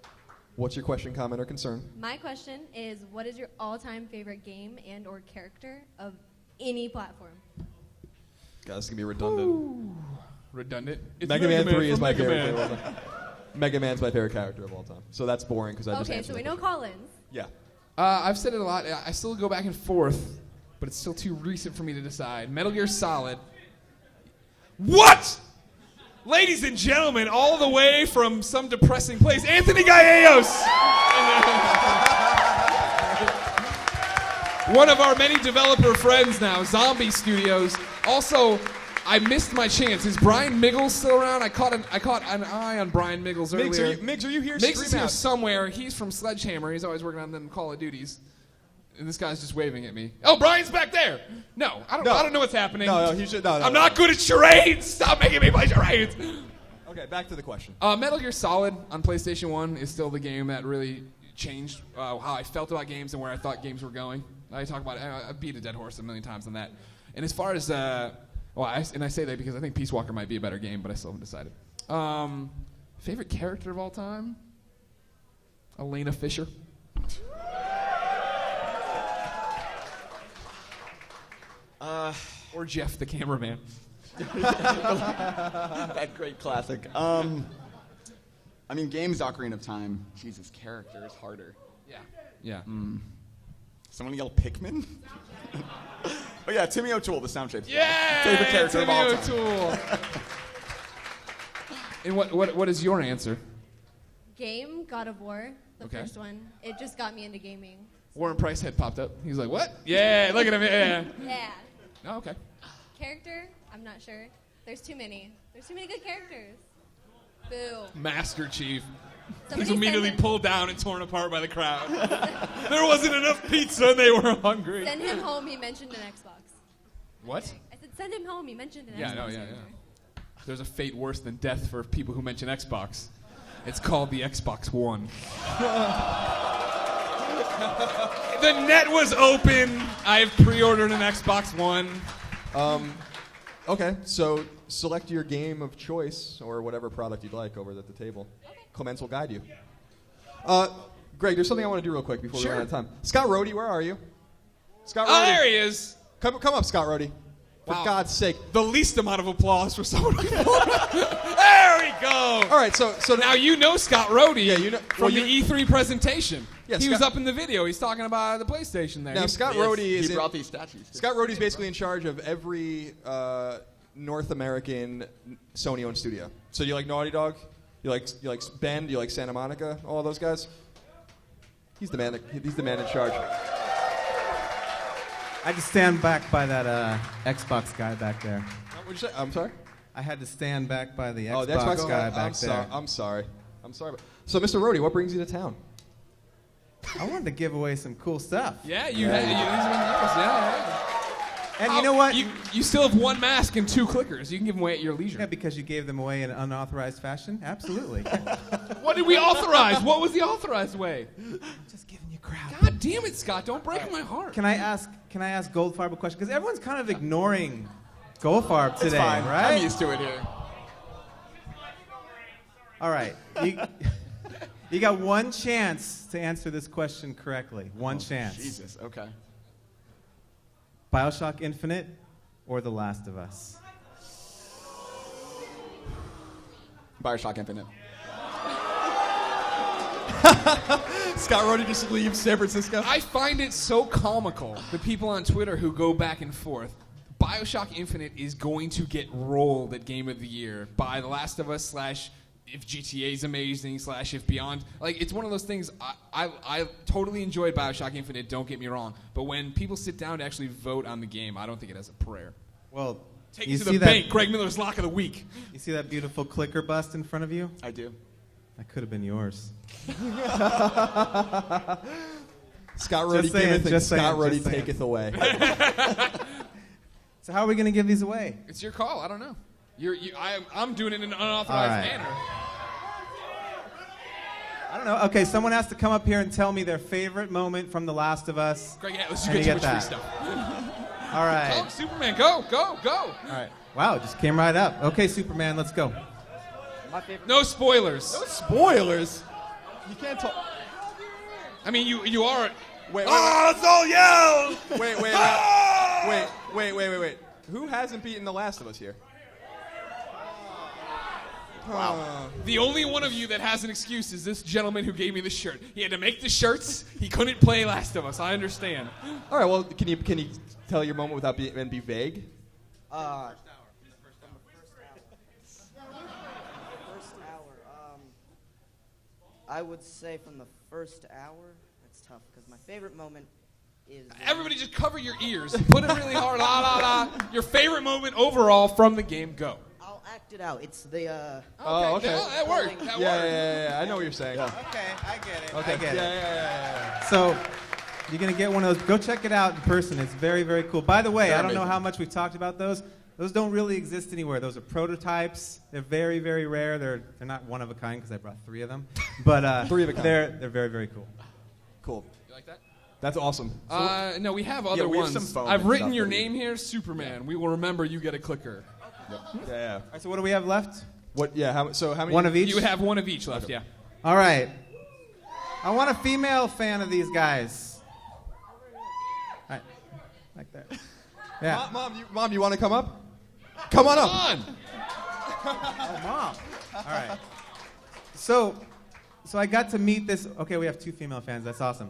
What's your question, comment, or concern? My question is, what is your all-time favorite game and or character of any platform? God, this is going to be redundant. Redundant? It's Mega Man 3 is my Mega favorite. Man. Of all time. Mega Man's my favorite character of all time. So that's boring because I just Okay, answered so we that know question. Colin's. Yeah. I've said it a lot. I still go back and forth, but it's still too recent for me to decide. Metal Gear Solid. What? Ladies and gentlemen, all the way from some depressing place, Anthony Gallegos! One of our many developer friends now, Zombie Studios. Also, I missed my chance. Is Brian Miggles still around? I caught an eye on Brian Miggles earlier. Miggs, are you here? Miggs is Scream here out. somewhere. He's from Sledgehammer. He's always working on them Call of Duties. And this guy's just waving at me. Oh, Brian's back there. No, I don't know what's happening. No, he should. No, I'm not good at charades. Stop making me play charades. Okay, back to the question. Metal Gear Solid on PlayStation 1 is still the game that really changed how I felt about games and where I thought games were going. I talk about it. I beat a dead horse a million times on that. And as far as I say that because I think Peace Walker might be a better game, but I still haven't decided. Favorite character of all time? Elena Fisher. Or Jeff, the cameraman. That great classic. I mean, games Ocarina of Time. Jesus, character is harder. Yeah. Someone yell Pikmin? Oh yeah, Timmy O'Toole, the sound shape. Yeah, favorite character Timmy of all time. O'Toole. And what is your answer? Game, God of War, the Okay. first one. It just got me into gaming. Warren Price head popped up. He's like, what? Yeah, look at him. Yeah. Yeah. Oh, okay. Character, I'm not sure. There's too many. There's too many good characters. Boo. Master Chief. Somebody He's immediately send pulled down and torn apart by the crowd. There wasn't enough pizza and they were hungry. Send him home, he mentioned an Xbox. What? I said, send him home, he mentioned an Xbox. Yeah. There's a fate worse than death for people who mention Xbox. It's called the Xbox One. The net was open. I've pre-ordered an Xbox One. Okay, so select your game of choice or whatever product you'd like over at the table. Okay. Clements will guide you. Greg, there's something I want to do real quick before we run out of time. Scott Rohde, where are you? Scott Rohde. Oh, there he is. Come up, Scott Rohde. For God's sake. The least amount of applause for someone who There we go. All right, so now you know Scott Rohde. Yeah, you know from the E3 presentation. Yeah, he was Scott- up in the video. He's talking about the PlayStation there. Now, Scott Rohde is He brought these statues. Scott Rohde is basically in charge of every North American Sony-owned studio. So you like Naughty Dog? You like Bend? You like Santa Monica? All those guys? He's the man. He's the man in charge. I had to stand back by that Xbox guy back there. What'd you say? I'm sorry? I had to stand back by the Oh, Xbox guy back I'm there. I'm sorry. So, Mr. Rohde, what brings you to town? I wanted to give away some cool stuff. Yeah, you had yeah. And you know what? You still have one mask and two clickers. You can give them away at your leisure. Yeah, because you gave them away in an unauthorized fashion? Absolutely. What did we authorize? What was the authorized way? Just giving you crap. God damn it, Scott! Don't break my heart. Can I ask Goldfarb a question? Because everyone's kind of ignoring Goldfarb today, It's fine. right? I'm used to it here. All right. You got one chance to answer this question correctly. One chance. Jesus, okay. BioShock Infinite or The Last of Us? BioShock Infinite. Scott Rohde just leaves San Francisco. I find it so comical, the people on Twitter who go back and forth. BioShock Infinite is going to get rolled at Game of the Year by The Last of Us / if GTA's amazing / if Beyond, like it's one of those things. I totally enjoyed Bioshock Infinite. Don't get me wrong, but when people sit down to actually vote on the game, I don't think it has a prayer. Well, take you it to see the bank. Greg Miller's lock of the week. You see that beautiful clicker bust in front of you? I do. That could have been yours. Scott Ruddy giveth and Scott Ruddy taketh away. So how are we going to give these away? It's your call. I don't know. I'm doing it in an unauthorized manner. I don't know. Okay, someone has to come up here and tell me their favorite moment from The Last of Us. Greg, yeah, let's and get you too get much free that. stuff. All right. Talk, Superman, go. All right. Wow, it just came right up. Okay, Superman, let's go. No spoilers. No spoilers? You can't talk. I mean, you are. Wait. let's all yell! Wait. Who hasn't beaten The Last of Us here? Wow. The only one of you that has an excuse is this gentleman who gave me the shirt. He had to make the shirts. He couldn't play Last of Us. I understand. All right. Well, can you tell your moment without being vague? First hour. I would say from the first hour. That's tough because my favorite moment is. Everybody, just cover your ears. Put it really hard. La la la. Your favorite moment overall from the game. Go. I'll act it out. It's the. Okay. No, that worked. Yeah. I know what you're saying. Okay, I get it. Okay. I get it. Yeah. So you're going to get one of those. Go check it out in person. It's very, very cool. By the way, They're I don't know amazing. how much we've talked about those. Those don't really exist anywhere. Those are prototypes. They're very, very rare. They're not one of a kind because I brought 3 of them. But 3 of a kind. They're very, very cool. Cool. You like that? That's awesome. No, we have other we have ones. some foam I've and written stuff your that we- name here, Superman. We will remember you get a clicker. Yeah. All right, so what do we have left? What? Yeah. How many? One of each? You would have one of each left, yeah. All right. I want a female fan of these guys. All right. Like that. Yeah. Mom, you want to come up? Come on up. Come on. Oh, Mom. All right. So I got to meet this. Okay, we have 2 female fans. That's awesome.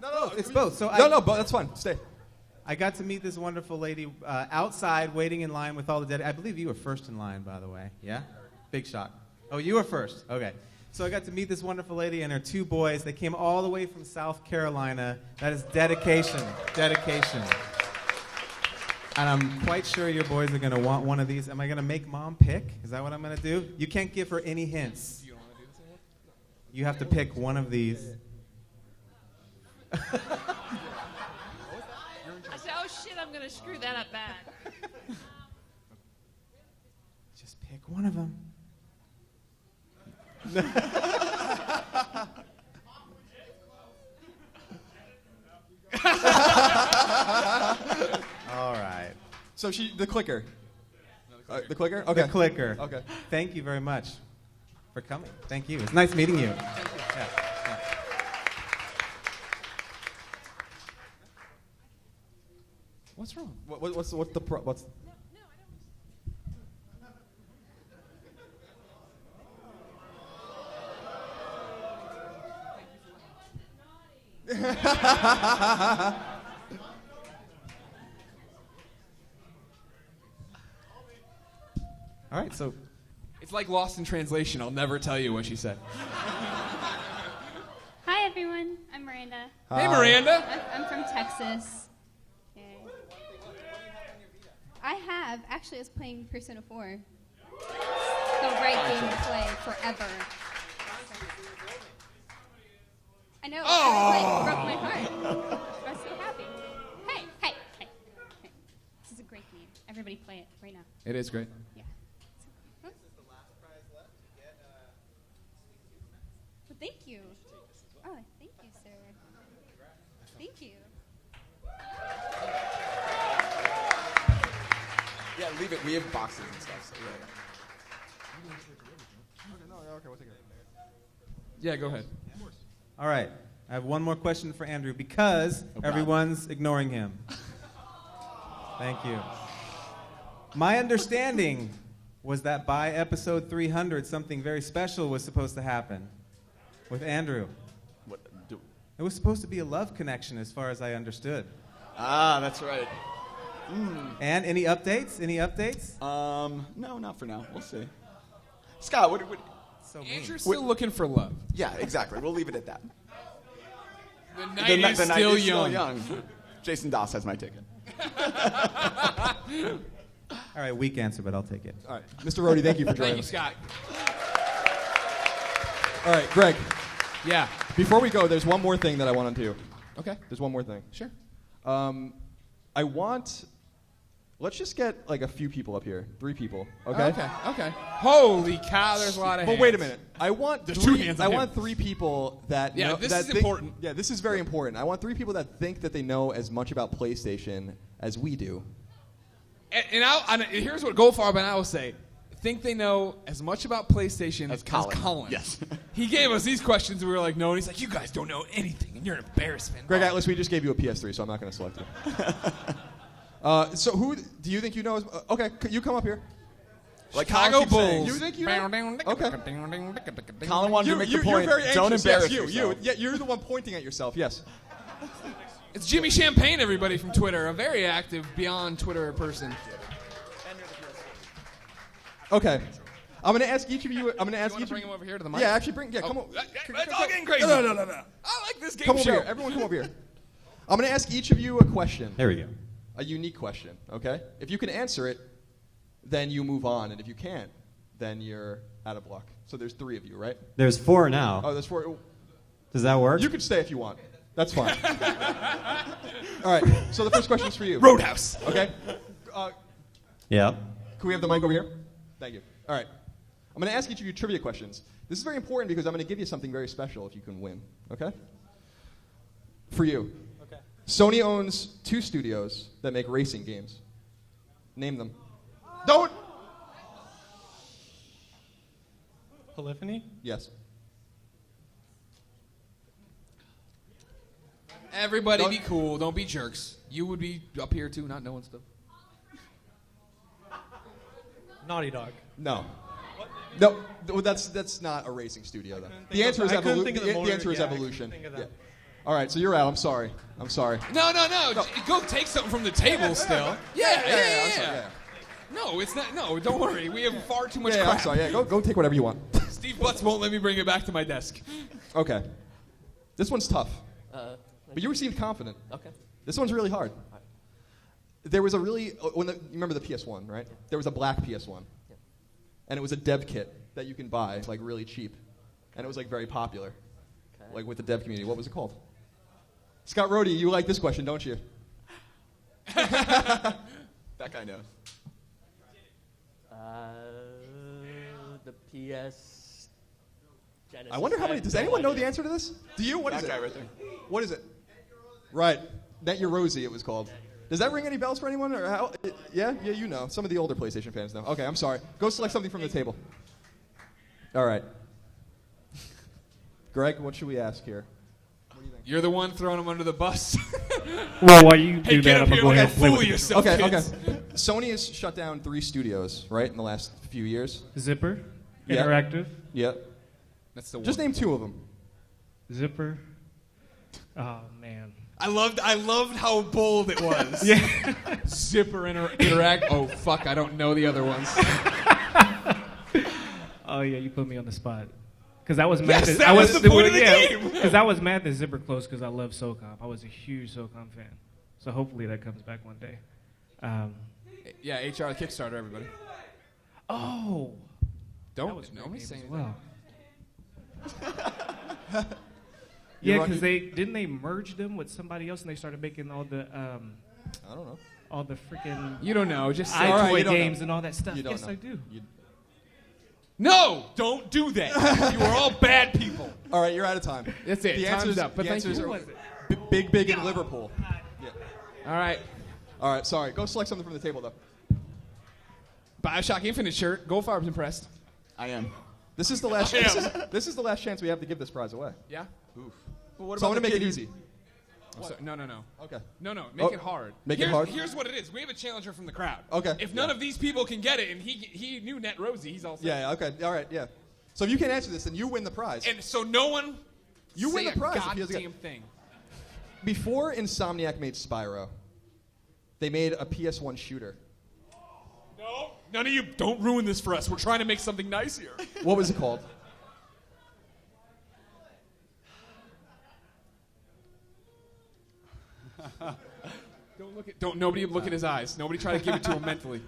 No, it's both. So but that's fine. Stay. I got to meet this wonderful lady outside, waiting in line with all the dead. I believe you were first in line, by the way. Yeah? Big shock. Oh, you were first. Okay. So I got to meet this wonderful lady and her 2 boys. They came all the way from South Carolina. That is dedication. Dedication. And I'm quite sure your boys are going to want one of these. Am I going to make Mom pick? Is that what I'm going to do? You can't give her any hints. You have to pick one of these. I said, oh shit, I'm going to screw that up bad. Just pick one of them. All right. So the clicker. The clicker? Okay. The clicker. Okay. Thank you very much for coming. Thank you. It's nice meeting you. Yeah. What's wrong? What's the what's? All right, so It's like Lost in Translation. I'll never tell you what she said. Hi, everyone. I'm Miranda. Hey, Miranda. I'm from Texas. Yay. I have. Actually, I was playing Persona 4. The right game to play forever. I know. Oh. It broke my heart. I was so happy. Hey. This is a great game. Everybody play it right now. It is great. Yeah. This is the last prize left to get. Well, thank you. Oh, thank you, sir. Thank you. Yeah, leave it. We have boxes and stuff. So Okay, we'll take it. Yeah, go ahead. all right. I have one more question for Andrew because everyone's ignoring him. Thank you. My understanding was that by episode 300, something very special was supposed to happen with Andrew. It was supposed to be a love connection, as far as I understood. Ah, that's right. And any updates? Any updates? No, not for now. We'll see. Scott, what so Andrew's still looking for love. Yeah, exactly. We'll leave it at that. The night is still young. Jason Doss has my ticket. All right, weak answer, but I'll take it. All right, Mr. Rhodey, thank you for joining Thank you, us. Scott. All right, Greg. Yeah. Before we go, there's one more thing that I want to do. Okay. There's one more thing. Sure. Let's just get like a few people up here. 3 people. Okay. Okay. Holy cow! There's a lot of. But hands. wait a minute. I want There's 3, 2 hands. I want 3 people that. Yeah, know, this that is think- important. Yeah, this is very important. I want 3 people that think that they know as much about PlayStation as we do. And here's what Goldfarb and I will say: think they know as much about PlayStation as Colin. Yes. He gave us these questions, and we were like, no. And he's like, you guys don't know anything, and you're an embarrassment. Greg Atlas, we just gave you a PS3, so I'm not going to select you. So who do you think you know? Okay, you come up here. Like Chicago Colin keeps saying. Bulls. You think you know? Okay. Colin wanted to make the You're point. very anxious. Don't embarrass yes, yourself. Yeah, you're the one pointing at yourself. Yes. It's Jimmy Champagne, everybody from Twitter, a very active beyond Twitter person. Okay. I'm going to ask each of you. I'm going to ask You each. bring him over here to the mic? Yeah, actually bring. Yeah, come on. It's all getting crazy. No. I like this game Come show. over here. Everyone, come over here. I'm going to ask each of you a question. There we go. A unique question. Okay. If you can answer it, then you move on, and if you can't, then you're out of luck. So there's 3 of you, right? There's 4 now. Oh, there's 4. Does that work? You can stay if you want. That's fine. All right. So the first question is for you. Roadhouse. Okay. Yeah. Can we have the mic over here? Thank you. All right. I'm going to ask each of you trivia questions. This is very important because I'm going to give you something very special if you can win. Okay? For you. Okay. Sony owns 2 studios that make racing games. Name them. Don't. Polyphony? Yes. Everybody be cool. Don't be jerks. You would be up here, too, not knowing stuff. Naughty Dog. No. No, that's not a racing studio, though. The answer is evolution. The answer is evolution. Yeah. All right, so you're out. I'm sorry. No. Go take something from the table still. Yeah. I'm sorry, No, it's not. No, don't worry. We have far too much Yeah, crap. I'm sorry. Yeah, go take whatever you want. Steve Butts won't let me bring it back to my desk. Okay. This one's tough. But you seemed confident. Okay. This one's really hard. There was a really you remember the PS1, right? Yeah. There was a black PS1. Yeah. And it was a dev kit that you can buy like really cheap. And it was like very popular. Okay. Like with the dev community. What was it called? Scott Rhodey, you like this question, don't you? That guy knows. The PS Genesis. I wonder how many. Does anyone know the answer to this? Do you? What is That it? guy right there. What is it? Right. Net Your Rosie, it was called. Does that ring any bells for anyone? Or how? Yeah, you know. Some of the older PlayStation fans know. Okay, I'm sorry. Go select something from the table. All right. Greg, what should we ask here? You're the one throwing him under the bus. Well, while you Hey, do get that, up I'm here going to go like ahead and play fool with it. yourself. Okay. kids. Sony has shut down 3 studios, right, in the last few years. Zipper, Yeah. Interactive, Yeah. That's the one. Just name 2 of them. Zipper. Oh man. I loved how bold it was. Yeah. Zipper Interact. Oh fuck, I don't know the other ones. Oh yeah, you put me on the spot. Because I was mad. Yes, that, that I was the point of the game. Because I was mad that Zipper closed because I love SOCOM. I was a huge SOCOM fan. So hopefully that comes back one day. Yeah, HR Kickstarter, everybody. Oh. Don't nobody say anything. Well. You're Yeah, right. because didn't they merge them with somebody else and they started making all the I don't know. all the freaking You don't know. Just say All right, iToy you don't games know. and all that stuff. You don't Yes, know. I do. No, don't do that. You are all bad people. All right, you're out of time. That's it. The Time's answers, up. But the thank answers you. are Who was it? Big in Liverpool. Yeah. All right. All right, sorry. Go select something from the table, though. Bioshock Infinite shirt. Goldfarb's impressed. I am. This is the last. I This am. this is the last chance we have to give this prize away. Yeah. Oof. Well, what So I'm about gonna the make it kid easy. No. Okay. No. Make Oh, it hard. make it hard? Here's what it is. We have a challenger from the crowd. Okay. If none of these people can get it, and he knew Net Rosie, he's all set. Yeah. Okay. All right. Yeah. So if you can't answer this, then you win the prize. And so no one. You win say the prize A if he doesn't goddamn get- thing. Before Insomniac made Spyro, they made a PS1 shooter. None of you, don't ruin this for us. We're trying to make something nice here. What was it called? Nobody look at his eyes. Nobody try to give it to him mentally.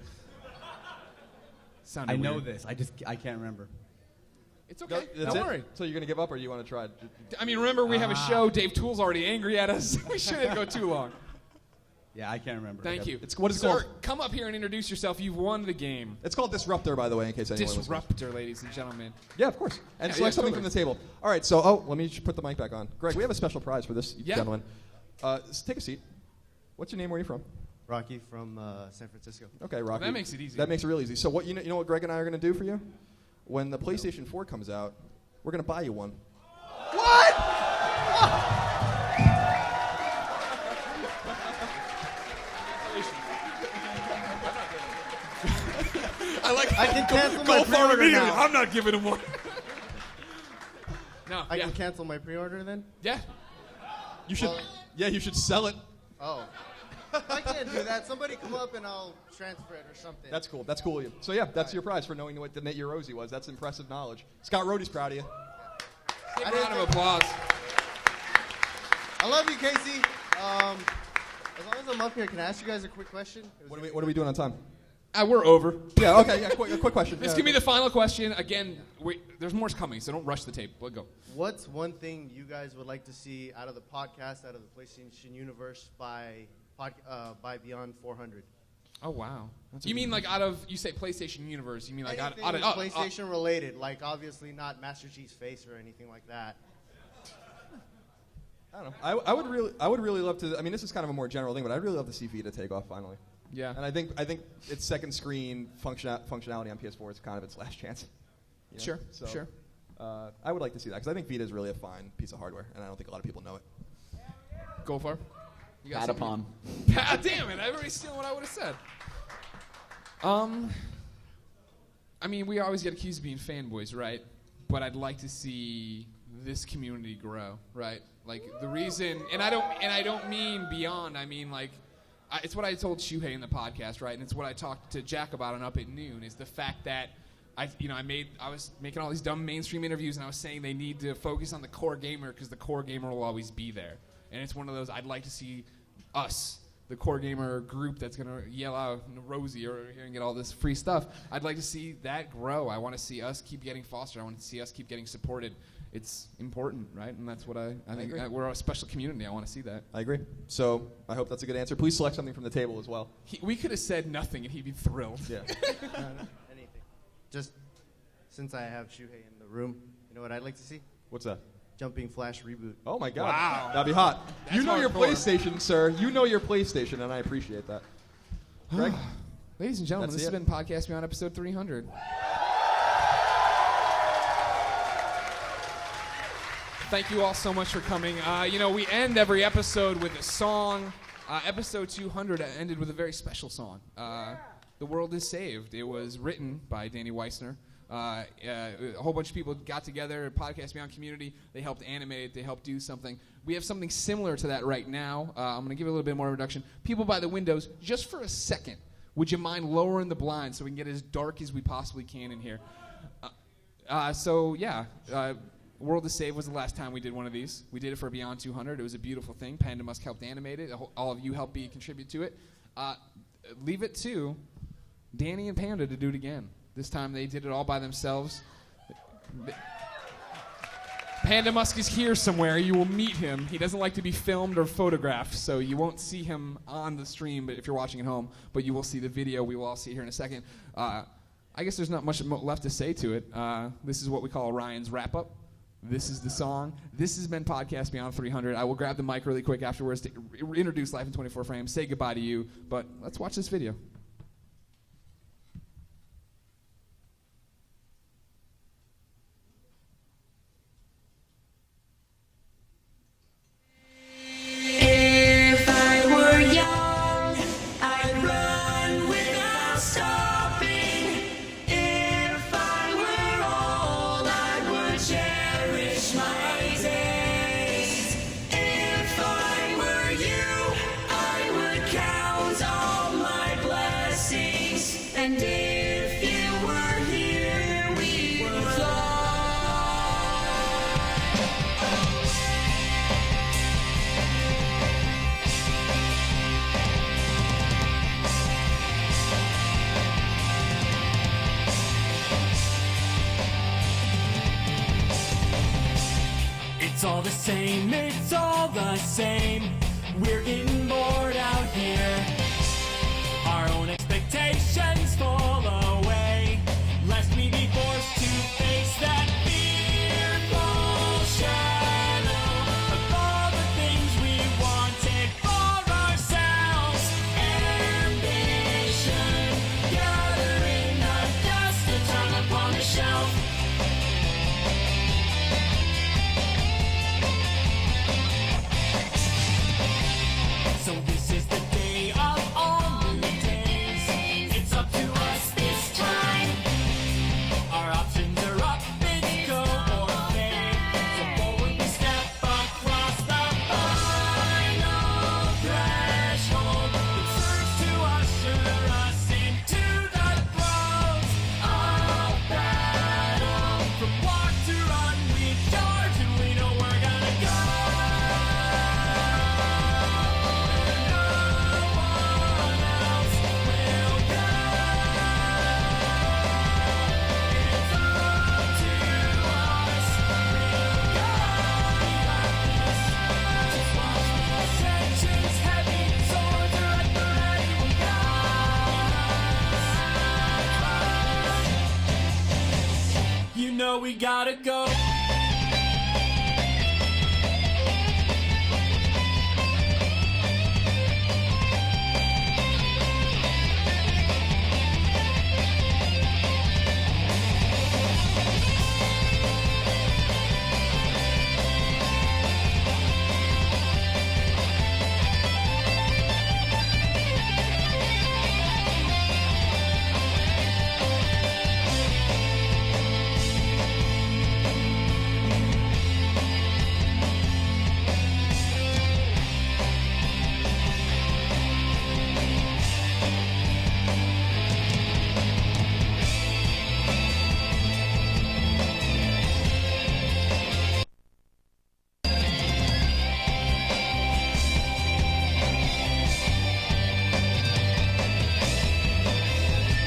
Sounded I know weird. this. I can't remember. It's okay. That's Don't it? worry. So you're gonna give up, or you want to try? I mean, remember we have a show. Dave Toole's already angry at us. We shouldn't go too long. Yeah, I can't remember. Thank you. What is it Sir, called? come up here and introduce yourself. You've won the game. It's called Disruptor, by the way, in case anyone listens. Disruptor, ladies and gentlemen. Yeah, of course. And Yeah, select something totally. from the table. All right, so, let me put the mic back on. Greg, we have a special prize for this gentleman. Take a seat. What's your name? Where are you from? Rocky from San Francisco. Okay, Rocky. that makes it easy. That makes it real easy. So what you know what Greg and I are going to do for you? When the PlayStation 4 comes out, we're going to buy you one. I can cancel Go my for it pre-order immediately. now. I'm not giving him one. No, I can cancel my pre-order then? Yeah. You should. You should sell it. Oh. I can't do that. Somebody come up and I'll transfer it or something. That's cool. That's cool of you. So yeah, that's your prize for knowing what the Net Rosie was. That's impressive knowledge. Scott Rody's proud of you. Give a round of applause. I love you, Casey. As long as I'm up here, can I ask you guys a quick question? What are we doing on time? We're over. Yeah. Okay. Yeah. Quick question. This can be the final question. Again, there's more coming, so don't rush the tape. Let's go. What's one thing you guys would like to see out of the podcast, out of the PlayStation universe by Beyond 400? Oh wow. You mean like you say PlayStation universe? You mean like out Anything of PlayStation related, like obviously not Master Chief's face or anything like that. I don't know. I would really love to. I mean, this is kind of a more general thing, but I'd really love to see Vita take off finally. Yeah. And I think its second screen functionality on PS4 is kind of its last chance. You know? Sure. So, Sure. I would like to see that because I think Vita is really a fine piece of hardware, and I don't think a lot of people know it. Go for it. You got Patapon. Damn it! I've already stealing what I would have said. I mean, we always get accused of being fanboys, right? But I'd like to see this community grow, right? Like the reason, and I don't mean beyond. I mean like, it's what I told Shuhei in the podcast, right? And it's what I talked to Jack about on Up at Noon. Is the fact that I was making all these dumb mainstream interviews, and I was saying they need to focus on the core gamer because the core gamer will always be there. And it's one of those I'd like to see us, the core gamer group that's going to yell out Rosie or here and get all this free stuff. I'd like to see that grow. I want to see us keep getting fostered. I want to see us keep getting supported. It's important, right? And that's what I think. We're a special community. I want to see that. I agree. So I hope that's a good answer. Please select something from the table as well. We could have said nothing and he'd be thrilled. Yeah. Anything. Just since I have Shuhei in the room, you know what I'd like to see? What's that? Jumping Flash reboot. Oh my God! Wow. That'd be hot. That's You know your hardcore. PlayStation, sir. You know your PlayStation, and I appreciate that. Greg? Ladies and gentlemen, That's this has it. been Podcast Beyond episode 300. Thank you all so much for coming. We end every episode with a song. Episode 200 ended with a very special song. The World is Saved. It was written by Danny Weissner. A whole bunch of people got together, Podcast Beyond community. They helped animate it. They helped do something. We have something similar to that right now. I'm going to give it a little bit more introduction. People by the windows, just for a second, would you mind lowering the blinds so we can get as dark as we possibly can in here? World is Saved was the last time we did one of these. We did it for Beyond 200. It was a beautiful thing. Panda Musk helped animate it. All of you helped contribute to it. Leave it to Danny and Panda to do it again. This time they did it all by themselves. Panda Musk is here somewhere. You will meet him. He doesn't like to be filmed or photographed, so you won't see him on the stream but if you're watching at home, but you will see the video. We will all see it here in a second. I guess there's not much left to say to it. This is what we call Ryan's wrap-up. This is the song. This has been Podcast Beyond 300. I will grab the mic really quick afterwards to introduce Life in 24 Frames, say goodbye to you, but let's watch this video. If I were young, I'd run without stopping. If I were old, I would cherish my days. If I were you, I would count all my blessings. same, it's all the same. We're getting bored out here. Our own expectations fall away, lest we be forced to face that fearful shadow of all the things we wanted for ourselves. Ambition, gathering not dust to turn upon the shelf. So this is the day of all new days. It's up to us this time. Our options are up, it's go or fade. So forward we step across the final threshold that serves to usher us into the throes of battle. From walk to run, we charge and we know we're gonna go. You know we gotta go.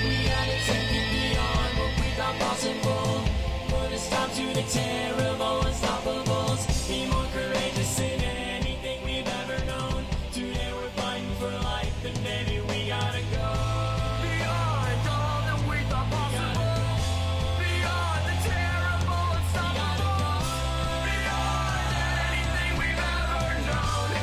We gotta take it beyond what we thought possible. Put a stop to the terrible unstoppables. Be more courageous in anything we've ever known. Today we're fighting for life, and maybe we gotta go beyond all that we thought possible. Beyond the terrible unstoppable. Beyond anything we've ever known.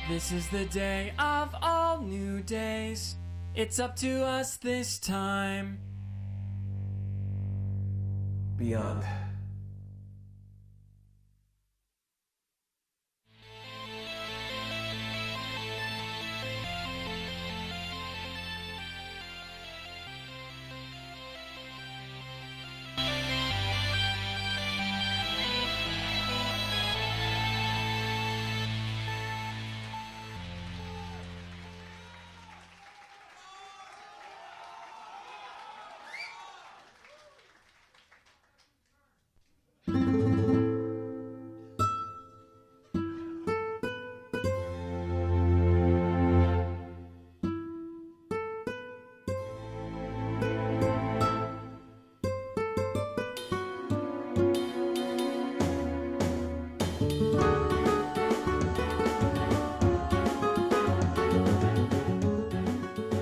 This is the day of all new days. It's up to us this time. Beyond.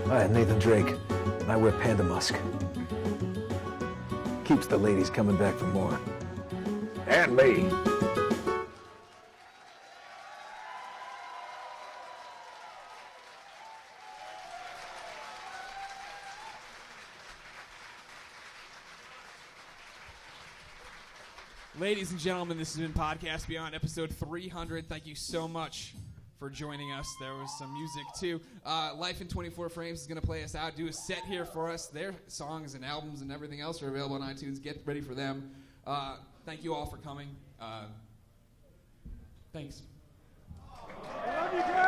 Hi, Nathan Drake, and I wear Panda Musk. Keeps the ladies coming back for more. And me. Ladies and gentlemen, this has been Podcast Beyond, episode 300. Thank you so much for joining us. There was some music, too. Life in 24 Frames is going to play us out, do a set here for us. Their songs and albums and everything else are available on iTunes. Get ready for them. Thank you all for coming. Thanks. I love you guys.